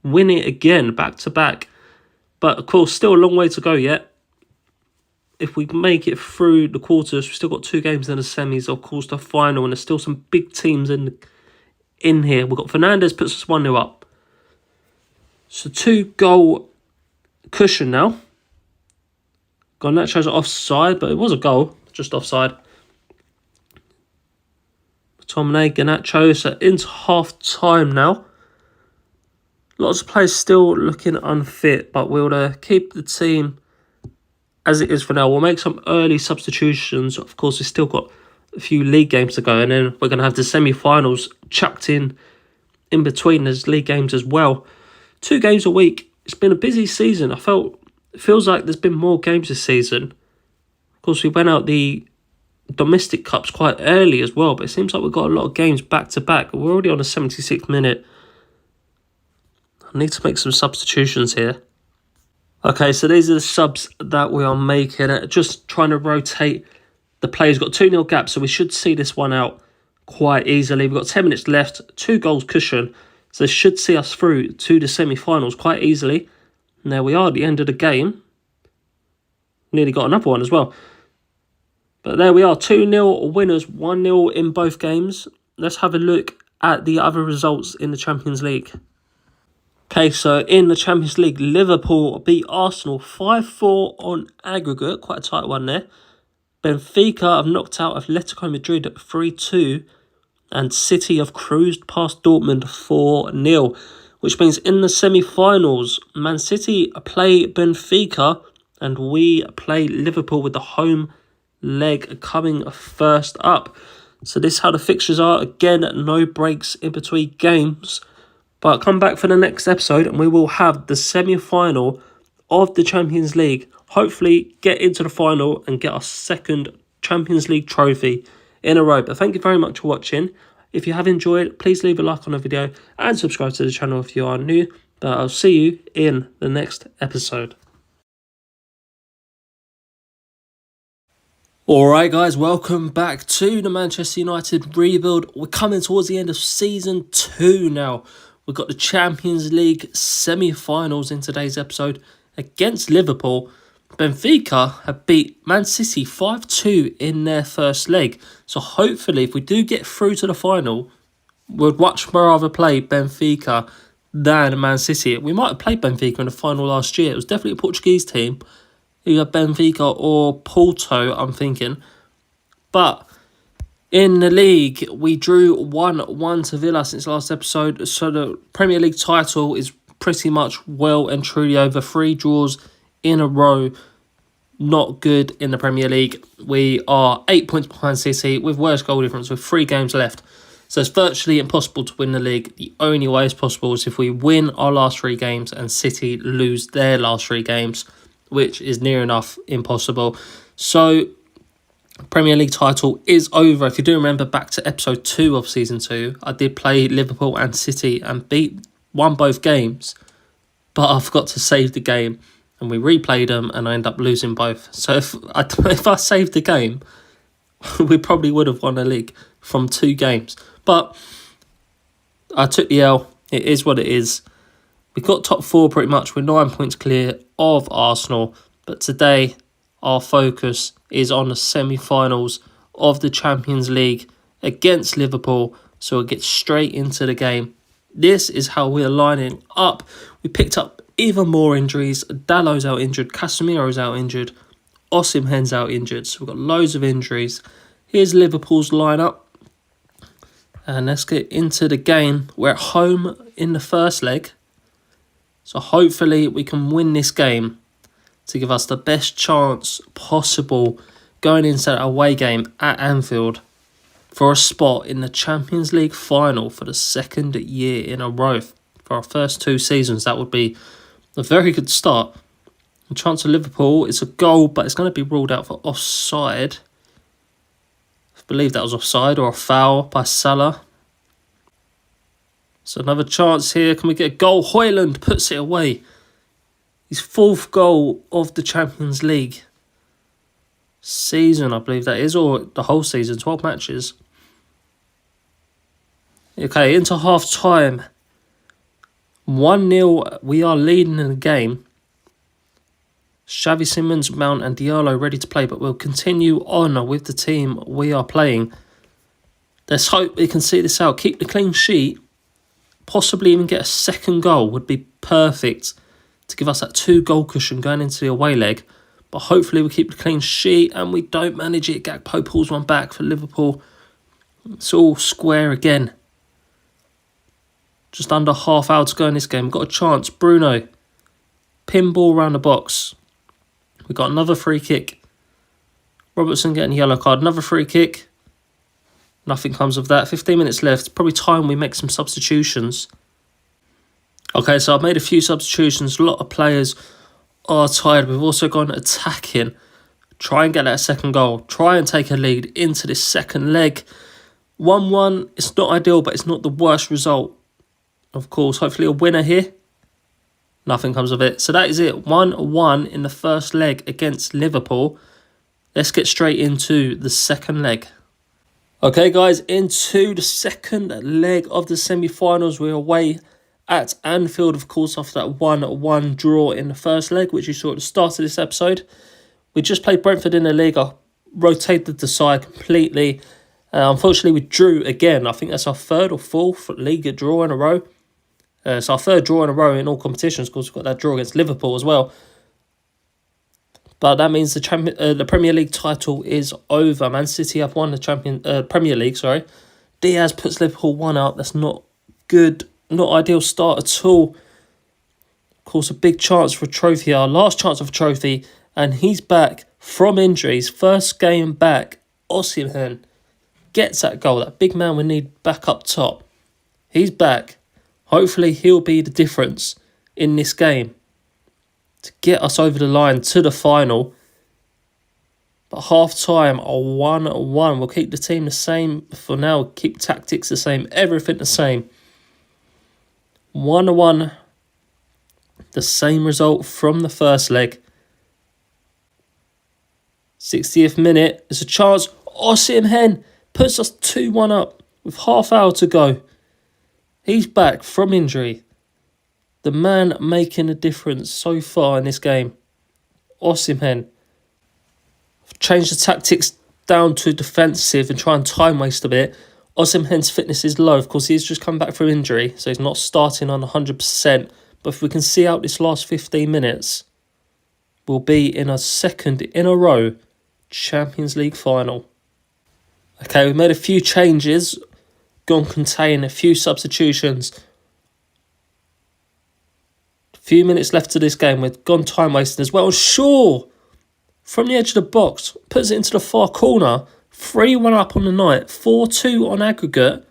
win it again back to back. But of course, still a long way to go yet. If we make it through the quarters, we've still got 2 games in the semis, of course, the final, and there's still some big teams in here. We've got Fernandes puts us 1-0 up. So 2-goal cushion now. Garnacho's offside, but it was a goal, just offside. McTominay, Garnacho, so into half time now. Lots of players still looking unfit, but we'll keep the team as it is for now. We'll make some early substitutions. Of course, we've still got a few league games to go, and then we're going to have the semi-finals chucked in between those league games as well. 2 games a week. It's been a busy season. It feels like there's been more games this season. Of course, we went out the domestic cups quite early as well, but it seems like we've got a lot of games back to back. We're already on a 76th minute. I need to make some substitutions here. Okay, so these are the subs that we are making. Just trying to rotate the players. Got 2-0 gap, so we should see this one out quite easily. We've got 10 minutes left, 2 goals cushion. So this should see us through to the semi-finals quite easily. And there we are at the end of the game. Nearly got another one as well. But there we are, 2-0 winners, 1-0 in both games. Let's have a look at the other results in the Champions League. Okay, so in the Champions League, Liverpool beat Arsenal 5-4 on aggregate. Quite a tight one there. Benfica have knocked out Atletico Madrid at 3-2. And City have cruised past Dortmund 4-0. Which means in the semi-finals, Man City play Benfica and we play Liverpool with the home leg coming first up. So this is how the fixtures are. Again, no breaks in between games. But come back for the next episode and we will have the semi-final of the Champions League. Hopefully get into the final and get our 2nd Champions League trophy in a row. But thank you very much for watching. If you have enjoyed, please leave a like on the video and subscribe to the channel if you are new. But I'll see you in the next episode. Alright guys, welcome back to the Manchester United rebuild. We're coming towards the end of Season 2 now. We've got the Champions League semi-finals in today's episode against Liverpool. Benfica have beat Man City 5-2 in their first leg. So hopefully, if we do get through to the final, we'd much rather play Benfica than Man City. We might have played Benfica in the final last year. It was definitely a Portuguese team. Either Benfica or Porto, I'm thinking. But in the league, we drew 1-1 to Villa since last episode. So the Premier League title is pretty much well and truly over. 3 draws in a row. Not good in the Premier League. We are 8 points behind City with worse goal difference with 3 games left. So it's virtually impossible to win the league. The only way it's possible is if we win our last 3 games and City lose their last 3 games, which is near enough impossible. So Premier League title is over. If you do remember back to episode 2 of season 2, I did play Liverpool and City and won both games, but I forgot to save the game and we replayed them and I ended up losing both. So if I saved the game, we probably would have won the league from 2 games. But I took the L. It is what it is. We got top 4 pretty much. We're 9 points clear of Arsenal. But today, our focus is on the semi-finals of the Champions League against Liverpool. So we'll get straight into the game. This is how we're lining up. We picked up even more injuries. Dalot's out injured. Casemiro's out injured. Osimhen's out injured. So we've got loads of injuries. Here's Liverpool's lineup. And let's get into the game. We're at home in the first leg. So hopefully we can win this game to give us the best chance possible going into that away game at Anfield for a spot in the Champions League final for the 2nd year in a row. For our first 2 seasons, that would be a very good start. The chance of Liverpool is a goal, but it's going to be ruled out for offside. I believe that was offside or a foul by Salah. So another chance here. Can we get a goal? Højlund puts it away. His 4th goal of the Champions League season, I believe that is, or the whole season, 12 matches. Okay, into half time. 1-0, we are leading in the game. Xavi, Simons, Mount and Diallo ready to play, but we'll continue on with the team we are playing. Let's hope we can see this out. Keep the clean sheet. Possibly even get a 2nd goal would be perfect to give us that 2 goal cushion going into the away leg. But hopefully we keep the clean sheet and we don't manage it. Gakpo pulls one back for Liverpool. It's all square again. Just under half hour to go in this game. We've got a chance. Bruno. Pinball around the box. We've got another free kick. Robertson getting a yellow card. Another free kick. Nothing comes of that. 15 minutes left. Probably time we make some substitutions. Okay, so I've made a few substitutions. A lot of players are tired. We've also gone attacking. Try and get that 2nd goal. Try and take a lead into this 2nd leg. 1-1. It's not ideal, but it's not the worst result. Of course, hopefully a winner here. Nothing comes of it. So that is it. 1-1 in the first leg against Liverpool. Let's get straight into the 2nd leg. Okay, guys, into the 2nd leg of the semi-finals. We're away at Anfield, of course, after that 1-1 draw in the first leg, which you saw at the start of this episode. We just played Brentford in the league. I rotated the side completely. Unfortunately, we drew again. I think that's our 3rd or 4th league draw in a row. It's our 3rd draw in a row in all competitions. Of course, we've got that draw against Liverpool as well. But that means the Premier League title is over. Man City have won the Premier League. Diaz puts Liverpool 1 out. That's not good. Not ideal start at all. Of course, a big chance for a trophy. Our last chance of a trophy. And he's back from injuries. First game back. Osimhen gets that goal. That big man we need back up top. He's back. Hopefully he'll be the difference in this game to get us over the line to the final. But half-time, a 1-1. We'll keep the team the same for now. Keep tactics the same. Everything the same. 1-1. The same result from the first leg. 60th minute. There's a chance. Osimhen puts us 2-1 up with half hour to go. He's back from injury. The man making a difference so far in this game. Osimhen. Change the tactics down to defensive and try and time waste a bit. Osimhen's fitness is low. Of course, he's just come back from injury, so he's not starting on 100%. But if we can see out this last 15 minutes, we'll be in a second in a row Champions League final. Okay, we made a few changes. Gone contain, a few substitutions. A few minutes left to this game. We've gone time wasting as well. Shaw, from the edge of the box, puts it into the far corner. 3-1 up on the night. 4-2 on aggregate.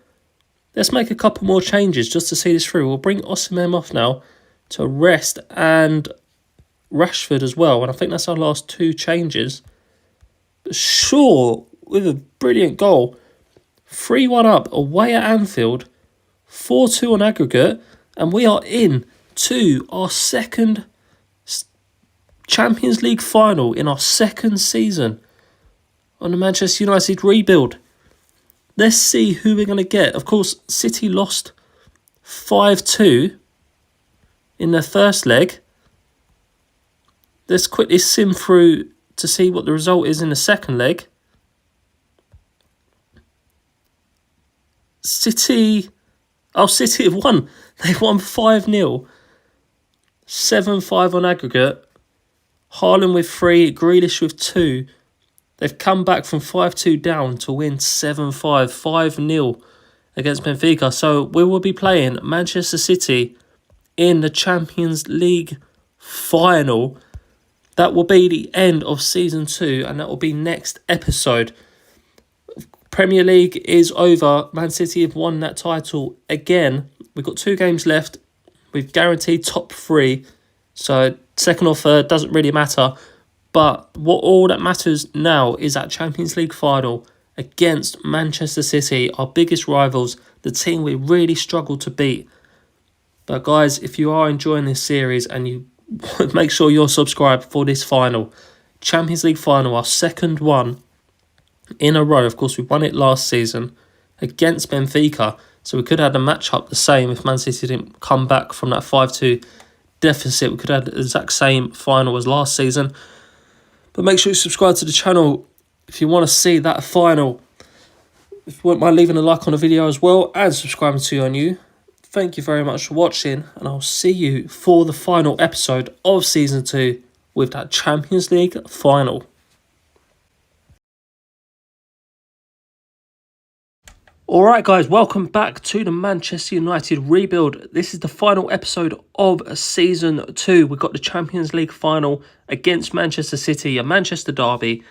Let's make a couple more changes just to see this through. We'll bring Osimhen off now to rest and Rashford as well. And I think that's our last two changes. But Shaw with a brilliant goal. 3-1 up away at Anfield. 4-2 on aggregate. And we are in to our second Champions League final in our second season on the Manchester United rebuild. Let's see who we're going to get. Of course, City lost 5-2 in their first leg. Let's quickly sim through to see what the result is in the second leg. City have won. They won 5-0. 7-5 on aggregate. Haaland with 3, Grealish with 2. They've come back from 5-2 down to win 7-5, 5-0 against Benfica. So we will be playing Manchester City in the Champions League final. That will be the end of Season 2 and that will be next episode. Premier League is over. Man City have won that title again. We've got 2 games left. We've guaranteed top 3. So second or third doesn't really matter. But what all that matters now is that Champions League final against Manchester City, our biggest rivals, the team we really struggle to beat. But guys, if you are enjoying this series and you make sure you're subscribed for this final, Champions League final, our second one in a row. Of course, we won it last season against Benfica. So we could have had a match-up the same if Man City didn't come back from that 5-2 deficit. We could have had the exact same final as last season. But make sure you subscribe to the channel if you want to see that final. If you wouldn't mind leaving a like on the video as well and subscribing to you new. Thank you very much for watching and I'll see you for the final episode of Season 2 with that Champions League final. Alright guys, welcome back to the Manchester United rebuild. This is the final episode of Season 2. We've got the Champions League final against Manchester City, a Manchester derby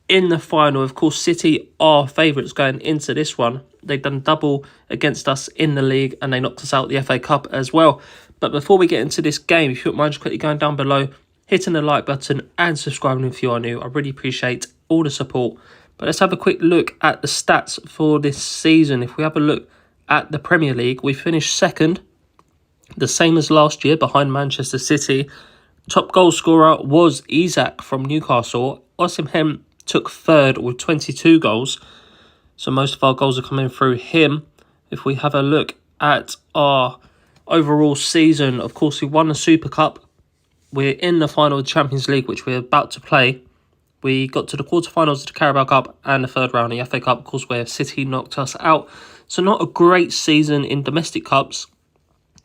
in the final. Of course, City are favourites going into this one. They've done double against us in the league and they knocked us out the FA Cup as well. But before we get into this game, if you wouldn't mind just quickly going down below, hitting the like button and subscribing if you are new. I really appreciate all the support. But let's have a quick look at the stats for this season. If we have a look at the Premier League, we finished second, the same as last year, behind Manchester City. Top goal scorer was Isak from Newcastle. Osimhen took third with 22 goals. So most of our goals are coming through him. If we have a look at our overall season, of course, we won the Super Cup. We're in the final of the Champions League, which we're about to play. We got to the quarterfinals of the Carabao Cup and the third round of the FA Cup, of course, where City knocked us out. So not a great season in domestic cups.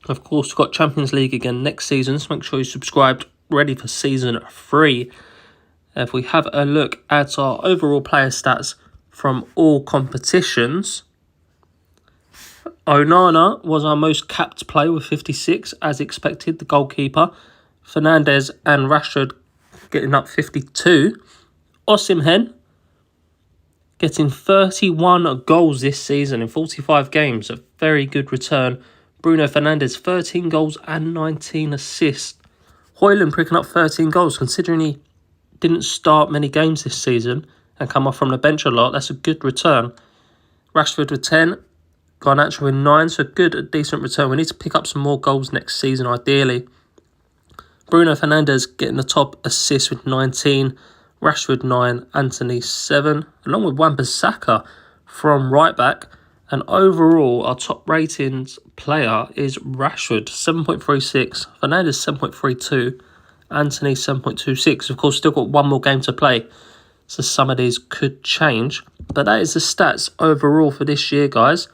Of course, we've got Champions League again next season, so make sure you're subscribed, ready for Season 3. If we have a look at our overall player stats from all competitions, Onana was our most capped player with 56, as expected, the goalkeeper. Fernandes and Rashford getting up 52. Osimhen getting 31 goals this season in 45 games. A very good return. Bruno Fernandes, 13 goals and 19 assists. Højlund picking up 13 goals, considering he didn't start many games this season and come off from the bench a lot. That's a good return. Rashford with 10. Garnacho with 9. So good, decent return. We need to pick up some more goals next season, ideally. Bruno Fernandes getting the top assist with 19. Rashford 9, Antony 7, along with Wan-Bissaka from right back. And overall, our top ratings player is Rashford, 7.36, Fernandes 7.32, Antony 7.26. Of course, still got one more game to play, so some of these could change. But that is the stats overall for this year, guys.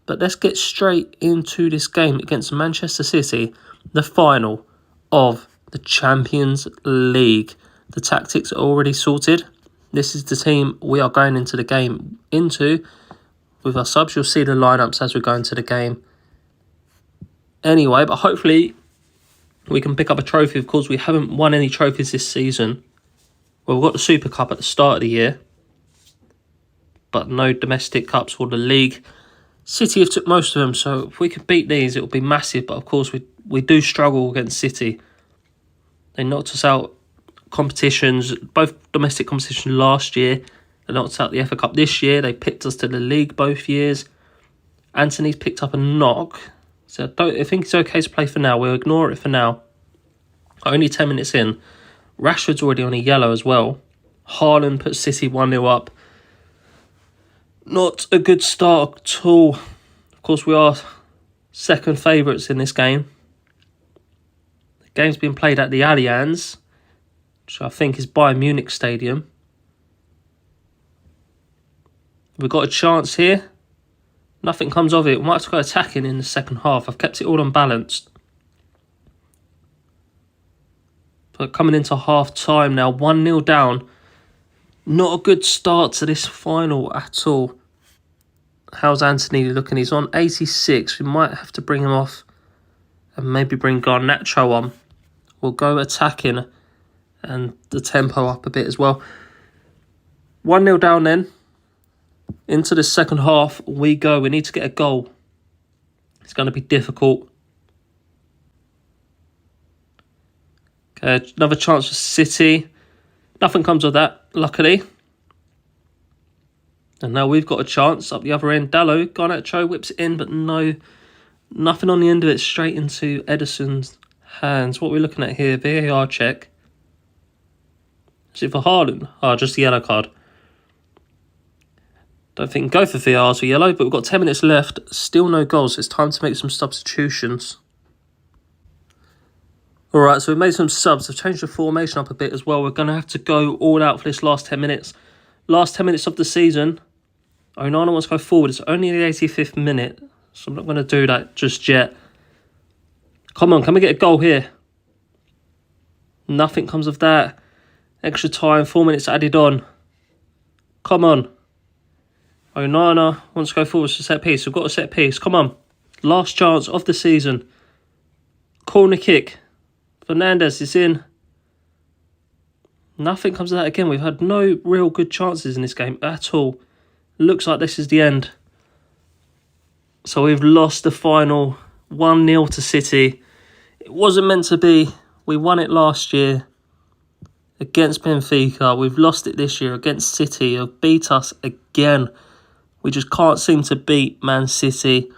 But let's get straight into this game against Manchester City, the final of the Champions League. The tactics are already sorted. This is the team we are going into the game with our subs. You'll see the lineups as we go into the game anyway, but hopefully we can pick up a trophy. Of course, we haven't won any trophies this season. Well, we've got the Super Cup at the start of the year, but no domestic cups or the league. City have took most of them, so if we could beat these, it would be massive. But of course, we do struggle against City. They knocked us out competitions, both domestic competitions last year. They knocked us out the FA Cup this year. They picked us to the league both years. Antony's picked up a knock, so I think it's okay to play for now. We'll ignore it for now. Only 10 minutes in. Rashford's already on a yellow as well. Haaland puts City 1-0 up. Not a good start at all. Of course, we are second favourites in this game. The game's been played at the Allianz, which I think is Bayern Munich Stadium. We've got a chance here. Nothing comes of it. We might have to go attacking in the second half. I've kept it all unbalanced. But coming into half-time now, 1-0 down. Not a good start to this final at all. How's Antony looking? He's on 86. We might have to bring him off and maybe bring Garnacho on. We'll go attacking and the tempo up a bit as well. 1-0 down then. Into the second half we go. We need to get a goal. It's going to be difficult. Okay, another chance for City. Nothing comes of that, luckily. And now we've got a chance up the other end. Dalot, Garnacho whips it in, but nothing on the end of it. Straight into Ederson's hands. What we're looking at here, VAR check. Is it for Haaland? Oh, just the yellow card. Don't think go for VAR for yellow, but we've got 10 minutes left. Still no goals. It's time to make some substitutions. Alright, so we've made some subs. I've changed the formation up a bit as well. We're going to have to go all out for this last 10 minutes. Last 10 minutes of the season. Onana wants to go forward. It's only the 85th minute, so I'm not going to do that just yet. Come on, can we get a goal here? Nothing comes of that. Extra time, 4 minutes added on. Come on. Onana wants to go forward to set piece. We've got a set piece. Come on. Last chance of the season. Corner kick. Fernandes is in. Nothing comes of that again. We've had no real good chances in this game at all. Looks like this is the end. So we've lost the final 1-0 to City. It wasn't meant to be. We won it last year against Benfica. We've lost it this year against City. They'll beat us again. We just can't seem to beat Man City.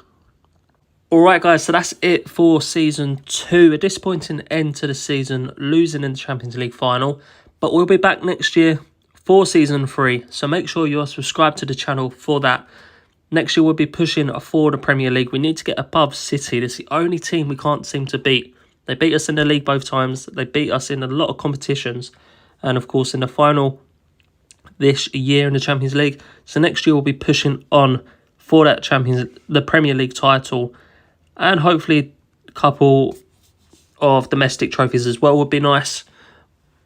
Alright guys, so that's it for Season 2. A disappointing end to the season, losing in the Champions League final. But we'll be back next year for Season 3. So make sure you're subscribed to the channel for that. Next year we'll be pushing for the Premier League. We need to get above City. This is the only team we can't seem to beat. They beat us in the league both times. They beat us in a lot of competitions. And of course in the final this year in the Champions League. So next year we'll be pushing on for that the Premier League title. And hopefully a couple of domestic trophies as well would be nice.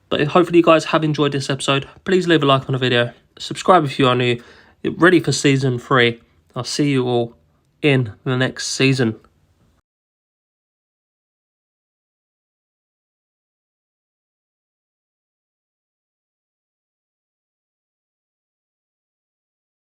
But hopefully you guys have enjoyed this episode. Please leave a like on the video. Subscribe if you are new. Ready for Season 3. I'll see you all in the next season.